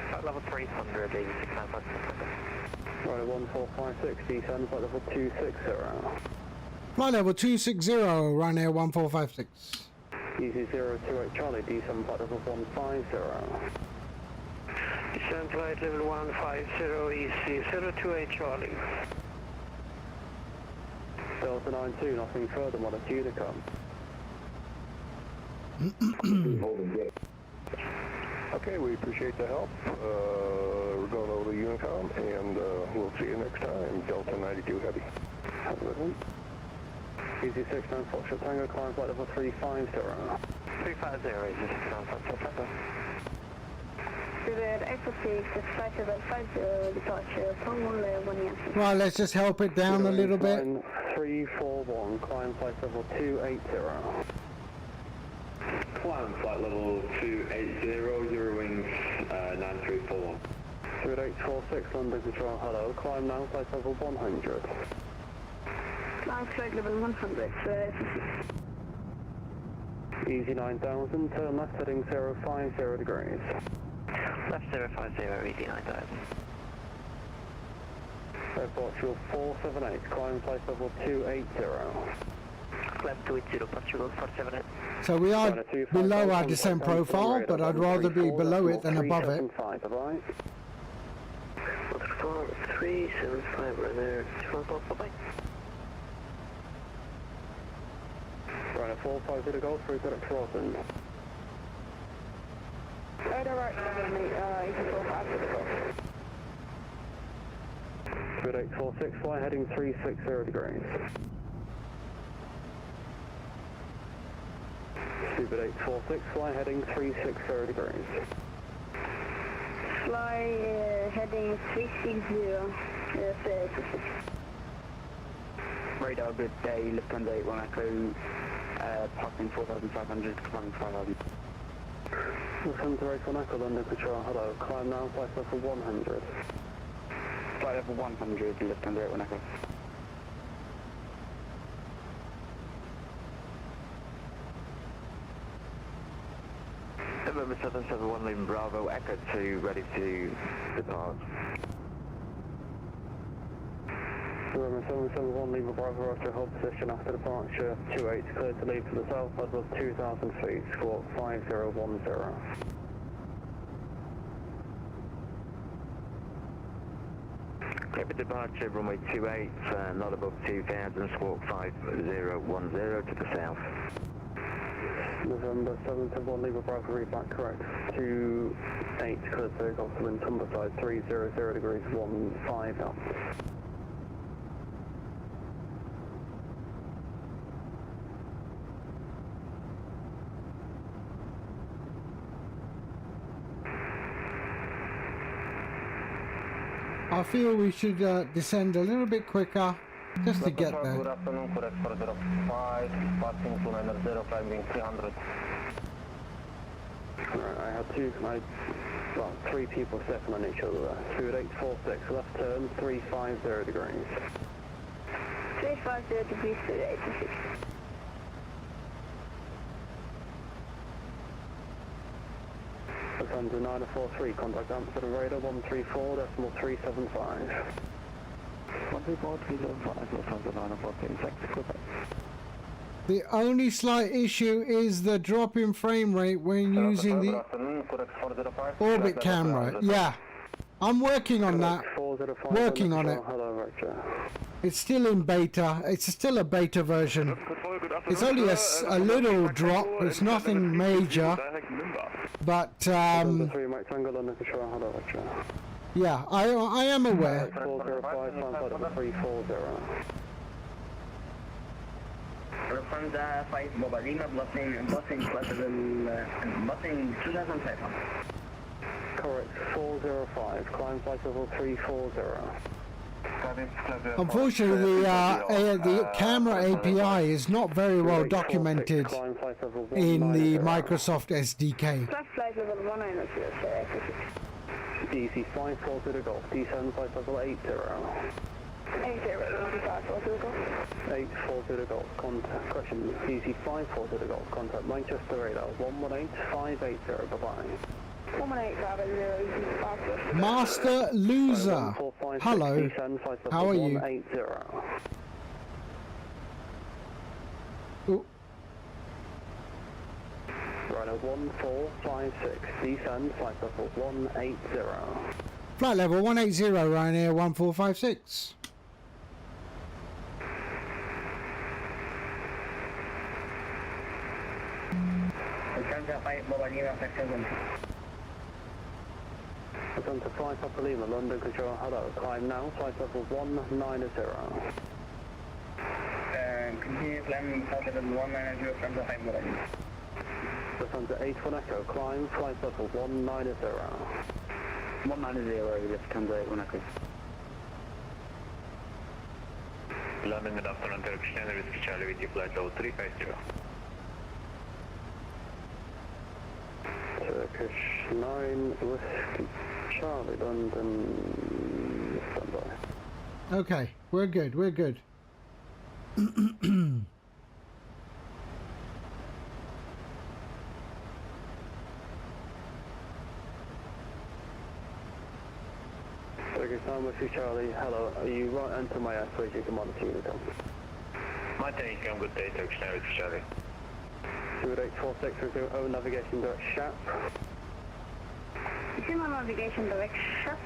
[SPEAKER 2] Flight level 300, 869 Foxtrot Tango.
[SPEAKER 12] Rider 1456, descend flight level 260.
[SPEAKER 1] Flight level 260, Ryanair 1456.
[SPEAKER 12] Easy 028 Charlie, descend flight level 150.
[SPEAKER 2] Descend flight level 150, easy 028 Charlie.
[SPEAKER 12] Delta 92, nothing further, monitor Unicom.
[SPEAKER 9] Okay, we appreciate the help. We're going over to Unicom, and we'll see you next time. Delta 92 Heavy.
[SPEAKER 12] Have a good one. Easy 69 Foxtrot Tango, climb flight level 350.
[SPEAKER 2] 350, easy 69 Foxtrot Tango.
[SPEAKER 13] River Airport flight level 50, departure from Yankee.
[SPEAKER 1] Right, let's just help it down a little bit.
[SPEAKER 12] 341, climb flight level 280.
[SPEAKER 9] Climb flight level 280, 0 4. 2846 London Control, hello. Climb now, flight level 100.
[SPEAKER 13] Climb flight level 100,
[SPEAKER 9] Easy 9000, turn left heading 050 degrees.
[SPEAKER 12] Left 050, easy 9000.
[SPEAKER 9] Airport fuel 478, climb flight level 280.
[SPEAKER 12] Climb 280, Portugal 478.
[SPEAKER 1] So we are below our descent profile, but I'd rather be below it than above it.
[SPEAKER 12] 375, Ryanair, bye-bye.
[SPEAKER 9] Ryanair 450 Golf, 3 correct Rosen.
[SPEAKER 13] Radar right, easy 450 Golf.
[SPEAKER 9] 2846, fly heading 360 degrees. 2846, fly heading 360 degrees.
[SPEAKER 13] Fly heading 360,
[SPEAKER 12] Radar, good day, Lufthansa 81 Echo, passing 4,500, climbing 5,000.
[SPEAKER 9] Lufthansa 81 Echo, London Control, hello, climb now, flight level 100.
[SPEAKER 12] Flight level 100, Lufthansa 81 Echo. November 771 Lima Bravo, Echo 2, ready to depart.
[SPEAKER 9] November 771 Lima Bravo, after hold position after departure, 28 cleared to leave to the south, level 2,000 feet, squawk 5010.
[SPEAKER 12] Clear for departure, runway 28, not above 2,000, squawk 5010 to the south.
[SPEAKER 9] November 771 Lima Bravo, read back correct, 28 cleared to go to wind tumble side, 300 degrees, 15 knots.
[SPEAKER 1] I feel we should descend a little bit quicker just to get there.
[SPEAKER 12] Good afternoon, correct 405, passing 290, climbing 300.
[SPEAKER 9] Alright, I had three people stepping on each other there. 2846, left turn, 350 degrees.
[SPEAKER 13] 350 degrees, 286.
[SPEAKER 9] Lufthansa 943, contact Amsterdam radar 134.375.
[SPEAKER 12] 134.375, Lufthansa 943, thanks, goodbye.
[SPEAKER 1] The only slight issue is the drop in frame rate when using the orbit camera. Yeah, I'm working on that. Working on it. It's still in beta. It's still a beta version. It's only a little drop. It's nothing major. But yeah, I am aware.
[SPEAKER 12] 405 Boba Lima, busing 2,500.
[SPEAKER 9] Correct, 405, climb flight level 340.
[SPEAKER 1] Unfortunately, the camera API is not very well documented in the Microsoft SDK.
[SPEAKER 13] Flight level 190,
[SPEAKER 9] DC 540 Golf, descend flight level 80. 840 Golf, contact, question, DC 540 Golf, contact Manchester radar 118580, bye-bye.
[SPEAKER 13] 11850,
[SPEAKER 1] Master Loser. Hello. How are you? Ooh.
[SPEAKER 9] Ryanair 1456, descend flight level 180.
[SPEAKER 1] Flight level 180, Ryanair 1456.
[SPEAKER 9] Lufthansa 5 Papa Lima, London Control, hello, climb now, flight level 190.
[SPEAKER 12] Continue climbing flight level 190 from the high model.
[SPEAKER 9] Lufthansa 81 Echo, climb flight level 190.
[SPEAKER 12] 190, Lufthansa 81 Echo.
[SPEAKER 9] London, good afternoon, Turkish Airlines, Whiskey Charlie with you, flight level 350. Turkish 9, Whiskey
[SPEAKER 12] Charlie, London, standby.
[SPEAKER 1] Okay, we're good, we're good.
[SPEAKER 12] Okay, Whiskey Charlie, hello. Are you right into my aspirates? You can monitor Unicom.
[SPEAKER 9] My Unicom, good day, Turkish Airways, Charlie.
[SPEAKER 12] 28846, navigation direct SHAP.
[SPEAKER 13] Zimmer navigation direct SHAP,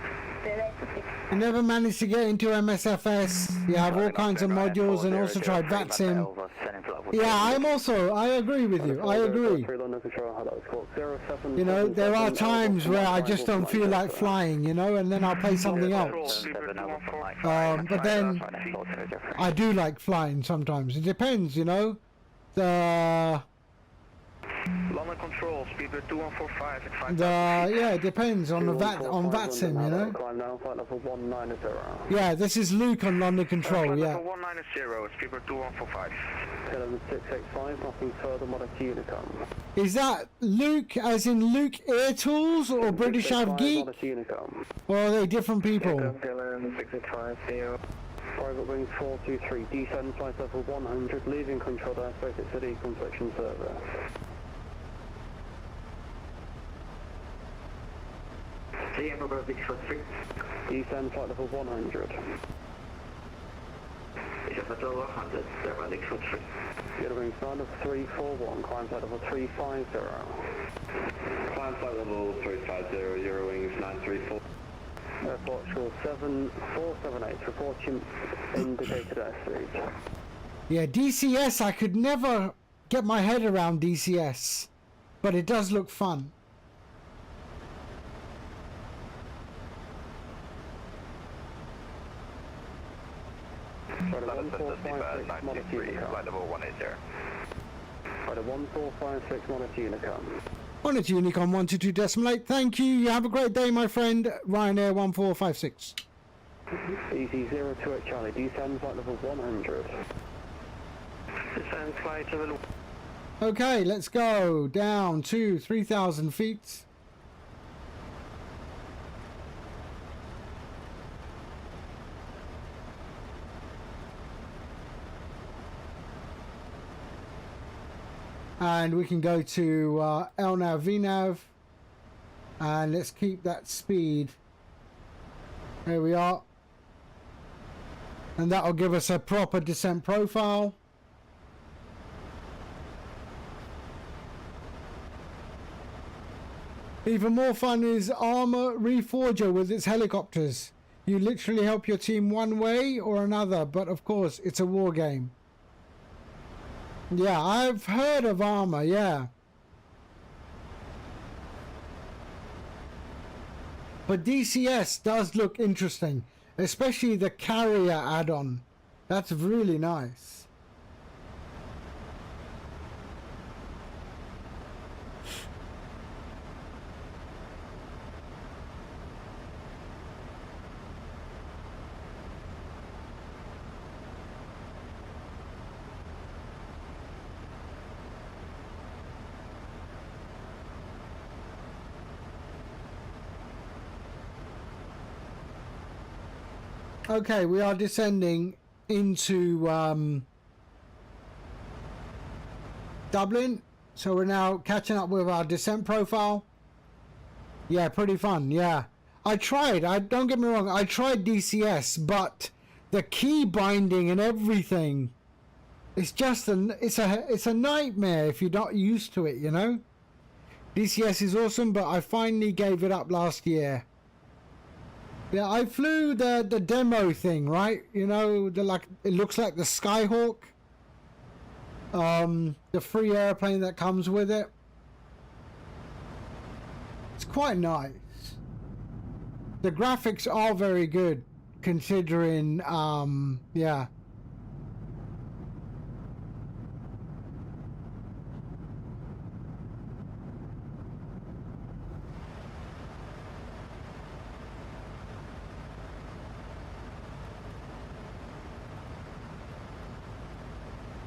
[SPEAKER 1] You never managed to get into MSFS. You have all kinds of modules and also tried VATSIM. Yeah, I agree with you. I agree. You know, there are times where I just don't feel like flying, you know, and then I'll play something else. But then I do like flying sometimes. It depends, you know.
[SPEAKER 2] London Control, speedbird 2145.
[SPEAKER 1] Yeah, it depends on VATSIM, you know. Yeah, this is Luke on London Control. Yeah.
[SPEAKER 2] 190, speedbird 2145.
[SPEAKER 12] 685, nothing further, monitor Unicom.
[SPEAKER 1] Is that Luke, as in Luke Air Tools, or British Av Geek? Or are they different people?
[SPEAKER 12] 685, private wing 423, descend flight level 100, leaving control airspace at city completion service. Descend flight level 100. Get a wing sign of 341, climb flight level 350.
[SPEAKER 9] Climb flight level 350, Euro wings 934.
[SPEAKER 12] Airport shore 7478, reporting indicated airspeed.
[SPEAKER 1] Yeah, DCS, I could never get my head around DCS, but it does look fun.
[SPEAKER 12] Flight 1456, flight level 180. Flight 1456, monitor Unicom.
[SPEAKER 1] Monitor Unicom 122.8. Thank you. You have a great day, my friend. Ryanair 1456.
[SPEAKER 12] Easy 028 Charlie, descend flight level 100.
[SPEAKER 2] Descend flight level.
[SPEAKER 1] Okay, let's go down to 3,000 feet. And we can go to LNAV, VNAV, and let's keep that speed. There we are. And that'll give us a proper descent profile. Even more fun is Armour Reforger with its helicopters. You literally help your team one way or another, but of course it's a war game. Yeah, I've heard of Armour, yeah. But DCS does look interesting, especially the carrier add-on. That's really nice. Okay, we are descending into Dublin, so we're now catching up with our descent profile. Yeah, pretty fun. Yeah, I don't get me wrong, I tried DCS, but the key binding and everything, it's just it's a nightmare if you're not used to it, you know. DCS is awesome, but I finally gave it up last year. Yeah, I flew the demo thing, right? You know, it looks like the Skyhawk. The free airplane that comes with it. It's quite nice. The graphics are very good, considering, yeah.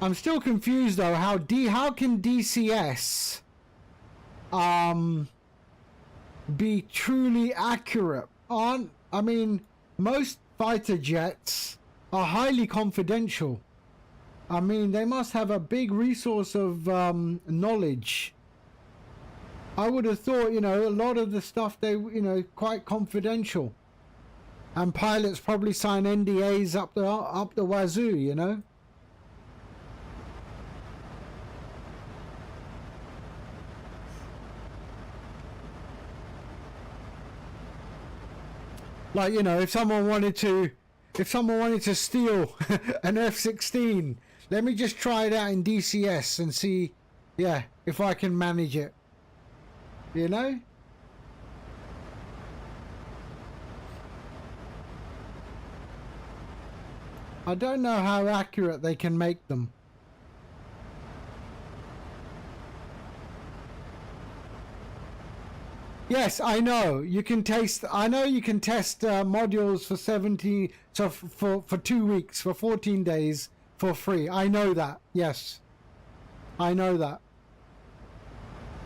[SPEAKER 1] I'm still confused though, how can DCS be truly accurate. I mean, most fighter jets are highly confidential. I mean, they must have a big resource of knowledge. I would have thought, you know, a lot of the stuff they, you know, quite confidential. And pilots probably sign NDAs up the wazoo, you know. Like, you know, if someone wanted to steal an F-16, let me just try it out in DCS and see, yeah, if I can manage it. You know? I don't know how accurate they can make them. Yes, I know. You can test. I know you can test modules for 70. So for 2 weeks, for 14 days, for free. I know that. Yes, I know that.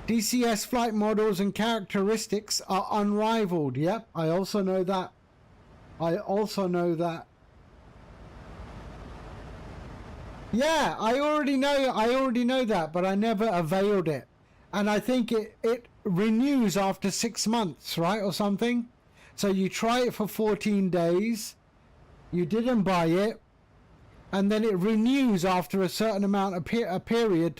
[SPEAKER 1] DCS flight models and characteristics are unrivaled. Yep, I also know that. I also know that. Yeah, I already know that, but I never availed it. And I think it renews after 6 months, right, or something. So you try it for 14 days, you didn't buy it, and then it renews after a certain amount of period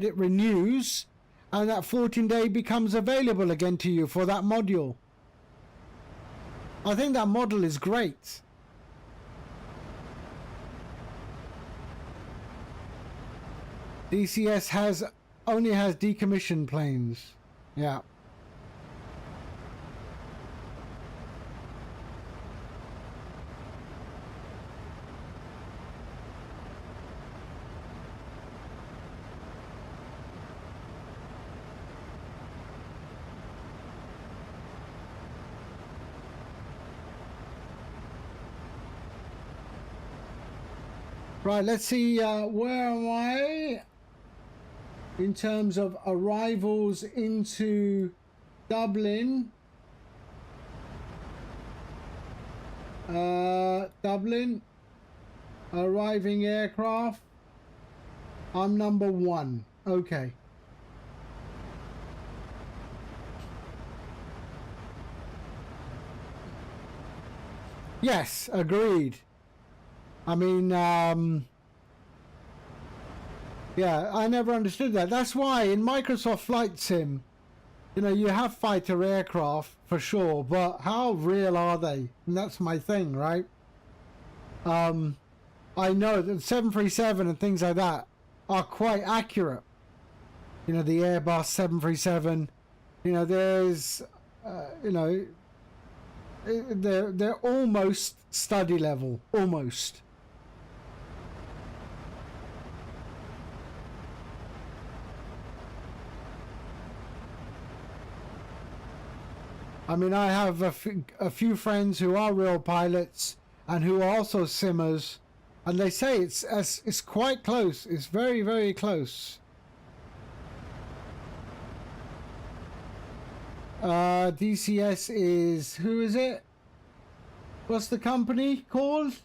[SPEAKER 1] it renews, and that 14-day becomes available again to you for that module. I think that model is great. DCS only has decommissioned planes. Yeah. Right, let's see, where am I in terms of arrivals into Dublin? Dublin, arriving aircraft. I'm number 1. Okay. Yes, agreed. I mean, yeah, I never understood that. That's why in Microsoft Flight Sim, you know, you have fighter aircraft for sure, but how real are they? And that's my thing, right? I know that 737 and things like that are quite accurate. You know, the Airbus 737, you know, there's, you know, they're almost study level, almost. I mean, I have a few friends who are real pilots and who are also simmers, and they say it's quite close. It's very, very close. DCS is, who is it? What's the company called?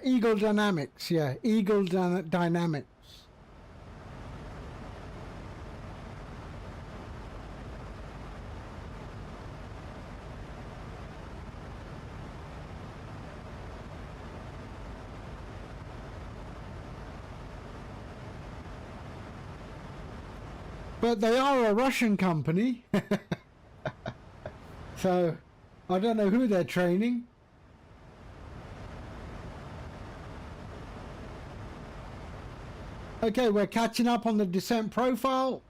[SPEAKER 1] Eagle Dynamics, yeah, Eagle Dynamics. But they are a Russian company, so I don't know who they're training. Okay, we're catching up on the descent profile.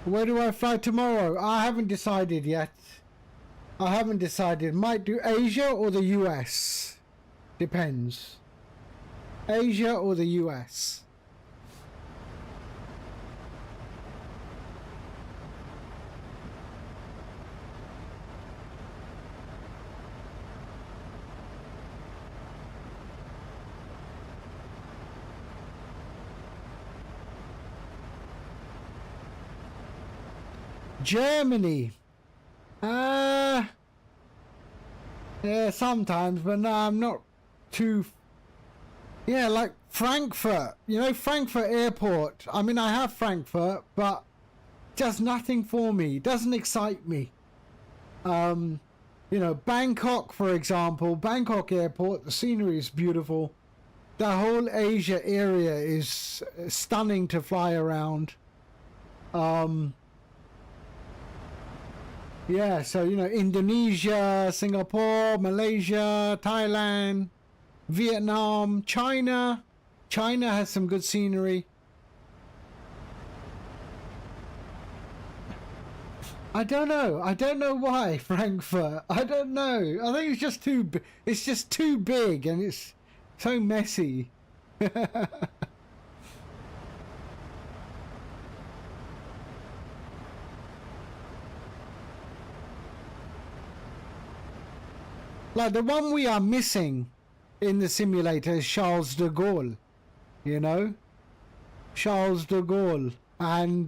[SPEAKER 1] Where do I fly tomorrow? I haven't decided yet. I haven't decided. Might do Asia or the US. Depends. Asia or the US. Germany. Yeah, sometimes, but no, I'm not too. Yeah, like Frankfurt. You know, Frankfurt Airport. I mean, I have Frankfurt, but just nothing for me. It doesn't excite me. You know, Bangkok, for example, Bangkok Airport. The scenery is beautiful. The whole Asia area is stunning to fly around. Yeah, so, you know, Indonesia, Singapore, Malaysia, Thailand, Vietnam, China. China has some good scenery. I don't know. I don't know why Frankfurt. I don't know. I think it's just too big and it's so messy. Like the one we are missing in the simulator is Charles de Gaulle, you know? Charles de Gaulle. And,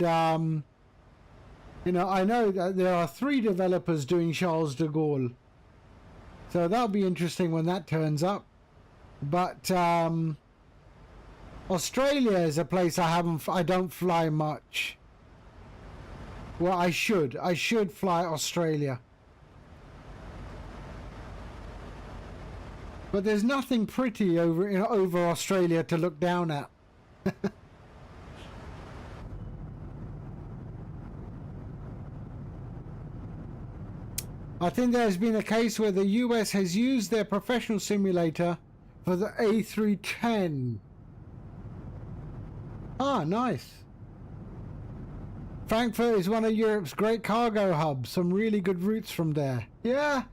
[SPEAKER 1] you know, I know that there are 3 developers doing Charles de Gaulle. So that'll be interesting when that turns up. But, Australia is a place I don't fly much. Well, I should fly Australia. But there's nothing pretty over Australia to look down at. I think there's been a case where the US has used their professional simulator for the A310. Ah, nice. Frankfurt is one of Europe's great cargo hubs. Some really good routes from there. Yeah.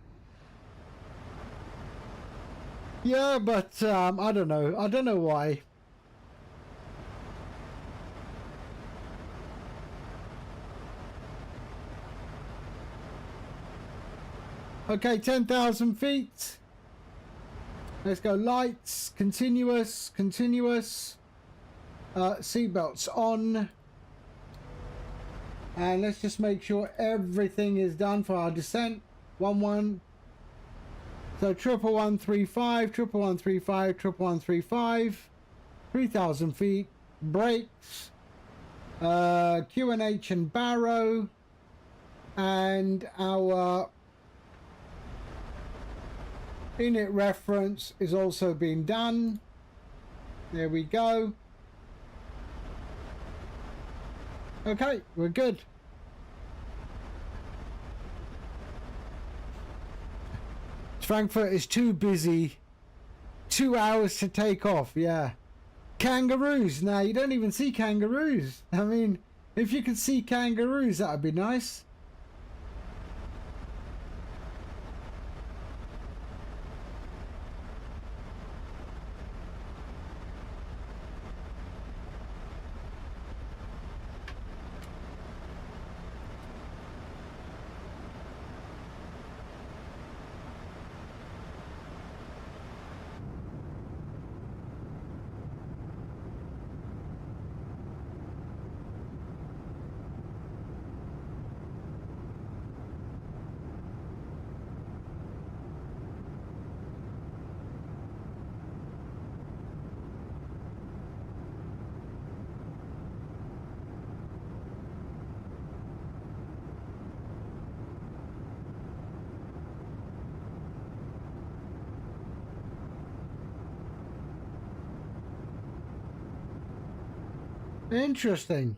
[SPEAKER 1] Yeah, but I don't know. I don't know why. Okay, 10,000 feet. Let's go lights, continuous. Seatbelts on. And let's just make sure everything is done for our descent. 11. So 11135, 11135, 11135, 3,000 feet, brakes, QNH and Barrow, and our init reference is also being done. There we go. Okay, we're good. Frankfurt is too busy. 2 hours to take off, yeah. Kangaroos. Now, you don't even see kangaroos. I mean, if you could see kangaroos, that would be nice. Interesting.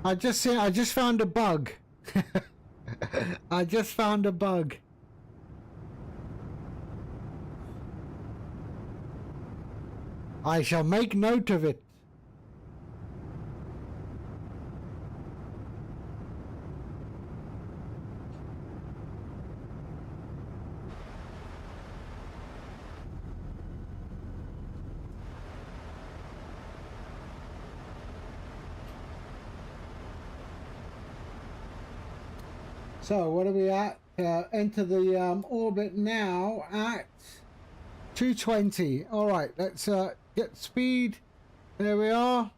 [SPEAKER 1] I just found a bug. I just found a bug. I shall make note of it. So what are we at? Enter the orbit now at 220. All right, let's get speed. There we are.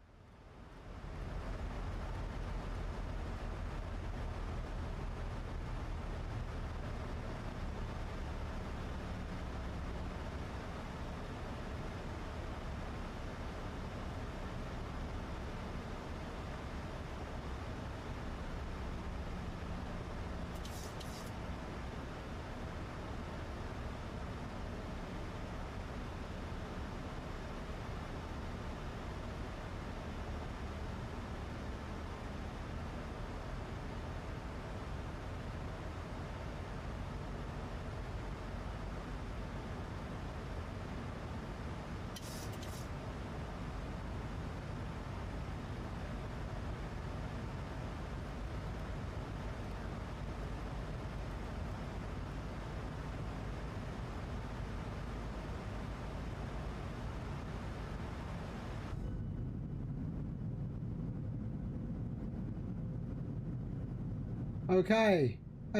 [SPEAKER 1] Okay,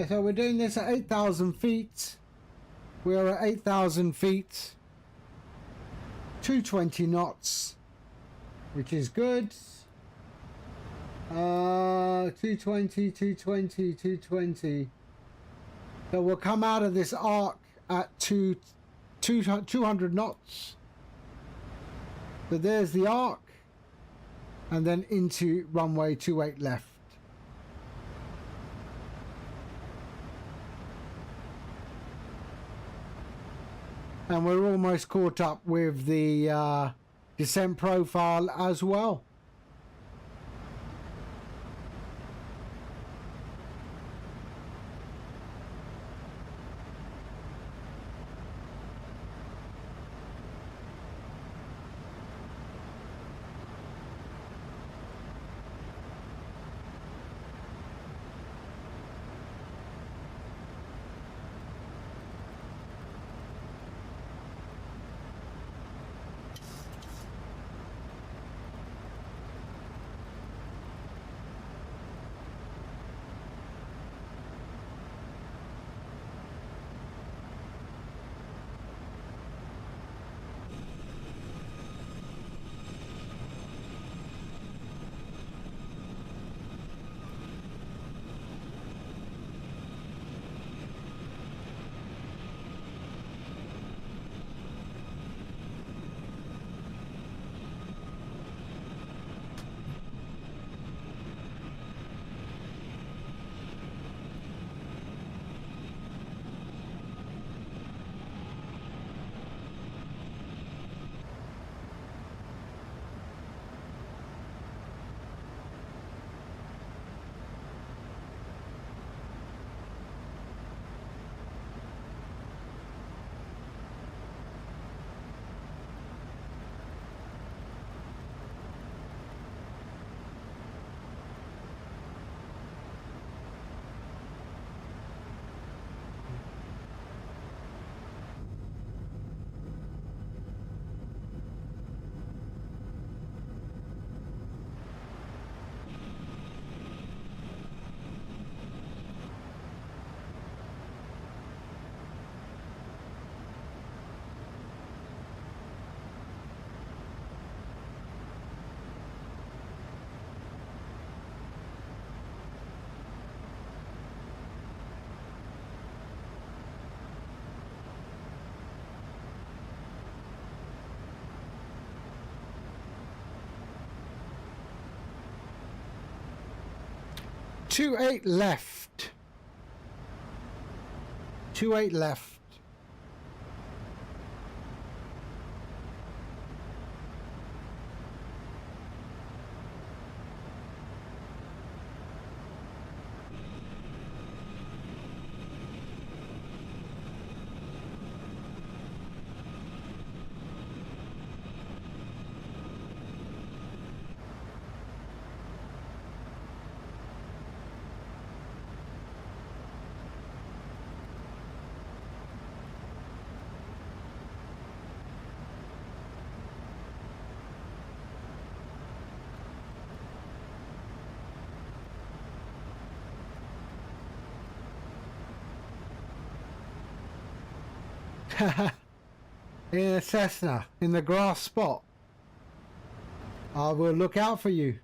[SPEAKER 1] so we're doing this at 8,000 feet. We're at 8,000 feet, 220 knots, which is good. 220, 220, 220. So we'll come out of this arc at 200 knots. So there's the arc, and then into runway 28 left. And we're almost caught up with the descent profile as well. Two eight left. 28 left. In a Cessna, in the grass spot. I will look out for you.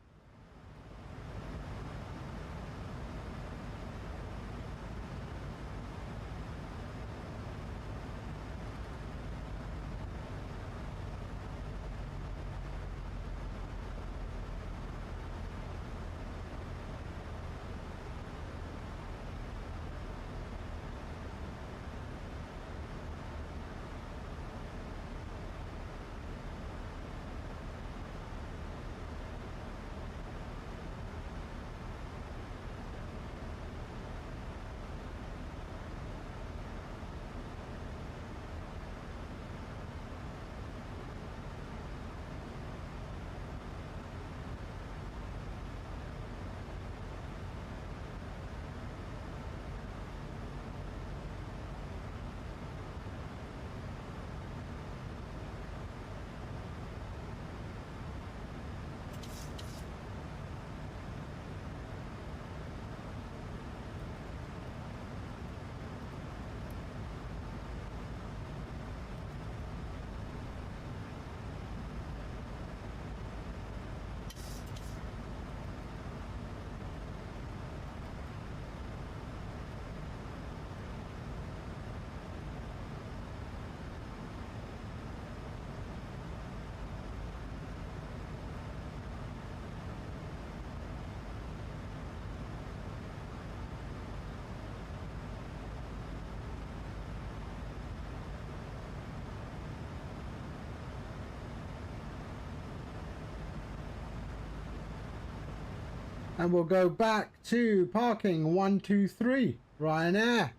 [SPEAKER 1] And we'll go back to parking 123, Ryanair.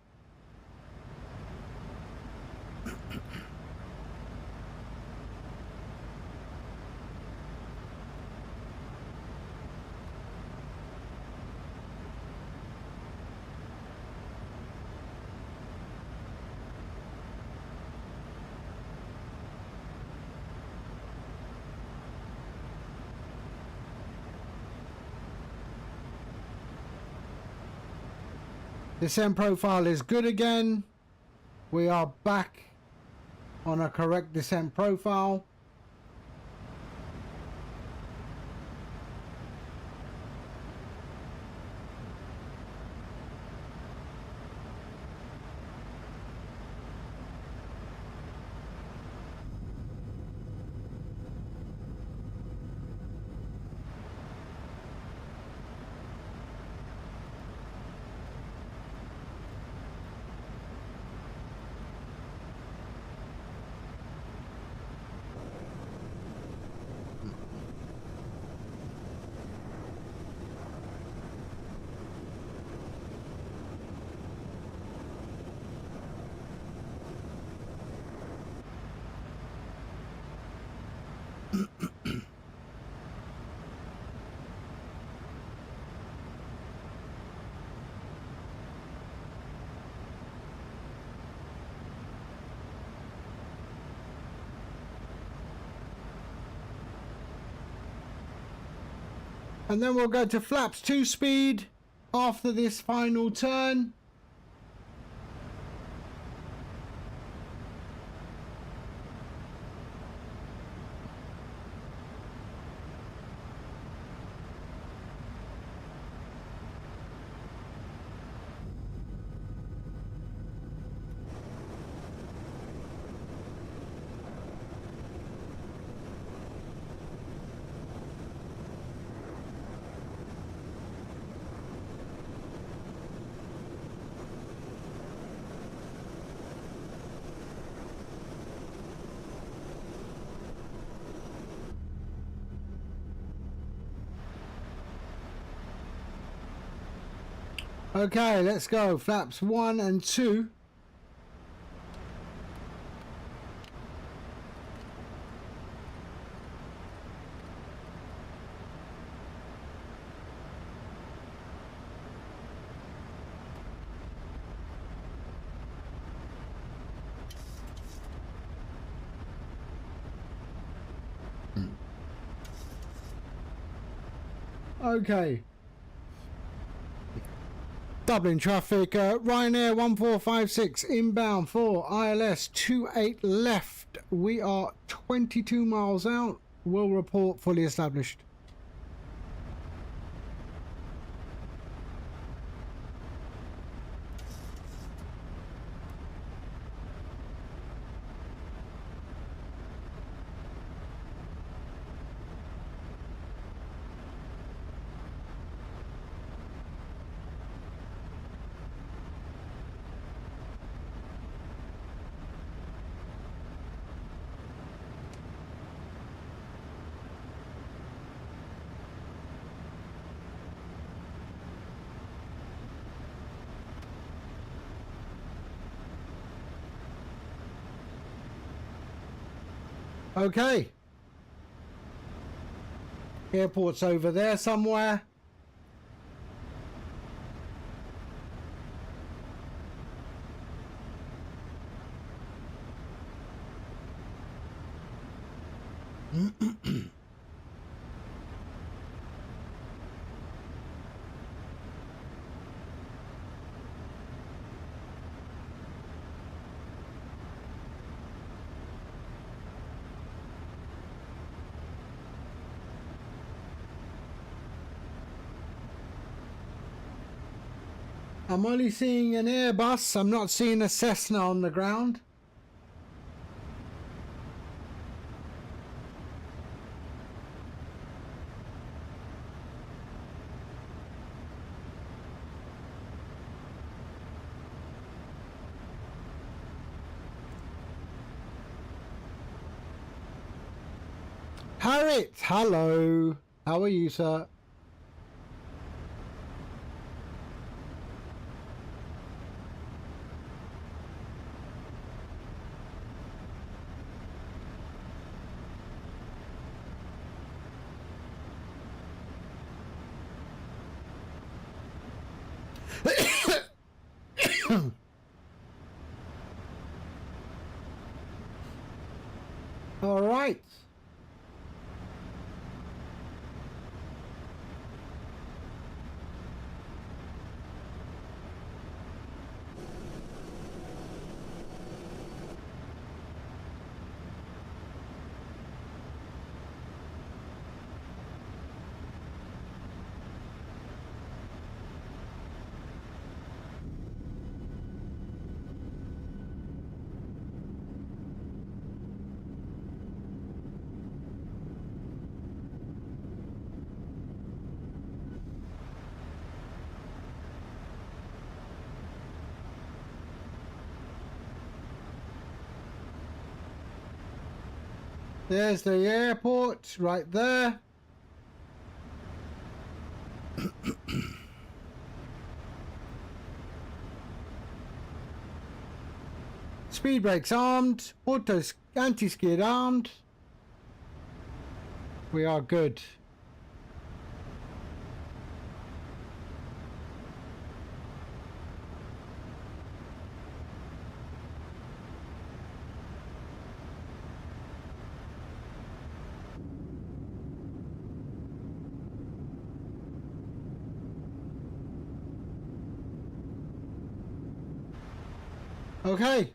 [SPEAKER 1] Descent profile is good again. We are back on a correct descent profile. And then we'll go to flaps 2 speed after this final turn. Okay, let's go. Flaps 1 and 2. Okay. Dublin traffic, Ryanair 1456 inbound for ILS 28 left. We are 22 miles out. Will report fully established. Okay. Airport's over there somewhere. I'm only seeing an Airbus. I'm not seeing a Cessna on the ground. Harriet, hello. How are you, sir? All right. There's the airport right there. Speed brakes armed, auto anti-skid armed. We are good. Okay.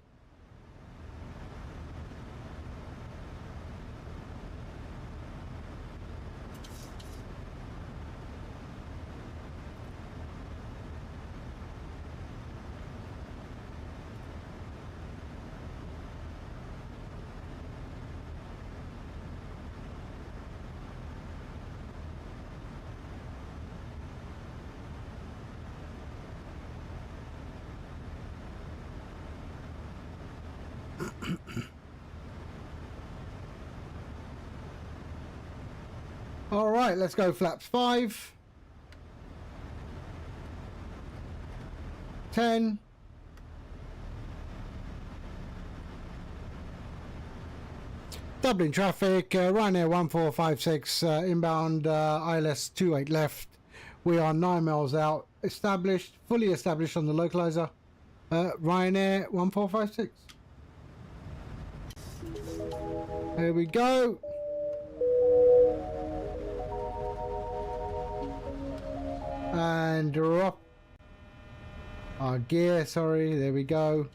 [SPEAKER 1] All right, let's go flaps 5, 10, Dublin traffic, Ryanair 1456 inbound, ILS 28 left. We are 9 miles out, established, fully established on the localizer. Ryanair 1456. Here we go. And drop. Our gear, sorry, there we go.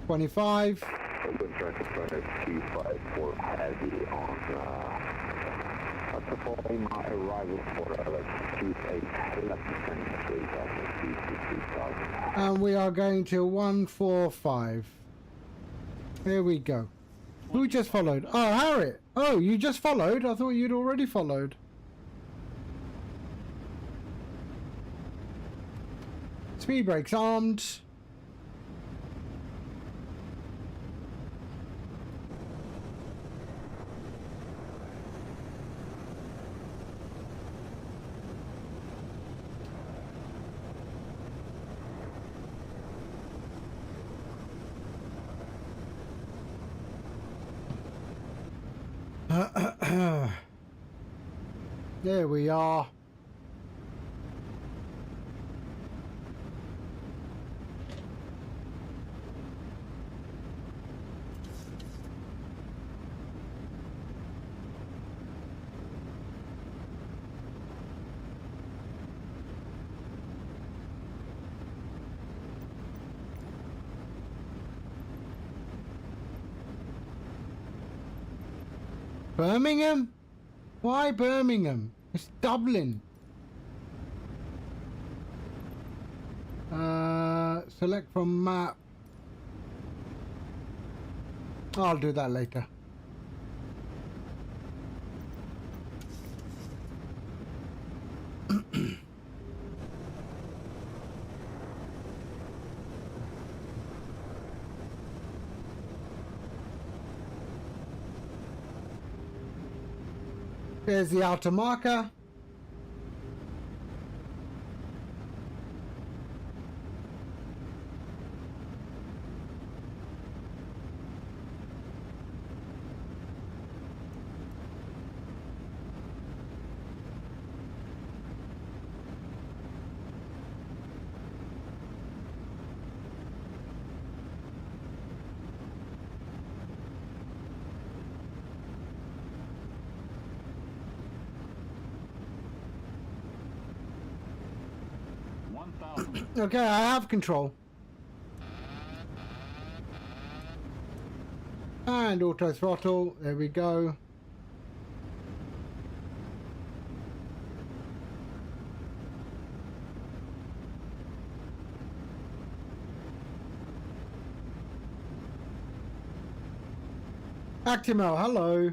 [SPEAKER 1] $25.
[SPEAKER 12] Open traffic runner 254 heavy on performing my arrival for like 28 left descent 3000.
[SPEAKER 1] And we are going to 145. Here we go. Who just followed? Oh, Harriet. Oh, you just followed? I thought you'd already followed. Speed brakes armed. There we are. Birmingham? Why Birmingham? It's Dublin. Select from map. I'll do that later. There's the outer marker. Okay, I have control. And auto throttle, there we go. Actimel, hello.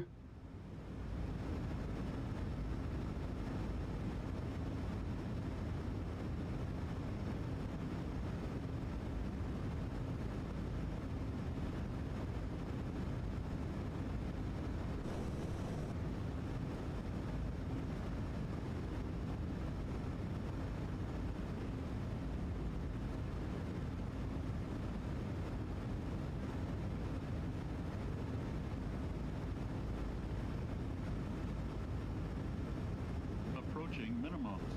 [SPEAKER 10] Approaching minimums.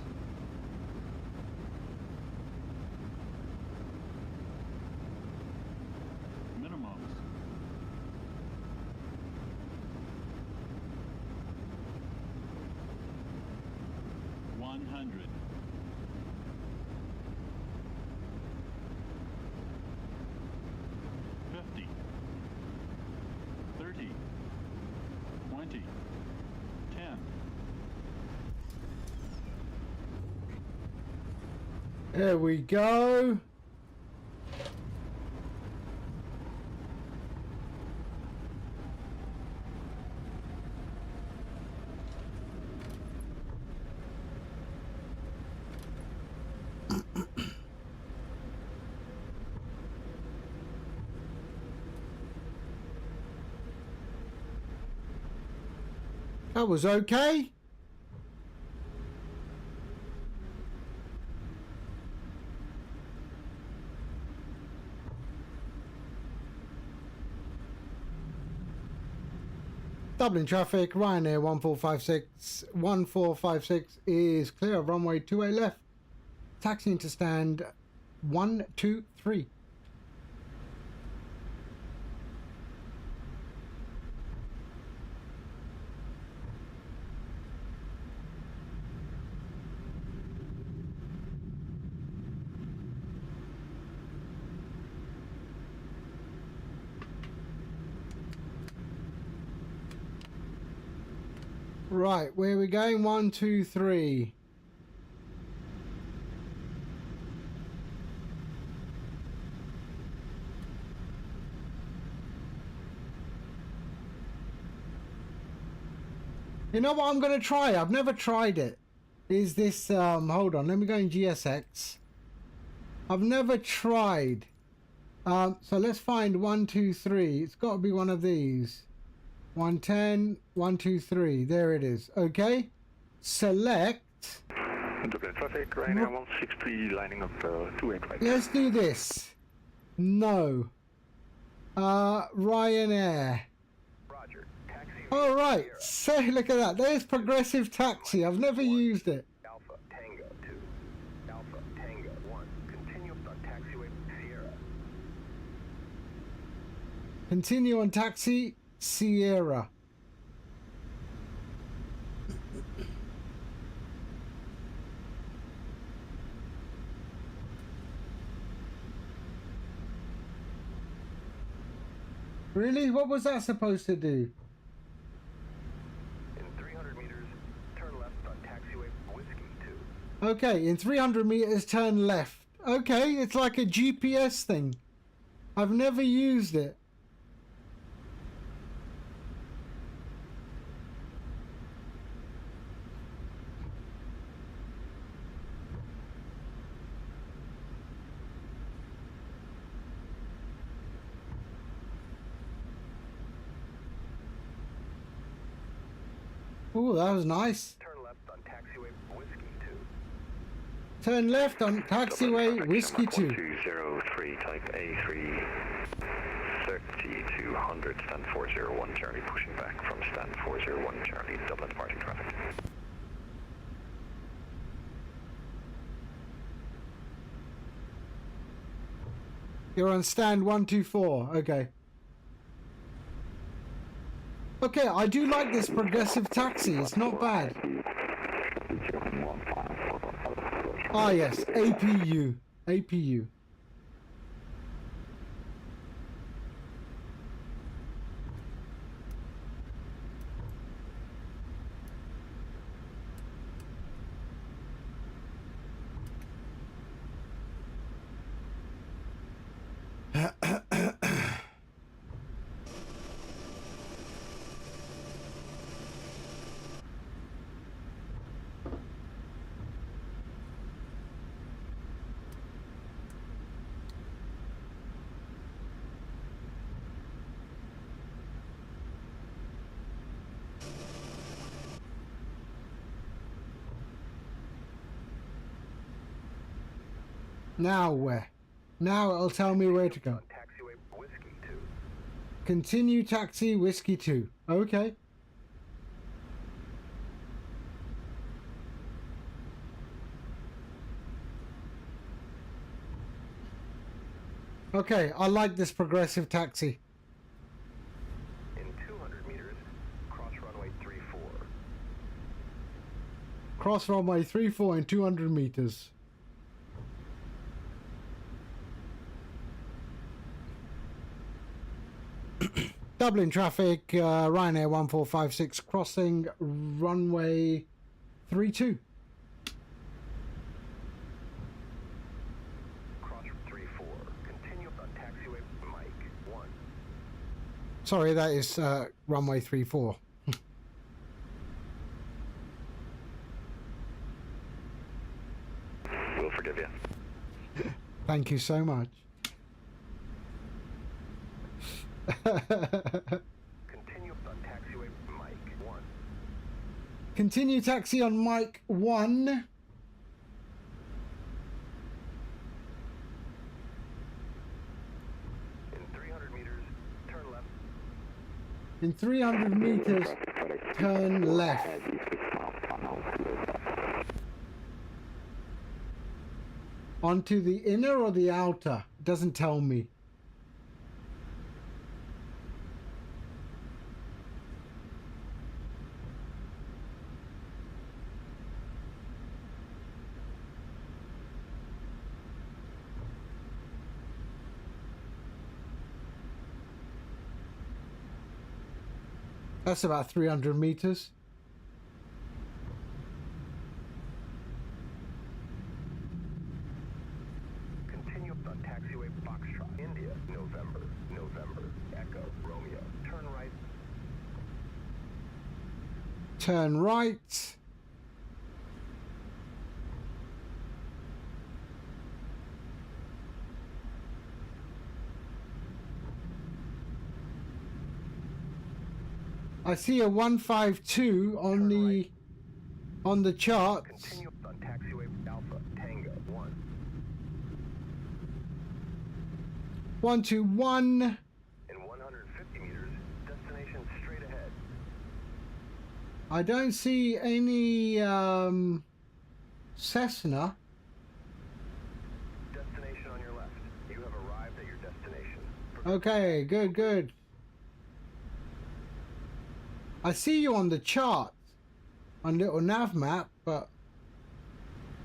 [SPEAKER 10] Minimums. $100. 50. 30. 20. 10.
[SPEAKER 1] There we go. That was okay. Dublin traffic, Ryanair 1456 is clear of runway 28 left. Taxiing to stand 123. Right, where are we going? 1, 2, 3. You know what I'm going to try? I've never tried it. Is this, hold on, let me go in GSX. I've never tried. So let's find 1, 2, 3. It's got to be one of these. 110, 1, 2, 3. There it is. Okay. Select.
[SPEAKER 9] Dublin traffic, Ryanair 163 lining up 28 right.
[SPEAKER 1] Let's do this. No. Ryanair.
[SPEAKER 9] Roger. Taxi.
[SPEAKER 1] All right. So look at that. There's progressive taxi. I've never used it.
[SPEAKER 9] Alpha Tango 2. Alpha Tango 1. Continue on taxiway Sierra.
[SPEAKER 1] Continue on taxi Sierra. Really? What was that supposed to do?
[SPEAKER 9] In 300 meters, turn left on taxiway Whiskey 2.
[SPEAKER 1] Okay, in 300 meters, turn left. Okay, it's like a GPS thing. I've never used it. Oh, that was nice.
[SPEAKER 9] Turn left on taxiway Whiskey 2.
[SPEAKER 1] Turn left on taxiway Whiskey 2.
[SPEAKER 9] 203 type A3 3200 stand 401 Charlie pushing back from stand 401 Charlie Dublin departing traffic.
[SPEAKER 1] You're on stand 124. Okay. Okay, I do like this progressive taxi. It's not bad. Ah, yes. APU. APU. Now where? Now it'll tell me where to go.
[SPEAKER 9] Taxiway Whiskey 2.
[SPEAKER 1] Continue taxi Whiskey 2. Okay. Okay, I like this progressive taxi.
[SPEAKER 9] In 200 meters, cross runway 34.
[SPEAKER 1] Cross runway 34 in 200 meters. Dublin traffic, Ryanair 1456 crossing runway 32.
[SPEAKER 9] Cross 34. Continue on taxiway Mike 1.
[SPEAKER 1] Sorry, that is runway 34.
[SPEAKER 9] We'll forgive you.
[SPEAKER 1] Thank you so much.
[SPEAKER 9] Continue on taxiway Mike 1.
[SPEAKER 1] Continue taxi on Mike 1.
[SPEAKER 9] In 300 meters, turn left.
[SPEAKER 1] In 300 meters, turn left. Onto the inner or the outer? It doesn't tell me. That's about 300 meters.
[SPEAKER 14] on taxiway Foxtrot. India, November, Echo, Romeo. Turn right.
[SPEAKER 1] Turn right. I see a 152 on the charts.
[SPEAKER 14] Continue on taxiway Alpha, Tango, 1.
[SPEAKER 1] 121.
[SPEAKER 14] In 150 meters, destination straight ahead.
[SPEAKER 1] I don't see any Cessna.
[SPEAKER 14] Destination on your left. You have arrived at your destination.
[SPEAKER 1] Okay, good. I see you on the chart, on little nav map, but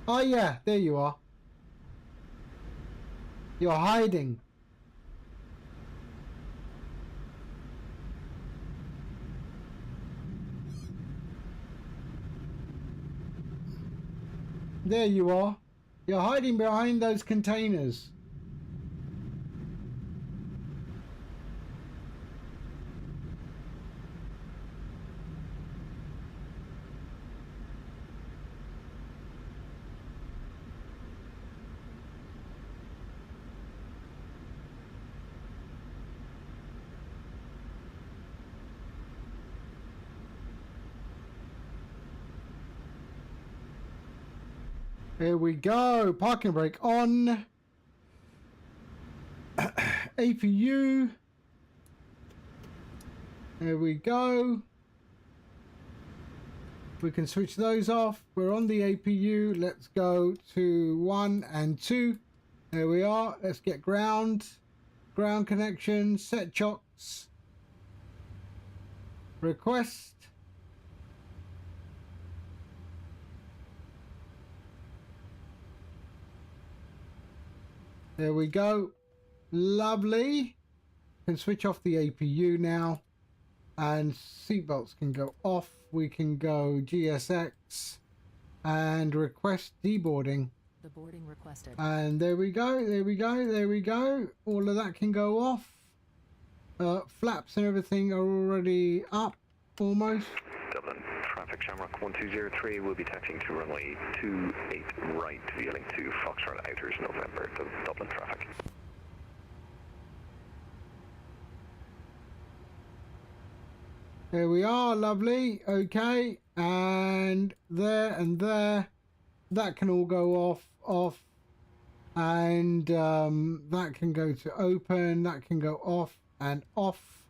[SPEAKER 1] oh yeah, there you are. You're hiding. There you are. You're hiding behind those containers. Here we go. Parking brake on. APU. There we go. We can switch those off. We're on the APU. Let's go to 1 and 2. There we are. Let's get ground. Ground connection. Set chocks. Request. There we go. Lovely. Can switch off the APU now. And seatbelts can go off. We can go GSX and request deboarding.
[SPEAKER 11] The boarding requested.
[SPEAKER 1] And there we go. All of that can go off. Flaps and everything are already up almost.
[SPEAKER 14] Dublin, traffic Shamrock 1203 will be taxiing to runway 28 right, veering to Foxtrot Outers, November, to Dublin traffic.
[SPEAKER 1] There we are, lovely. Okay, and there. That can all go off. And that can go to open, that can go off and off.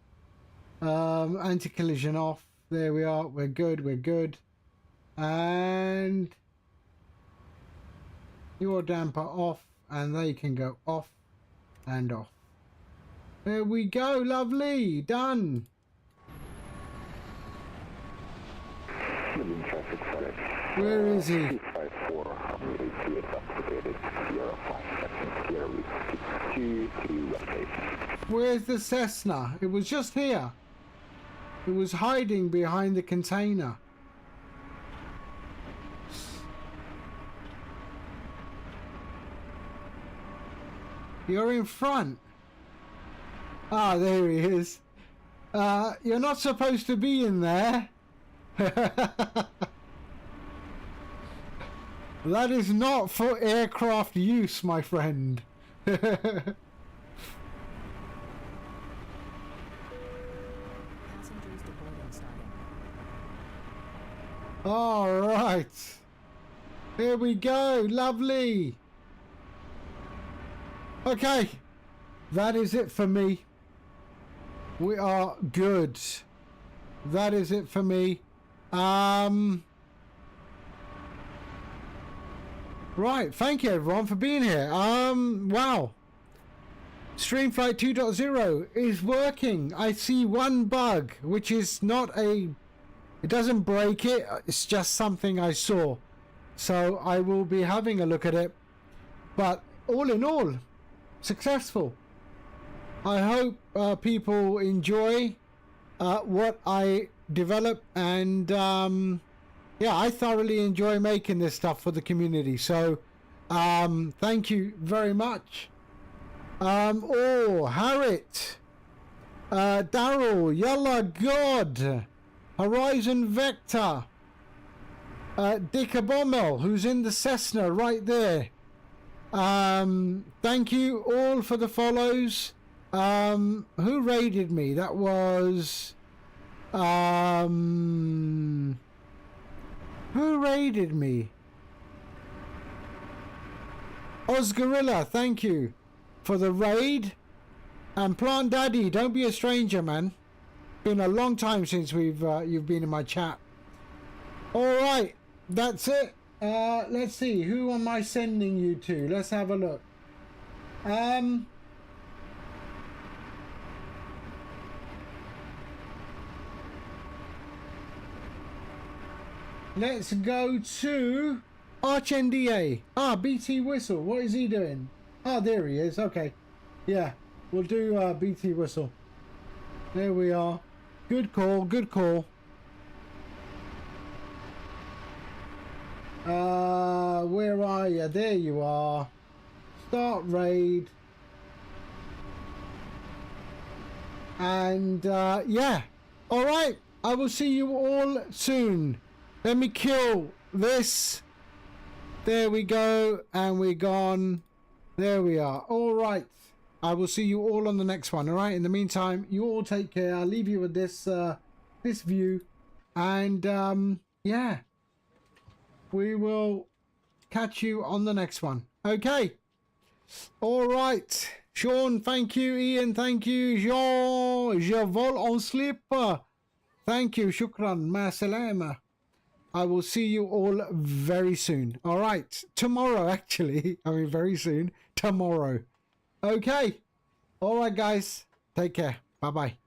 [SPEAKER 1] Anti-collision off. There we are, we're good. And your damper off, and they can go off and off. There we go, lovely, done. Where is he? Where's the Cessna? It was just here. It was hiding behind the container. You're in front. Ah, there he is. You're not supposed to be in there. That is not for aircraft use, my friend.
[SPEAKER 11] Passengers deboarding starting.
[SPEAKER 1] All right. Here we go. Lovely. Okay. That is it for me. We are good. That is it for me. Right, thank you everyone for being here. Wow. StreamFlight 2.0 is working. I see one bug, which is not a... It doesn't break it, it's just something I saw. So I will be having a look at it. But all in all, successful. I hope people enjoy what I develop, and yeah, I thoroughly enjoy making this stuff for the community. So thank you very much. Oh, Harriet. Daryl, Yalla God. Horizon Vector. Dicker Bommel, who's in the Cessna right there. Thank you all for the follows. Who raided me? That was who raided me? Osgorilla, thank you for the raid. And Plant Daddy, don't be a stranger, man. Been a long time since you've been in my chat. All right, that's it. Let's see, who am I sending you to? Let's have a look. Let's go to ArchNDA. BT Whistle. What is he doing? There he is. Okay. Yeah, we'll do BT Whistle. There we are. Good call. Good call. Where are you? There you are. Start raid. And yeah. All right. I will see you all soon. Let me kill this. There we go. And we're gone. There we are. All right. I will see you all on the next one. All right. In the meantime, you all take care. I'll leave you with this this view. And yeah. We will catch you on the next one. Okay. All right. Sean, thank you. Ian, thank you. Jean, je vole en slip. Thank you. Shukran. Ma salama. I will see you all very soon. All right. Tomorrow, actually. I mean, very soon. Tomorrow. Okay. All right, guys. Take care. Bye-bye.